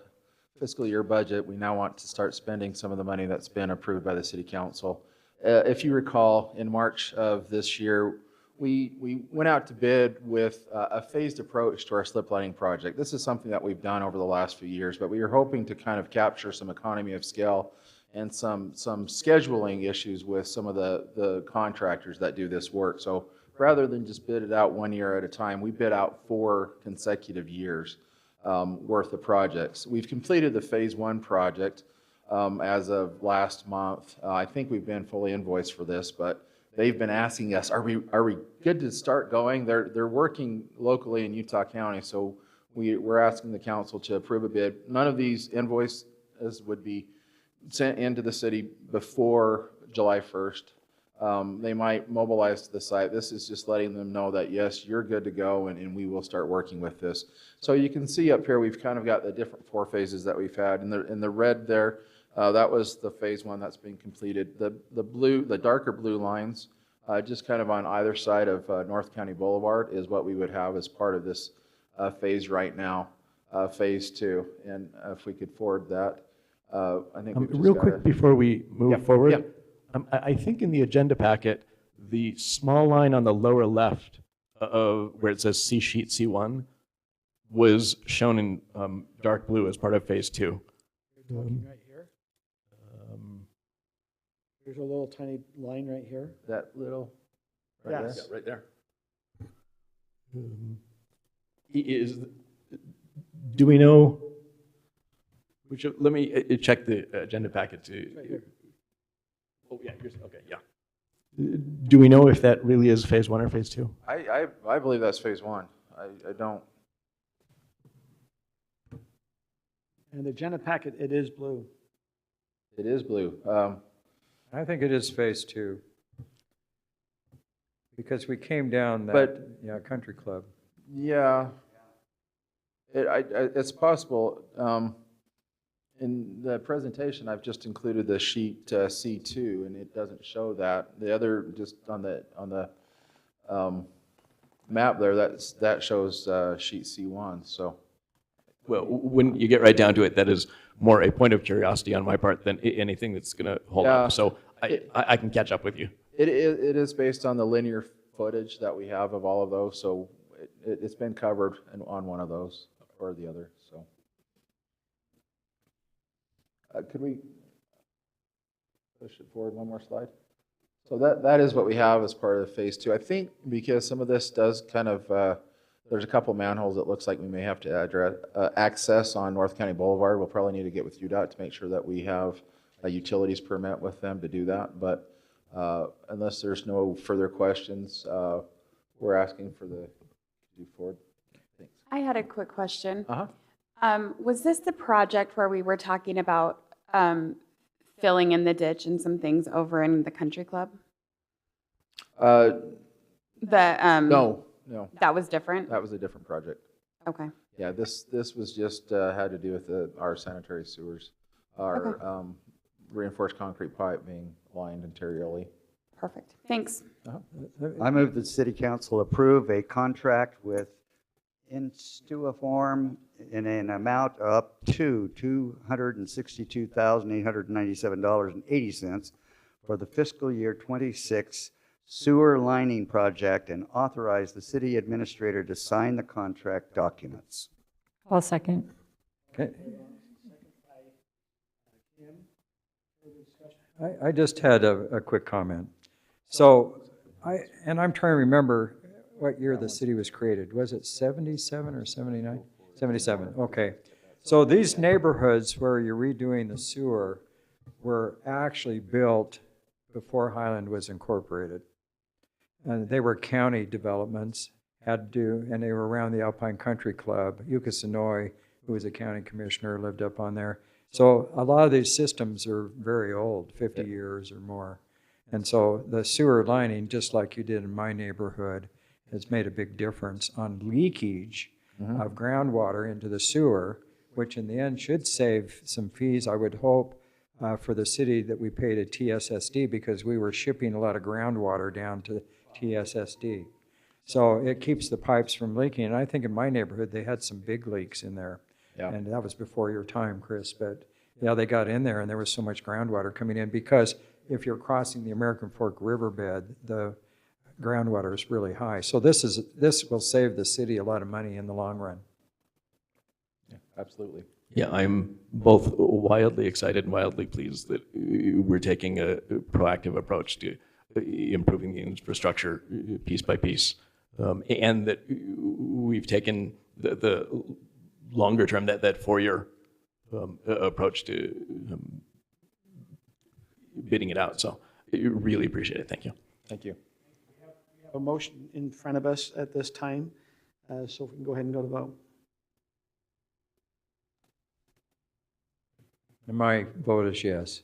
Speaker 15: fiscal year budget, we now want to start spending some of the money that's been approved by the City Council. If you recall, in March of this year, we went out to bid with a phased approach to our slip lining project. This is something that we've done over the last few years, but we were hoping to kind of capture some economy of scale and some scheduling issues with some of the contractors that do this work. So rather than just bid it out 1 year at a time, we bid out 4 consecutive years worth of projects. We've completed the Phase 1 project as of last month. I think we've been fully invoiced for this, but they've been asking us, are we good to start going? They're working locally in Utah County, so we're asking the council to approve a bid. None of these invoices would be sent into the city before July 1st. They might mobilize to the site. This is just letting them know that, yes, you're good to go, and we will start working with this. So you can see up here, we've kind of got the different 4 phases that we've had. In the red there, that was the Phase 1 that's being completed. The darker blue lines, just kind of on either side of North County Boulevard, is what we would have as part of this phase right now, Phase 2. And if we could forward that, I think we've just
Speaker 4: real
Speaker 15: got
Speaker 4: quick before we move forward, I think in the agenda packet, the small line on the lower left of where it says C sheet C1 was shown in dark blue as part of Phase 2.
Speaker 1: You're talking right here? There's a little tiny line right here.
Speaker 15: That little, right
Speaker 1: Yes.
Speaker 15: there?
Speaker 4: Yeah, right there. Do we know? Let me check the agenda packet to.
Speaker 1: Right here.
Speaker 4: Oh yeah, okay, yeah. Do we know if that really is Phase 1 or Phase 2?
Speaker 15: I believe that's Phase 1. I don't.
Speaker 1: And the agenda packet, it is blue.
Speaker 15: It is blue.
Speaker 3: I think it is Phase 2. Because we came down that country club.
Speaker 15: Yeah. It's possible. In the presentation, I've just included the sheet C2, and it doesn't show that. The other, just on the map there, that shows sheet C1, so.
Speaker 4: Well, when you get right down to it, that is more a point of curiosity on my part than anything that's going to hold
Speaker 15: Yeah.
Speaker 4: up. So I can catch up with you.
Speaker 15: It is based on the linear footage that we have of all of those, so it's been covered on one of those or the other, so. Could we push it forward one more slide? So that is what we have as part of phase 2. I think because some of this does kind of, there's a couple manholes that looks like we may have to address, access on North County Boulevard. We'll probably need to get with UDOT to make sure that we have a utilities permit with them to do that. But unless there's no further questions, we're asking for the do forward. Thanks.
Speaker 2: I had a quick question.
Speaker 15: Uh-huh.
Speaker 2: Was this the project where we were talking about filling in the ditch and some things over in the country club?
Speaker 15: No,
Speaker 2: That was different?
Speaker 15: that was a different project.
Speaker 2: Okay.
Speaker 15: Yeah, this was just had to do with our sanitary sewers, our reinforced concrete pipe being lined interiorly.
Speaker 2: Perfect. Thanks.
Speaker 5: I move that City Council approve a contract with Instuiform in an amount up to $262,897.80 for the fiscal year 26 sewer lining project and authorize the city administrator to sign the contract documents.
Speaker 11: I'll second.
Speaker 3: Okay. I just had a quick comment. So I'm trying to remember what year the city was created. Was it 77 or 79? 77, okay. So these neighborhoods where you're redoing the sewer were actually built before Highland was incorporated. And they were county developments, and they were around the Alpine Country Club. Yuka Sonoy, who was a county commissioner, lived up on there. So a lot of these systems are very old, 50 years or more. And so the sewer lining, just like you did in my neighborhood, has made a big difference on leakage of groundwater into the sewer, which in the end should save some fees, I would hope, for the city that we paid a TSSD because we were shipping a lot of groundwater down to TSSD. So it keeps the pipes from leaking. And I think in my neighborhood, they had some big leaks in there.
Speaker 15: Yeah.
Speaker 3: And that was before your time, Chris. But yeah, they got in there and there was so much groundwater coming in because if you're crossing the American Fork riverbed, the groundwater is really high. So this will save the city a lot of money in the long run.
Speaker 15: Yeah, absolutely.
Speaker 4: Yeah, I'm both wildly excited and wildly pleased that we're taking a proactive approach to improving the infrastructure piece by piece, and that we've taken the longer term, that 4-year approach to bidding it out. So really appreciate it. Thank you.
Speaker 15: Thank you.
Speaker 1: We have a motion in front of us at this time, so if we can go ahead and go to vote.
Speaker 3: And my vote is yes.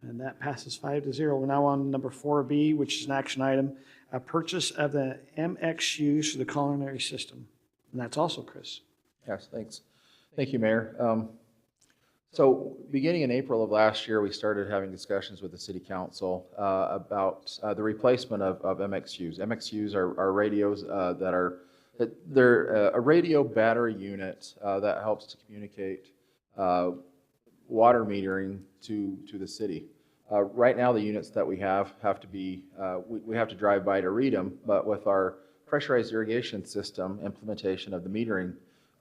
Speaker 1: And that passes 5-0. We're now on number 4B, which is an action item, a purchase of the MXUs for the culinary system. And that's also Chris.
Speaker 15: Yes, thanks. Thank you, Mayor. So beginning in April of last year, we started having discussions with the City Council about the replacement of MXUs. MXUs are radios they're a radio battery unit that helps to communicate water metering to the city. Right now, the units that we have to be, we have to drive by to read them, but with our pressurized irrigation system implementation of the metering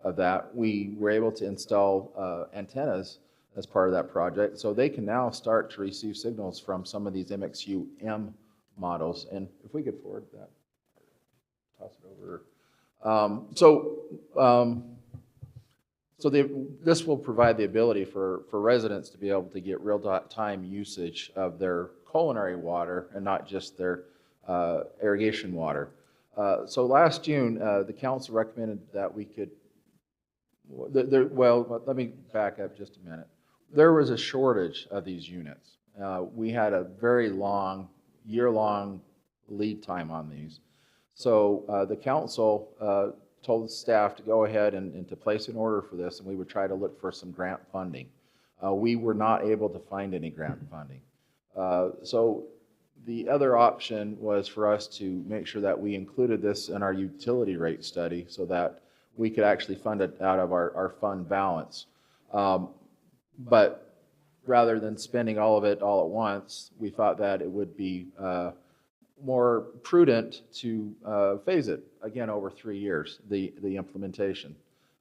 Speaker 15: of that, we were able to install antennas as part of that project, so they can now start to receive signals from some of these MXU-M models. And if we could forward that, toss it over. This will provide the ability for residents to be able to get real-time usage of their culinary water and not just their irrigation water. So last June, the council recommended that we could, well, let me back up just a minute. There was a shortage of these units. We had a very long, year-long lead time on these. So the council told the staff to go ahead and to place an order for this, and we would try to look for some grant funding. We were not able to find any grant funding. So the other option was for us to make sure that we included this in our utility rate study so that we could actually fund it out of our fund balance. But rather than spending all of it all at once, we thought that it would be more prudent to phase it, again, over 3 years, the implementation.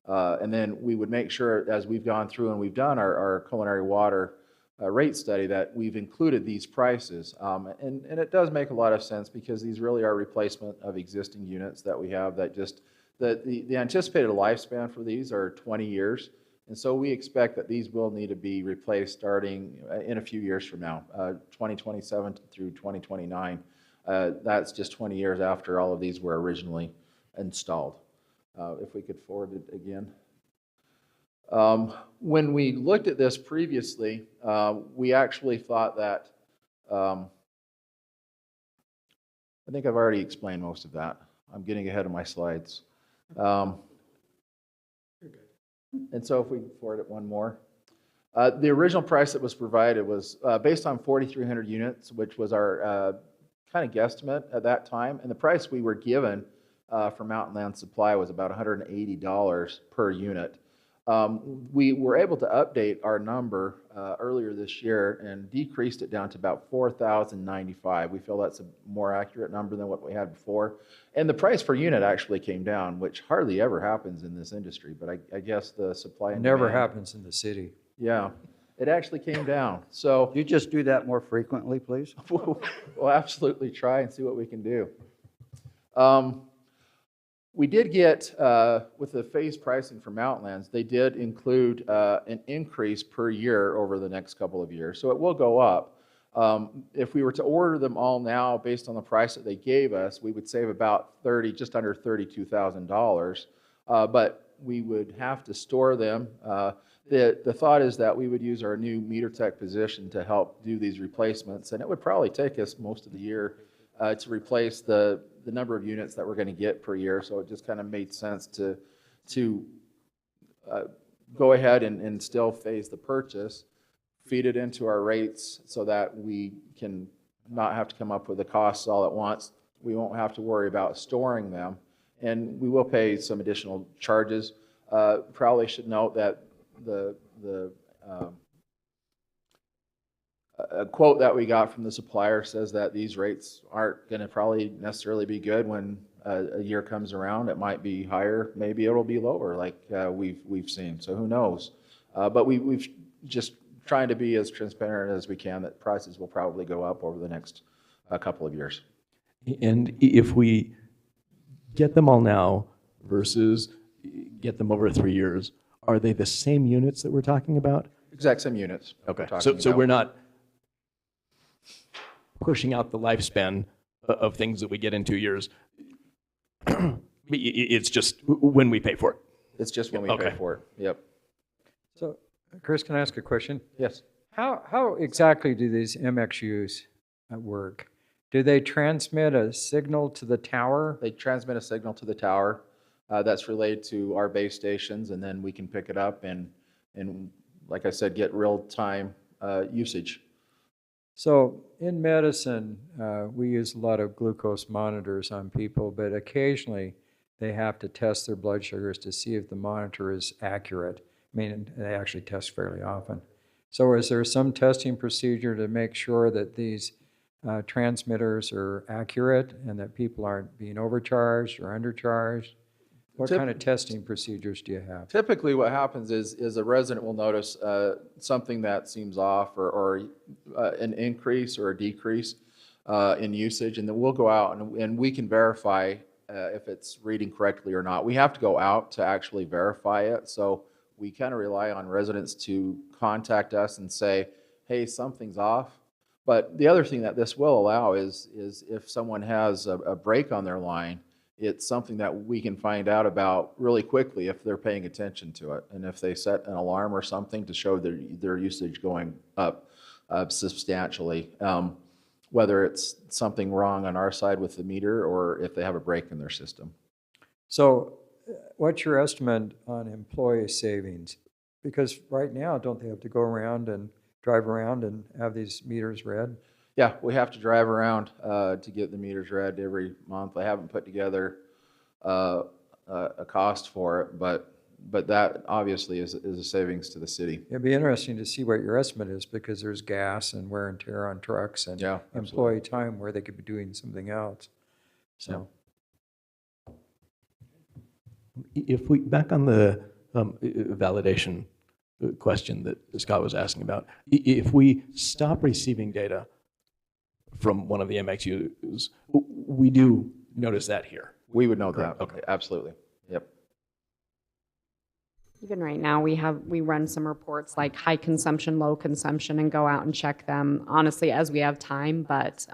Speaker 15: And then we would make sure, as we've gone through and we've done our culinary water rate study, that we've included these prices. And it does make a lot of sense because these really are replacement of existing units that we have that just, the anticipated lifespan for these are 20 years. And so we expect that these will need to be replaced starting in a few years from now, 2027 through 2029. That's just 20 years after all of these were originally installed. If we could forward it again. When we looked at this previously, we actually thought that, I think I've already explained most of that. I'm getting ahead of my slides. And so if we forward it one more. The original price that was provided was based on 4,300 units, which was our kind of guesstimate at that time. And the price we were given for Mountain Land Supply was about $180 per unit. We were able to update our number earlier this year and decreased it down to about $4,095. We feel that's a more accurate number than what we had before. And the price per unit actually came down, which hardly ever happens in this industry, but I guess the supply and
Speaker 3: Never
Speaker 15: demand,
Speaker 3: happens in the city.
Speaker 15: yeah, it actually came down. So
Speaker 5: You just do that more frequently, please?
Speaker 15: we'll absolutely try and see what we can do. We did get, with the phase pricing for Mountain Lands, they did include an increase per year over the next couple of years. So it will go up. If we were to order them all now based on the price that they gave us, we would save about just under $32,000. But we would have to store them. The thought is that we would use our new meter tech position to help do these replacements. And it would probably take us most of the year to replace the number of units that we're going to get per year. So it just kind of made sense to go ahead and still phase the purchase, feed it into our rates so that we can not have to come up with the costs all at once. We won't have to worry about storing them. And we will pay some additional charges. Probably should note that a quote that we got from the supplier says that these rates aren't going to probably necessarily be good when a year comes around. It might be higher, maybe it'll be lower, like we've seen. So who knows? But we've just trying to be as transparent as we can that prices will probably go up over the next couple of years.
Speaker 4: And if we get them all now versus get them over 3 years, are they the same units that we're talking about?
Speaker 15: Exact same units.
Speaker 4: Okay, so we're not pushing out the lifespan of things that we get in 2 years. It's just when we pay for it.
Speaker 15: It's just when we pay for it. Yep.
Speaker 3: So, Chris, can I ask a question?
Speaker 15: Yes.
Speaker 3: How exactly do these MXUs work? Do they transmit a signal to the tower?
Speaker 15: They transmit a signal to the tower that's relayed to our base stations, and then we can pick it up and like I said, get real-time usage.
Speaker 3: So in medicine, we use a lot of glucose monitors on people, but occasionally they have to test their blood sugars to see if the monitor is accurate. I mean, they actually test fairly often. So is there some testing procedure to make sure that these transmitters are accurate and that people aren't being overcharged or undercharged? What kind of testing procedures do you have?
Speaker 15: Typically what happens is a resident will notice something that seems off or an increase or a decrease in usage, and then we'll go out and we can verify if it's reading correctly or not. We have to go out to actually verify it, so we kind of rely on residents to contact us and say, hey, something's off. But the other thing that this will allow is if someone has a break on their line, it's something that we can find out about really quickly if they're paying attention to it. And if they set an alarm or something to show their usage going up substantially, whether it's something wrong on our side with the meter or if they have a break in their system.
Speaker 3: So what's your estimate on employee savings? Because right now, don't they have to go around and drive around and have these meters read?
Speaker 15: Yeah, we have to drive around to get the meters read every month. I haven't put together a cost for it, but that obviously is a savings to the city.
Speaker 3: It'd be interesting to see what your estimate is, because there's gas and wear and tear on trucks and
Speaker 15: Yeah,
Speaker 3: employee time where they could be doing something else. So,
Speaker 4: If we, back on the validation question that Scott was asking about, if we stop receiving data from one of the MXUs, we do notice that here.
Speaker 15: We would know that.
Speaker 4: Okay.
Speaker 15: Absolutely. Yep.
Speaker 12: Even right now, we run some reports like high consumption, low consumption, and go out and check them, honestly, as we have time, but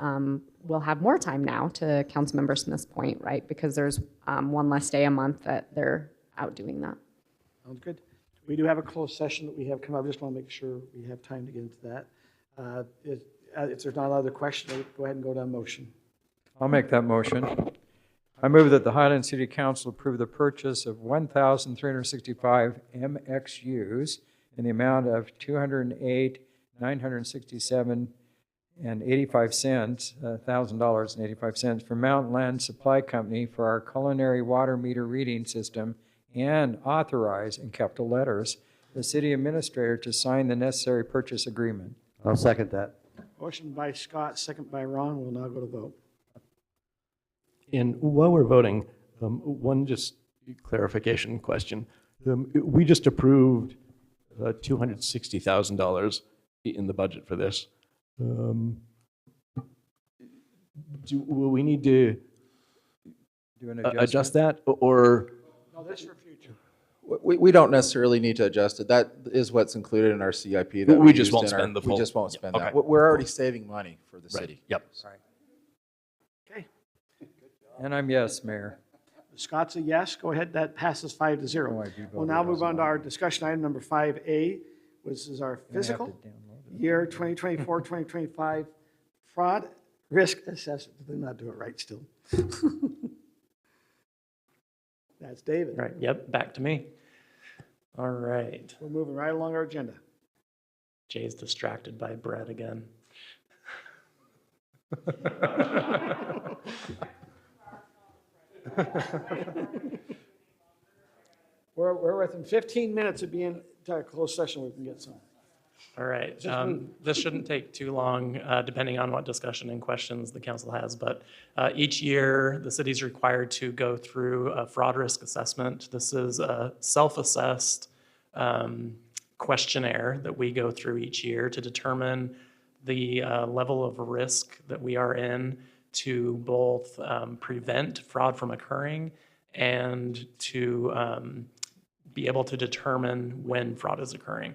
Speaker 12: we'll have more time now, to Councilmember Smith's point, right? Because there's one less day a month that they're out doing that.
Speaker 1: Sounds good. We do have a closed session that we have come up. I just want to make sure we have time to get into that. If there's not other questions, go ahead and go to a motion.
Speaker 3: I'll make that motion. I move that the Highland City Council approve the purchase of 1,365 MXUs in the amount of $208,967 and 85 cents, $1,000.85 from Mountain Land Supply Company for our culinary water meter reading system, and authorize, in capital letters, the city administrator to sign the necessary purchase agreement.
Speaker 5: I'll second that.
Speaker 1: Motion by Scott, second by Ron. We'll now go to vote.
Speaker 4: And while we're voting, one just clarification question. We just approved $260,000 in the budget for this. Will we need to
Speaker 3: Do an
Speaker 4: adjust that, or?
Speaker 1: No, that's for future.
Speaker 15: We don't necessarily need to adjust it. That is what's included in our CIP. That
Speaker 4: We just
Speaker 15: used
Speaker 4: won't
Speaker 15: in
Speaker 4: spend the full.
Speaker 15: We just won't spend
Speaker 4: Okay.
Speaker 15: that. We're already saving money for the
Speaker 4: Right.
Speaker 15: city.
Speaker 4: Yep.
Speaker 1: Okay.
Speaker 3: And I'm yes, Mayor.
Speaker 1: Scott's a yes. Go ahead. That passes 5-0.
Speaker 3: Oh, I do vote
Speaker 1: We'll now
Speaker 3: yes.
Speaker 1: move on to our discussion item number 5A, which is our
Speaker 3: I have to
Speaker 1: physical
Speaker 3: download it.
Speaker 1: year 2024-2025 fraud risk assessment. Did they not do it right still? That's David.
Speaker 9: Right, yep, back to me. All right,
Speaker 1: We're moving right along our agenda.
Speaker 9: Jay's distracted by bread again.
Speaker 1: We're within 15 minutes of being to a closed session. We can get some.
Speaker 9: All right, this shouldn't take too long, depending on what discussion and questions the council has, but each year, the city's required to go through a fraud risk assessment. This is a self-assessed questionnaire that we go through each year to determine the level of risk that we are in to both prevent fraud from occurring and to be able to determine when fraud is occurring.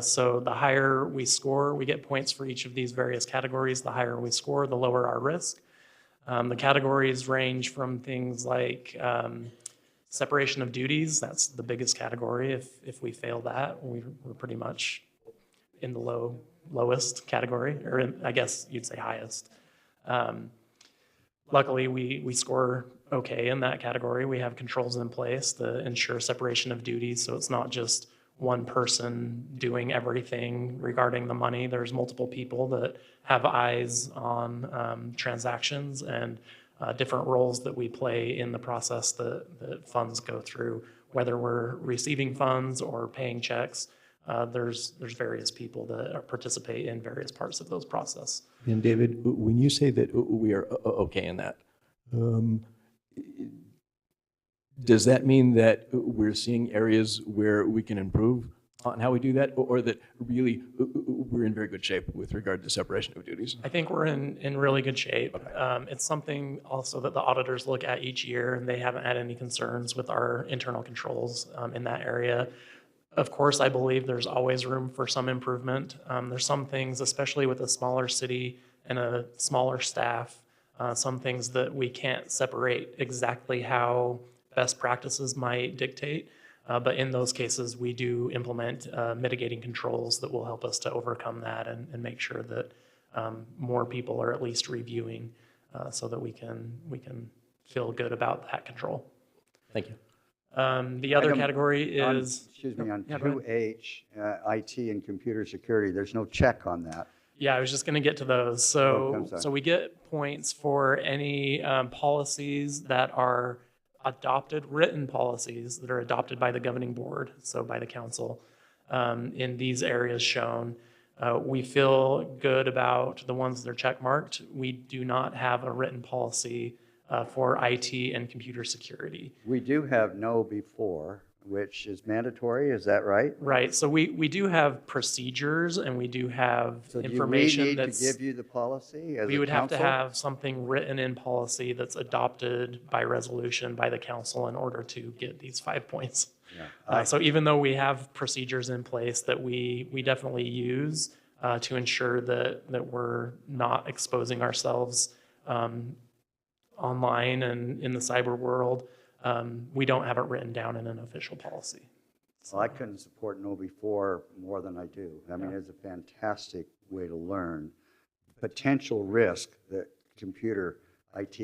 Speaker 9: So the higher we score, we get points for each of these various categories. The higher we score, the lower our risk. The categories range from things like separation of duties. That's the biggest category. If we fail that, we're pretty much in the lowest category, or I guess you'd say highest. Luckily, we score okay in that category. We have controls in place to ensure separation of duties, so it's not just one person doing everything regarding the money. There's multiple people that have eyes on transactions and different roles that we play in the process that funds go through, whether we're receiving funds or paying checks. There's various people that participate in various parts of those process.
Speaker 4: And David, when you say that we are okay in that, does that mean that we're seeing areas where we can improve on how we do that, or that really we're in very good shape with regard to separation of duties?
Speaker 9: I think we're in really good shape. It's something also that the auditors look at each year, and they haven't had any concerns with our internal controls in that area. Of course, I believe there's always room for some improvement. There's some things, especially with a smaller city and a smaller staff, some things that we can't separate exactly how best practices might dictate. But in those cases, we do implement mitigating controls that will help us to overcome that and make sure that more people are at least reviewing so that we can feel good about that control.
Speaker 4: Thank you.
Speaker 9: The other category is...
Speaker 5: Excuse me, on
Speaker 9: Yeah, go ahead.
Speaker 5: 2H, IT and computer security, there's no check on that.
Speaker 9: Yeah, I was just going to get to those.
Speaker 5: Oh, I'm
Speaker 9: So,
Speaker 5: sorry.
Speaker 9: so we get points for any policies that are adopted, written policies that are adopted by the governing board, so by the council, in these areas shown. We feel good about the ones that are check marked. We do not have a written policy for IT and computer security.
Speaker 5: We do have no before, which is mandatory, is that right?
Speaker 9: Right, so we do have procedures and we do have
Speaker 5: So do we
Speaker 9: information
Speaker 5: need to
Speaker 9: that's.
Speaker 5: give you the policy as
Speaker 9: We
Speaker 5: a
Speaker 9: would have to
Speaker 5: council?
Speaker 9: have something written in policy that's adopted by resolution by the council in order to get these 5 points.
Speaker 5: Yeah.
Speaker 9: So even though we have procedures in place that we definitely use to ensure that we're not exposing ourselves online and in the cyber world, we don't have it written down in an official policy.
Speaker 5: Well, I couldn't support no before more than I do. I mean, it's a fantastic way to learn potential risk that computer IT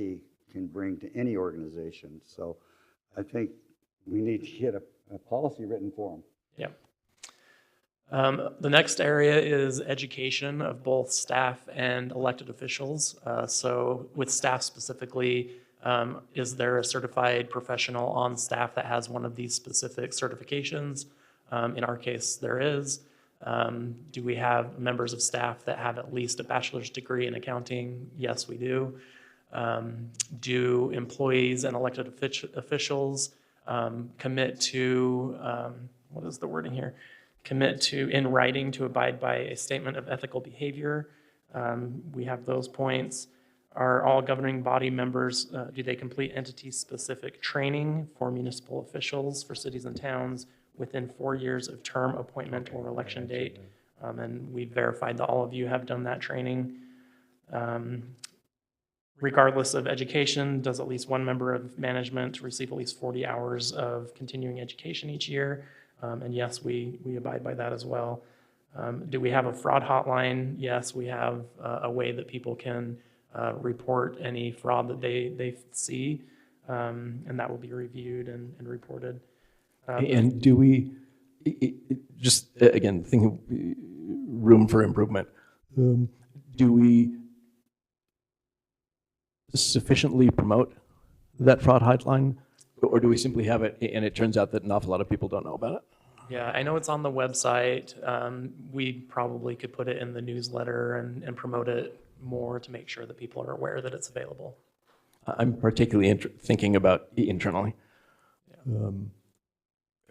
Speaker 5: can bring to any organization. So I think we need to get a policy written for them.
Speaker 9: Yeah. The next area is education of both staff and elected officials. So with staff specifically, is there a certified professional on staff that has one of these specific certifications? In our case, there is. Do we have members of staff that have at least a bachelor's degree in accounting? Yes, we do. Do employees and elected officials commit to, what is the wording here? Commit to, in writing, to abide by a statement of ethical behavior? We have those points. Are all governing body members, do they complete entity-specific training for municipal officials for cities and towns within 4 years of term appointment or election date? And we verified that all of you have done that training. Regardless of education, does at least one member of management receive at least 40 hours of continuing education each year? And yes, we abide by that as well. Do we have a fraud hotline? Yes, we have a way that people can report any fraud that they see, and that will be reviewed and reported.
Speaker 4: And do we, just again, thinking room for improvement, do we sufficiently promote that fraud hotline? Or do we simply have it and it turns out that an awful lot of people don't know about it?
Speaker 9: Yeah, I know it's on the website. We probably could put it in the newsletter and promote it more to make sure that people are aware that it's available.
Speaker 4: I'm particularly thinking about internally.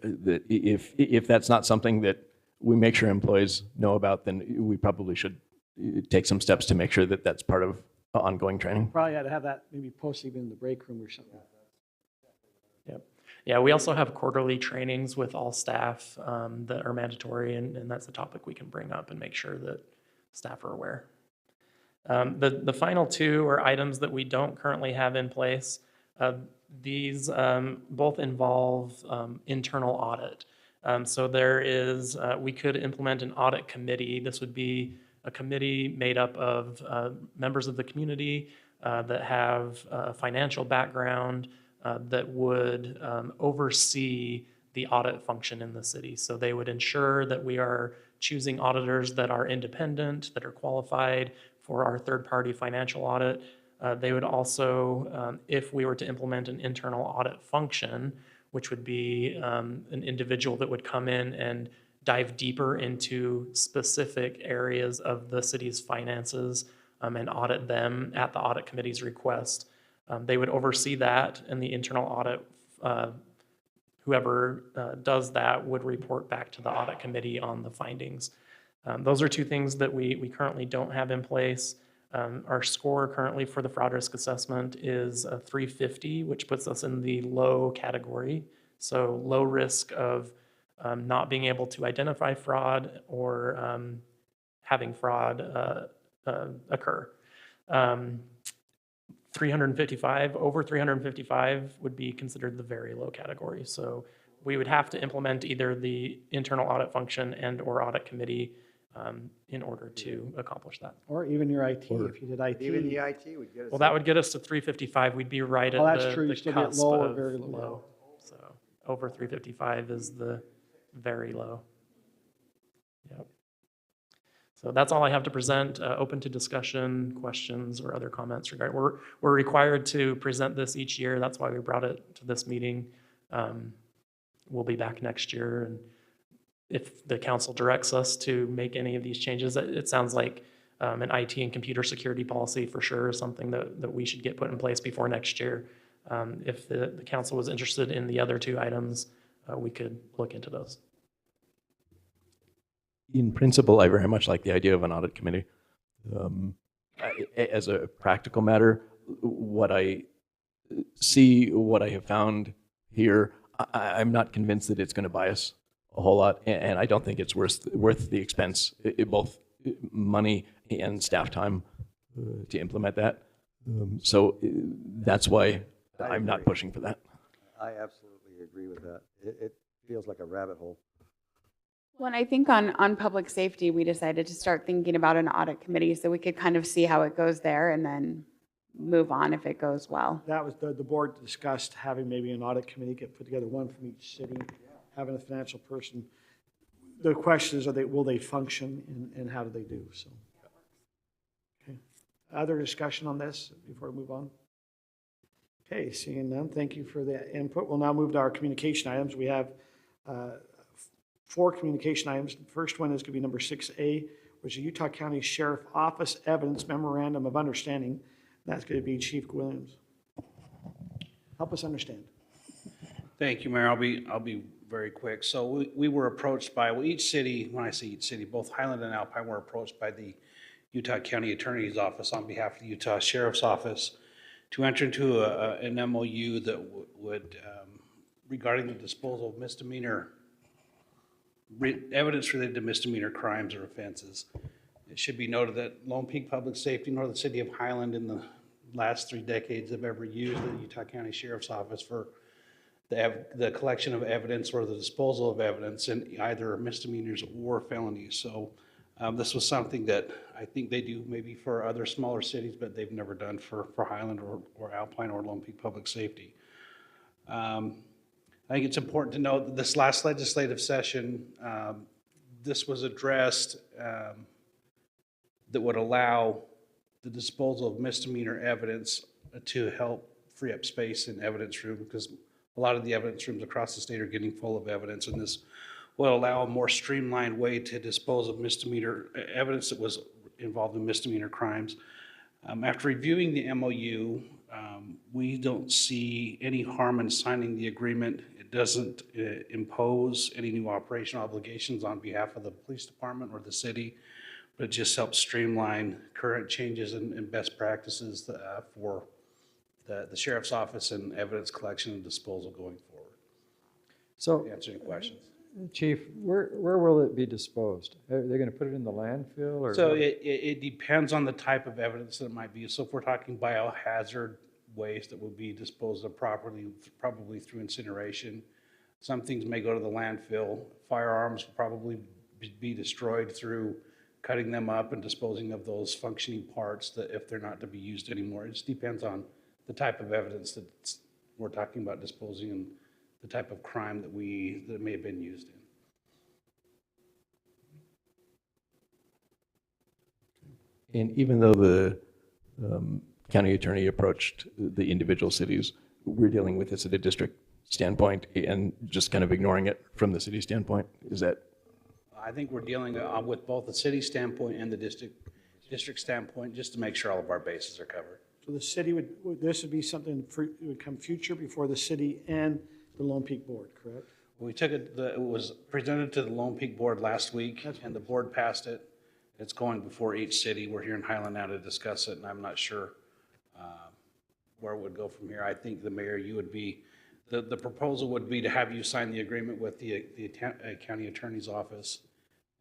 Speaker 4: That if that's not something that we make sure employees know about, then we probably should take some steps to make sure that that's part of ongoing training.
Speaker 1: Probably had to have that maybe posted even in the break room or something.
Speaker 9: Yep. Yeah, we also have quarterly trainings with all staff that are mandatory, and that's a topic we can bring up and make sure that staff are aware. The final two are items that we don't currently have in place. These both involve internal audit. So there is, we could implement an audit committee. This would be a committee made up of members of the community that have a financial background that would oversee the audit function in the city. So they would ensure that we are choosing auditors that are independent, that are qualified for our third-party financial audit. They would also, if we were to implement an internal audit function, which would be an individual that would come in and dive deeper into specific areas of the city's finances and audit them at the audit committee's request. They would oversee that, and the internal audit, whoever does that would report back to the audit committee on the findings. Those are two things that we currently don't have in place. Our score currently for the fraud risk assessment is a 350, which puts us in the low category. So low risk of not being able to identify fraud or having fraud occur. 355, over 355 would be considered the very low category. So we would have to implement either the internal audit function and or audit committee in order to accomplish that.
Speaker 1: Or even your IT, if you did IT.
Speaker 5: Even the IT would get us.
Speaker 9: Well, that would get us to 355. We'd be right at
Speaker 1: that's
Speaker 9: the,
Speaker 1: true. You
Speaker 9: the
Speaker 1: still get
Speaker 9: cusp
Speaker 1: low or
Speaker 9: of
Speaker 1: very low.
Speaker 9: So over 355 is the very low. Yep. So that's all I have to present, open to discussion, questions, or other comments regarding, we're required to present this each year. That's why we brought it to this meeting. We'll be back next year, and if the council directs us to make any of these changes, it sounds like an IT and computer security policy for sure is something that we should get put in place before next year. If the council was interested in the other two items, we could look into those.
Speaker 4: In principle, I very much like the idea of an audit committee. As a practical matter, what I see, what I have found here, I'm not convinced that it's going to buy us a whole lot, and I don't think it's worth the expense, both money and staff time to implement that. So that's why I'm not pushing for that.
Speaker 5: I absolutely agree with that. It feels like a rabbit hole.
Speaker 2: Well, and I think on public safety, we decided to start thinking about an audit committee so we could kind of see how it goes there and then move on if it goes well.
Speaker 1: That was, the board discussed having maybe an audit committee, get put together, one from each city, having a financial person. The question is, will they function and how do they do? So, okay. Other discussion on this before we move on? Okay, seeing none, thank you for the input. We'll now move to our communication items. We have 4 communication items. The first one is going to be number 6A, which is Utah County Sheriff Office Evidence Memorandum of Understanding. That's going to be Chief Williams. Help us understand.
Speaker 16: Thank you, Mayor. I'll be very quick. So we were approached by, well, each city, when I say each city, both Highland and Alpine were approached by the Utah County Attorney's Office on behalf of the Utah Sheriff's Office to enter into an MOU that would, regarding the disposal of misdemeanor, evidence related to misdemeanor crimes or offenses. It should be noted that Lone Peak Public Safety nor the City of Highland in the last 3 decades have ever used the Utah County Sheriff's Office for the collection of evidence or the disposal of evidence in either misdemeanors or felonies. So this was something that I think they do maybe for other smaller cities, but they've never done for Highland or Alpine or Lone Peak Public Safety. I think it's important to note that this last legislative session, this was addressed that would allow the disposal of misdemeanor evidence to help free up space in evidence room, because a lot of the evidence rooms across the state are getting full of evidence, and this will allow a more streamlined way to dispose of misdemeanor evidence that was involved in misdemeanor crimes. After reviewing the MOU, we don't see any harm in signing the agreement. It doesn't impose any new operational obligations on behalf of the police department or the city, but it just helps streamline current changes and best practices for the sheriff's office and evidence collection and disposal going forward.
Speaker 3: So,
Speaker 16: to answer any questions.
Speaker 3: Chief, where will it be disposed? Are they going to put it in the landfill or?
Speaker 16: So it depends on the type of evidence that it might be. So if we're talking biohazard waste that will be disposed of properly, probably through incineration. Some things may go to the landfill. Firearms will probably be destroyed through cutting them up and disposing of those functioning parts that if they're not to be used anymore. It just depends on the type of evidence that we're talking about disposing and the type of crime that it may have been used in.
Speaker 4: And even though the county attorney approached the individual cities, we're dealing with this at a district standpoint and just kind of ignoring it from the city standpoint. Is that?
Speaker 16: I think we're dealing with both the city standpoint and the district standpoint, just to make sure all of our bases are covered.
Speaker 1: So the city this would be something that would come future before the city and the Lone Peak Board, correct?
Speaker 16: We took it, it was presented to the Lone Peak Board last week, and the board passed it. It's going before each city. We're here in Highland now to discuss it, and I'm not sure where it would go from here. I think the mayor, you would be, the proposal would be to have you sign the agreement with the county attorney's office,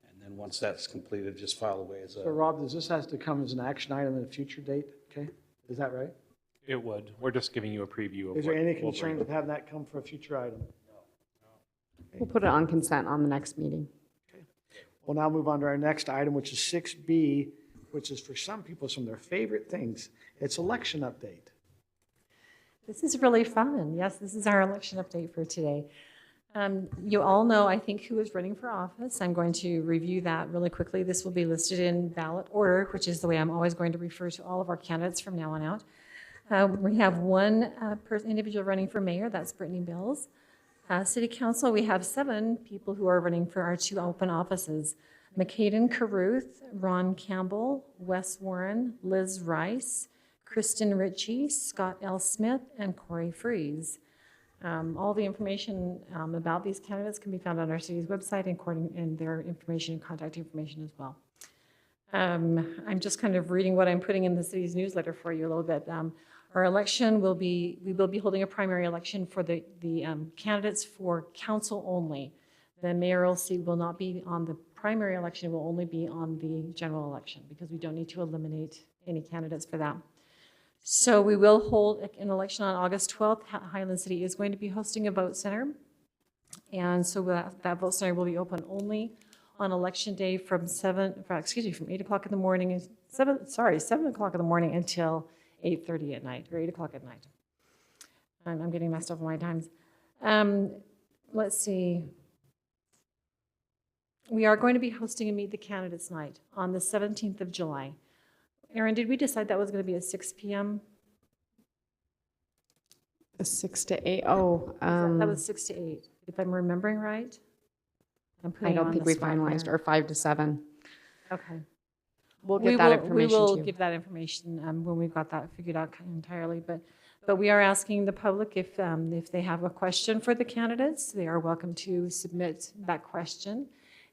Speaker 16: and then once that's completed, just file away as a.
Speaker 1: So Rob, this has to come as an action item at a future date, okay? Is that right?
Speaker 7: It would. We're just giving you a preview of
Speaker 1: Is there
Speaker 7: what
Speaker 1: any
Speaker 7: we'll
Speaker 1: concern
Speaker 7: bring.
Speaker 1: with having that come for a future item?
Speaker 12: We'll put it on consent on the next meeting.
Speaker 1: We'll now move on to our next item, which is 6B, which is for some people some of their favorite things. It's election update.
Speaker 6: This is really fun. Yes, this is our election update for today. You all know, I think, who is running for office. I'm going to review that really quickly. This will be listed in ballot order, which is the way I'm always going to refer to all of our candidates from now on out. We have one individual running for mayor, that's Brittany Bills. City Council, we have 7 people who are running for our 2 open offices. McCaden Caruth, Ron Campbell, Wes Warren, Liz Rice, Kristen Ritchie, Scott L. Smith, and Corey Freeze. All the information about these candidates can be found on our city's website and their information and contact information as well. I'm just kind of reading what I'm putting in the city's newsletter for you a little bit. Our election we will be holding a primary election for the candidates for council only. The mayoral seat will not be on the primary election, it will only be on the general election because we don't need to eliminate any candidates for that. So we will hold an election on August 12th. Highland City is going to be hosting a vote center. And so that vote center will be open only on election day from 8 o'clock in the morning, 7 o'clock in the morning until 8:30 at night, or 8 o'clock at night. And I'm getting messed up on my times. Let's see. We are going to be hosting a Meet the Candidates night on the 17th of July. Erin, did we decide that was going to be at 6 p.m.?
Speaker 12: 6 to 8. Oh,
Speaker 6: That was 6 to 8, if I'm remembering right.
Speaker 12: I don't think we finalized, or 5 to 7.
Speaker 6: Okay.
Speaker 12: We'll get that information
Speaker 6: We will
Speaker 12: to you.
Speaker 6: give that information when we've got that figured out entirely. But we are asking the public if they have a question for the candidates, they are welcome to submit that question.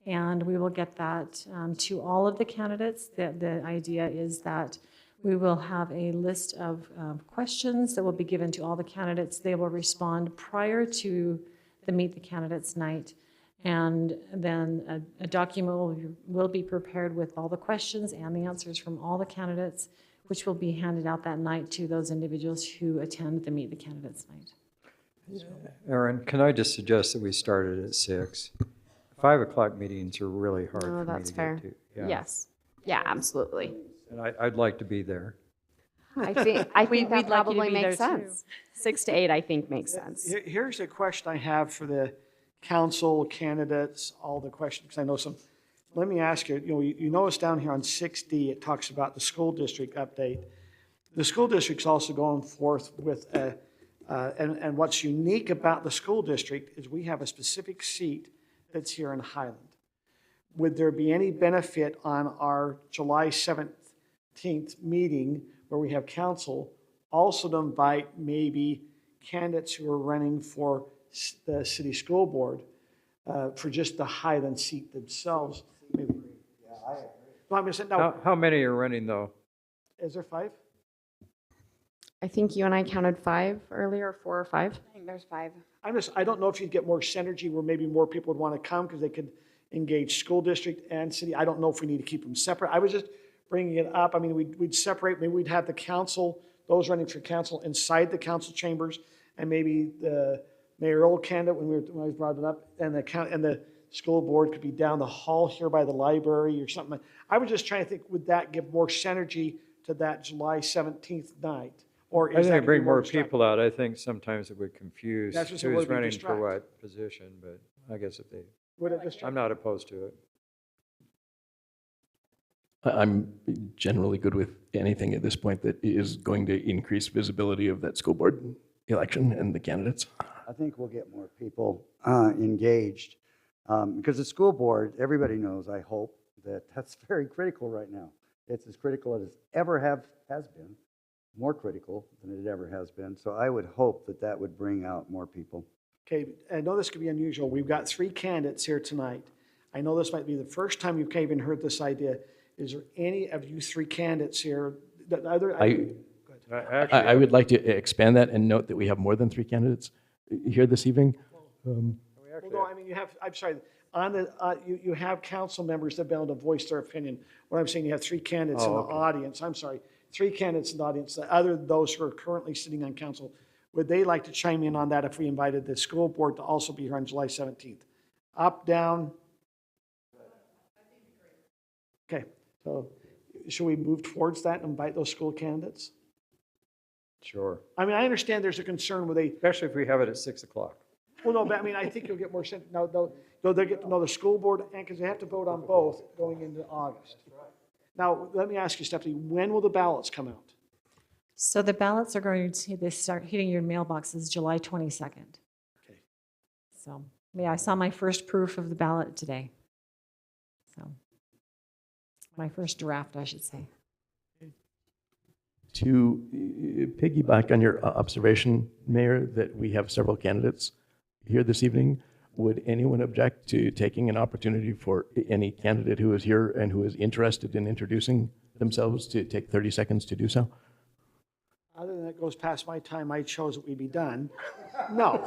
Speaker 6: And we will get that to all of the candidates. The idea is that we will have a list of questions that will be given to all the candidates. They will respond prior to the Meet the Candidates night. And then a document will be prepared with all the questions and the answers from all the candidates, which will be handed out that night to those individuals who attend the Meet the Candidates night.
Speaker 17: Erin, can I just suggest that we started at 6? 5 o'clock meetings are really hard
Speaker 12: Oh,
Speaker 17: for me
Speaker 12: that's
Speaker 17: to
Speaker 12: fair.
Speaker 17: get to. Yeah.
Speaker 12: Yes. Yeah, absolutely.
Speaker 17: And I'd like to be there.
Speaker 12: I think
Speaker 6: We'd
Speaker 12: that
Speaker 6: like you to
Speaker 12: probably
Speaker 6: be
Speaker 12: makes
Speaker 6: there, too.
Speaker 12: sense. 6 to 8, I think, makes sense.
Speaker 1: Here's a question I have for the council candidates, all the questions, because I know some. Let me ask you, you notice down here on 6D, it talks about the school district update. The school district's also going forth with and what's unique about the school district is we have a specific seat that's here in Highland. Would there be any benefit on our July 17th meeting where we have council also to invite maybe candidates who are running for the city school board for just the Highland seat themselves? Maybe. Yeah, I agree. No, I'm just saying, no.
Speaker 17: How many are running, though?
Speaker 1: Is there 5?
Speaker 12: I think you and I counted 5 earlier, 4 or 5.
Speaker 2: I think there's 5.
Speaker 1: I don't know if you'd get more synergy where maybe more people would want to come because they could engage school district and city. I don't know if we need to keep them separate. I was just bringing it up. I mean, we'd separate, maybe we'd have the council, those running for council inside the council chambers, and maybe the mayoral candidate when I brought it up, and the school board could be down the hall here by the library or something. I was just trying to think, would that give more synergy to that July 17th night? Or
Speaker 17: I
Speaker 1: is
Speaker 17: think
Speaker 1: that
Speaker 17: bring more
Speaker 1: distracting?
Speaker 17: people out. I think sometimes it would confuse
Speaker 1: That's just what
Speaker 17: who's
Speaker 1: would be
Speaker 17: running
Speaker 1: distract.
Speaker 17: for what position, but I guess if they,
Speaker 1: Would it distract?
Speaker 17: I'm not opposed to it.
Speaker 4: I'm generally good with anything at this point that is going to increase visibility of that school board election and the candidates.
Speaker 5: I think we'll get more people engaged because the school board, everybody knows, I hope, that that's very critical right now. It's as critical as it ever has been, more critical than it ever has been. So I would hope that that would bring out more people.
Speaker 1: Okay, I know this could be unusual. We've got 3 candidates here tonight. I know this might be the first time you've even heard this idea. Is there any of you 3 candidaents here that either?
Speaker 4: I would like to expand that and note that we have more than 3 candidates here this evening.
Speaker 1: Well, no, I mean, I'm sorry, on the, you have council members that have been able to voice their opinion. What I'm saying, you have 3 candidates in the audience. I'm sorry, 3 candidates in the audience, other than those who are currently sitting on council. Would they like to chime in on that if we invited the school board to also be here on July 17th? Up, down? Okay, so should we move towards that and invite those school candidates?
Speaker 17: Sure.
Speaker 1: I mean, I understand there's a concern with
Speaker 17: Especially if we have it at 6 o'clock.
Speaker 1: Well, no, but I mean, I think you'll get more sense, now, they'll get to know the school board, and, because they have to vote on both going into August. Now, let me ask you, Stephanie, when will the ballots come out?
Speaker 6: So the ballots are going to, they start hitting your mailboxes July 22nd.
Speaker 1: Okay.
Speaker 6: So, yeah, I saw my first proof of the ballot today. So, my first draft, I should say.
Speaker 4: To piggyback on your observation, Mayor, that we have several candidates here this evening, would anyone object to taking an opportunity for any candidate who is here and who is interested in introducing themselves to take 30 seconds to do so?
Speaker 1: Other than that goes past my time, I chose that we be done. No.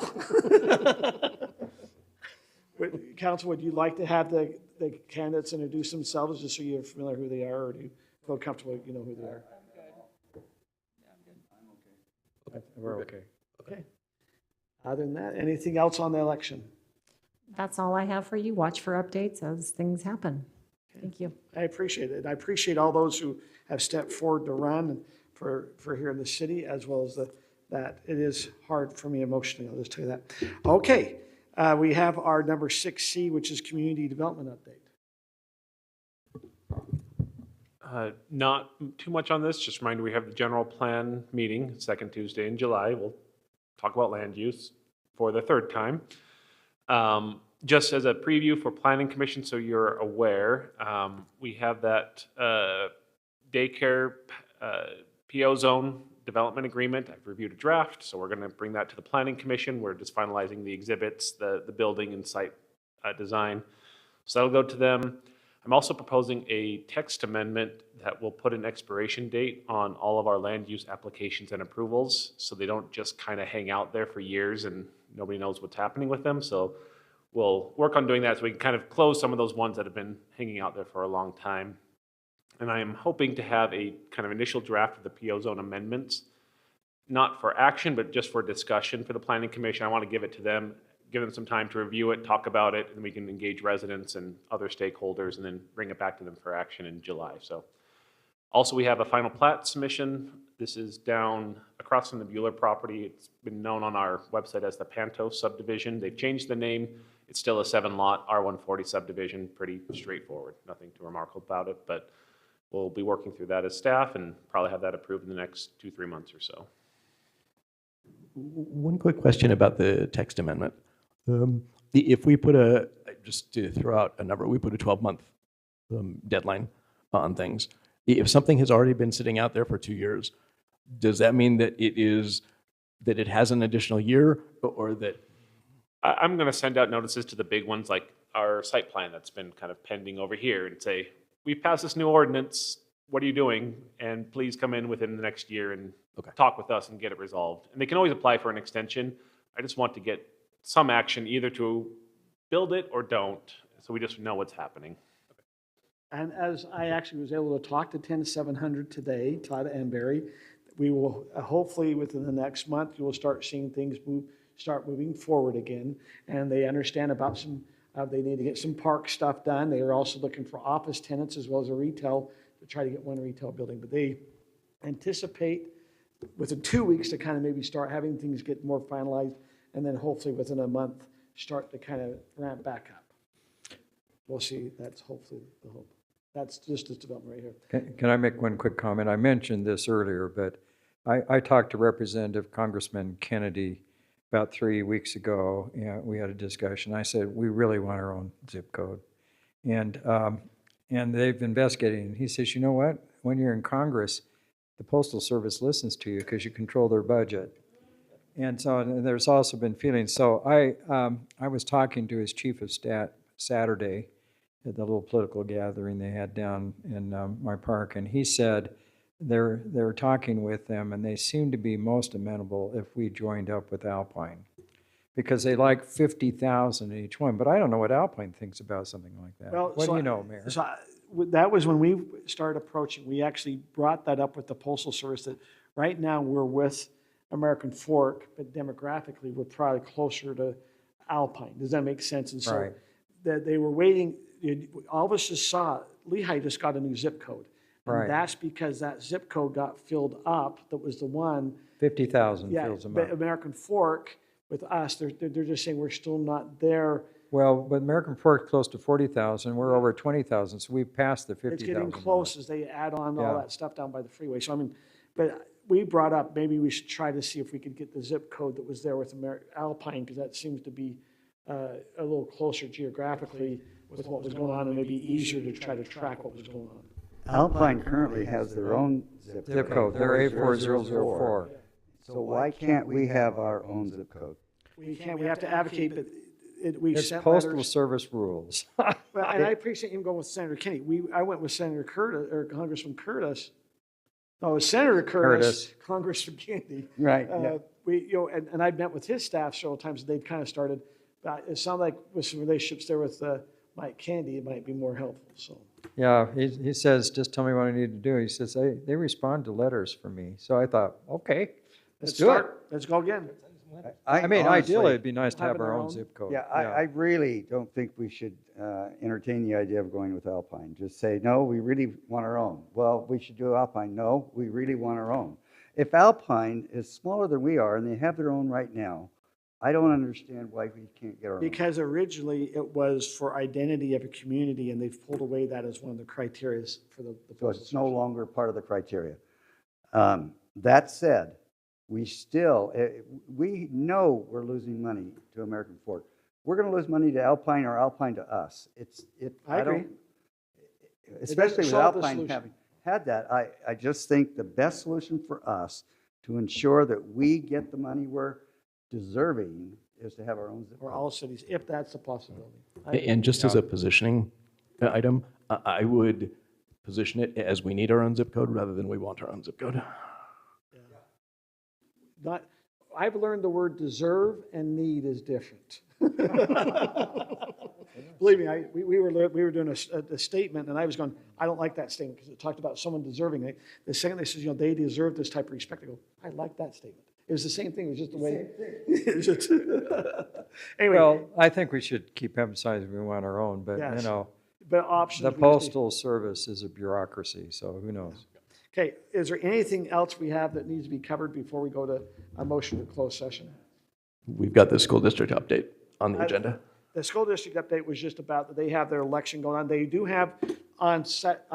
Speaker 1: Council, would you like to have the candidates introduce themselves, just so you're familiar who they are, or do you feel comfortable you know who they are?
Speaker 17: We're okay.
Speaker 1: Okay. Other than that, anything else on the election?
Speaker 6: That's all I have for you. Watch for updates as things happen. Thank you.
Speaker 1: I appreciate it. I appreciate all those who have stepped forward to run and for here in the city, as well as that it is hard for me emotionally, I'll just tell you that. Okay, we have our number 6C, which is community development update.
Speaker 7: Not too much on this, just remind you we have the general plan meeting, second Tuesday in July. We'll talk about land use for the third time. Just as a preview for Planning Commission, so you're aware, we have that daycare PO zone development agreement. I've reviewed a draft, so we're going to bring that to the Planning Commission. We're just finalizing the exhibits, the building and site design. So that'll go to them. I'm also proposing a text amendment that will put an expiration date on all of our land use applications and approvals, so they don't just kind of hang out there for years and nobody knows what's happening with them. So we'll work on doing that so we can kind of close some of those ones that have been hanging out there for a long time. And I am hoping to have a kind of initial draft of the PO zone amendments, not for action, but just for discussion for the Planning Commission. I want to give it to them, give them some time to review it, talk about it, and we can engage residents and other stakeholders and then bring it back to them for action in July. So also we have a final plat submission. This is down across from the Bueller property. It's been known on our website as the Panto subdivision. They've changed the name. It's still a 7-lot R140 subdivision, pretty straightforward, nothing too remarkable about it, but we'll be working through that as staff and probably have that approved in the next 2-3 months or so.
Speaker 4: One quick question about the text amendment. If we put just to throw out a number, we put a 12-month deadline on things. If something has already been sitting out there for 2 years, does that mean that it has an additional year, or that?
Speaker 7: I'm going to send out notices to the big ones, like our site plan that's been kind of pending over here, and say, we've passed this new ordinance, what are you doing? And please come in within the next year and talk with us and get it resolved. And they can always apply for an extension. I just want to get some action either to build it or don't, so we just know what's happening.
Speaker 1: And as I actually was able to talk to 10700 today, Todd Embury, we will hopefully within the next month, you will start seeing things start moving forward again. And they understand about some, they need to get some park stuff done. They are also looking for office tenants as well as a retail to try to get one retail building. But they anticipate within 2 weeks to kind of maybe start having things get more finalized, and then hopefully within a month start to kind of ramp back up. We'll see. That's hopefully the hope. That's just this development right here.
Speaker 17: Can I make one quick comment? I mentioned this earlier, but I talked to Representative Congressman Kennedy about 3 weeks ago. We had a discussion. I said, we really want our own zip code. And they've investigated. And he says, you know what? When you're in Congress, the Postal Service listens to you because you control their budget. And so and there's also been feelings. So I was talking to his chief of staff Saturday at the little political gathering they had down in my park, and he said they're talking with them, and they seem to be most amenable if we joined up with Alpine, because they like 50,000 in each one. But I don't know what Alpine thinks about something like that.
Speaker 1: Well,
Speaker 17: what do you know, Mayor?
Speaker 1: So that was when we started approaching. We actually brought that up with the Postal Service that right now we're with American Fork, but demographically we're probably closer to Alpine. Does that make sense? And so
Speaker 17: Right.
Speaker 1: that they were waiting. All of us just saw Lehigh just got a new zip code. And
Speaker 17: Right.
Speaker 1: that's because that zip code got filled up. That was the one.
Speaker 17: 50,000
Speaker 1: Yeah,
Speaker 17: fills them
Speaker 1: but
Speaker 17: up.
Speaker 1: American Fork with us. They're just saying we're still not there.
Speaker 17: Well, but American Fork close to 40,000, we're over 20,000, so we've passed the 50,000.
Speaker 1: It's getting close as they add on all
Speaker 17: Yeah.
Speaker 1: that stuff down by the freeway. So I mean, but we brought up, maybe we should try to see if we could get the zip code that was there with Alpine, because that seems to be a little closer geographically with what was going on, and maybe easier to try to track what was going on.
Speaker 5: Alpine currently has their own
Speaker 17: Zip code, they're A4004.
Speaker 5: So why can't we have our own zip code?
Speaker 1: We can't, we have to advocate, but we
Speaker 17: It's
Speaker 1: sent
Speaker 17: postal
Speaker 1: letters.
Speaker 17: service rules.
Speaker 1: Well, and I appreciate him going with Senator Kinney. I went with Senator Curtis, or Congressman Curtis. No, it was Senator Curtis, Congressman Kennedy.
Speaker 5: Right, yeah.
Speaker 1: And I've met with his staff several times, and they've kind of started, it sounded like with some relationships there with Mike Candy, it might be more helpful, so.
Speaker 17: Yeah, he says, just tell me what I need to do. He says, they respond to letters from me. So I thought, okay, let's do it.
Speaker 1: Let's go again.
Speaker 17: I mean,
Speaker 5: honestly-
Speaker 17: ideally, it'd be nice to have
Speaker 1: Having
Speaker 17: our
Speaker 1: our
Speaker 17: own
Speaker 1: own?
Speaker 17: zip code.
Speaker 5: Yeah, I really don't think we should entertain the idea of going with Alpine. Just say, no, we really want our own. Well, we should do Alpine. No, we really want our own. If Alpine is smaller than we are and they have their own right now, I don't understand why we can't get our own.
Speaker 1: Because originally it was for identity of a community, and they've pulled away that as one of the criteria for the
Speaker 5: So it's no longer part of the criteria. That said, we still, we know we're losing money to American Fork. We're going to lose money to Alpine or Alpine to us.
Speaker 1: I agree.
Speaker 5: Especially with
Speaker 1: solve the
Speaker 5: Alpine
Speaker 1: solution.
Speaker 5: having had that, I just think the best solution for us to ensure that we get the money we're deserving is to have our own zip
Speaker 1: Or
Speaker 5: code.
Speaker 1: all cities, if that's a possibility.
Speaker 4: And just as a positioning item, I would position it as we need our own zip code rather than we want our own zip code.
Speaker 1: I've learned the word deserve and need is different. Believe me, we were doing a statement, and I was going, I don't like that statement because it talked about someone deserving it. The second they says, they deserve this type of respect, I go, I like that statement. It was the same thing, it was just the way. It's just- Anyway,
Speaker 17: Well, I think we should keep emphasizing we want our own, but
Speaker 1: Yes.
Speaker 17: the
Speaker 1: options. we just need-
Speaker 17: postal service is a bureaucracy, so who knows?
Speaker 1: Okay, is there anything else we have that needs to be covered before we go to a motion to close session?
Speaker 4: We've got the school district update on the agenda.
Speaker 1: The school district update was just about that they have their election going on. They do have on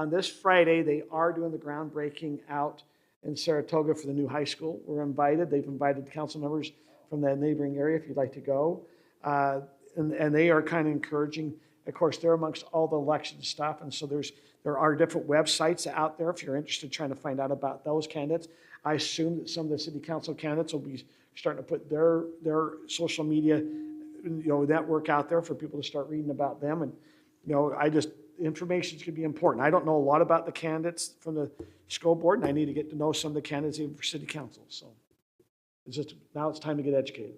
Speaker 1: this Friday, they are doing the groundbreaking out in Saratoga for the new high school. We're invited. They've invited council members from the neighboring area if you'd like to go. And they are kind of encouraging. Of course, they're amongst all the election stuff, and so there are different websites out there if you're interested trying to find out about those candidates. I assume that some of the city council candidates will be starting to put their social media, network out there for people to start reading about them. And information is going to be important. I don't know a lot about the candidates from the school board, and I need to get to know some of the candidates even for city council. So now it's time to get educated.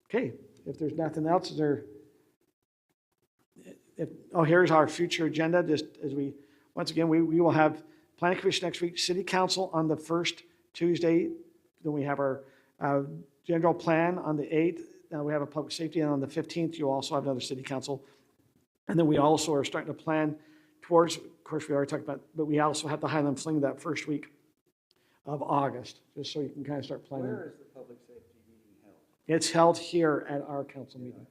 Speaker 1: Okay, if there's nothing else, is there? Here's our future agenda. Just as once again, we will have planning commission next week, city council on the first Tuesday. Then we have our general plan on the 8th. Now we have a public safety, and on the 15th, you'll also have another city council. And then we also are starting to plan towards, of course, we already talked about, but we also have the Highland Fling that first week of August, just so you can kind of start planning.
Speaker 5: Where is the public safety meeting held?
Speaker 1: It's held here at our council meeting.
Speaker 5: And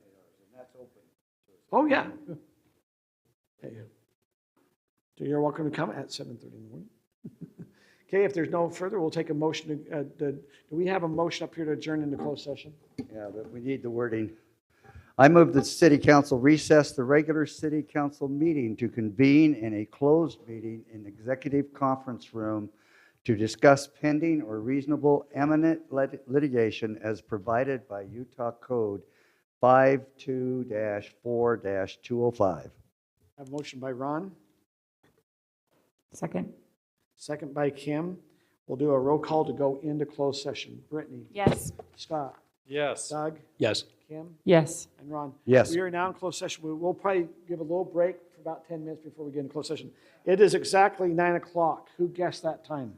Speaker 5: that's open.
Speaker 1: Oh, yeah. Hey. So you're welcome to come at 7:30 in the morning. Okay, if there's no further, we'll take a motion do we have a motion up here to adjourn into closed session?
Speaker 5: Yeah, but we need the wording. I move that city council recess the regular city council meeting to convene in a closed meeting in executive conference room to discuss pending or reasonable eminent litigation as provided by Utah Code 52-4-205.
Speaker 1: I have a motion by Ron,
Speaker 11: Second.
Speaker 1: second by Kim. We'll do a roll call to go into closed session. Brittany?
Speaker 2: Yes.
Speaker 1: Scott?
Speaker 3: Yes.
Speaker 1: Doug?
Speaker 4: Yes.
Speaker 1: Kim?
Speaker 11: Yes.
Speaker 1: And Ron?
Speaker 5: Yes.
Speaker 1: We are now in closed session. We'll probably give a little break for about 10 minutes before we get into closed session. It is exactly 9 o'clock. Who guessed that time?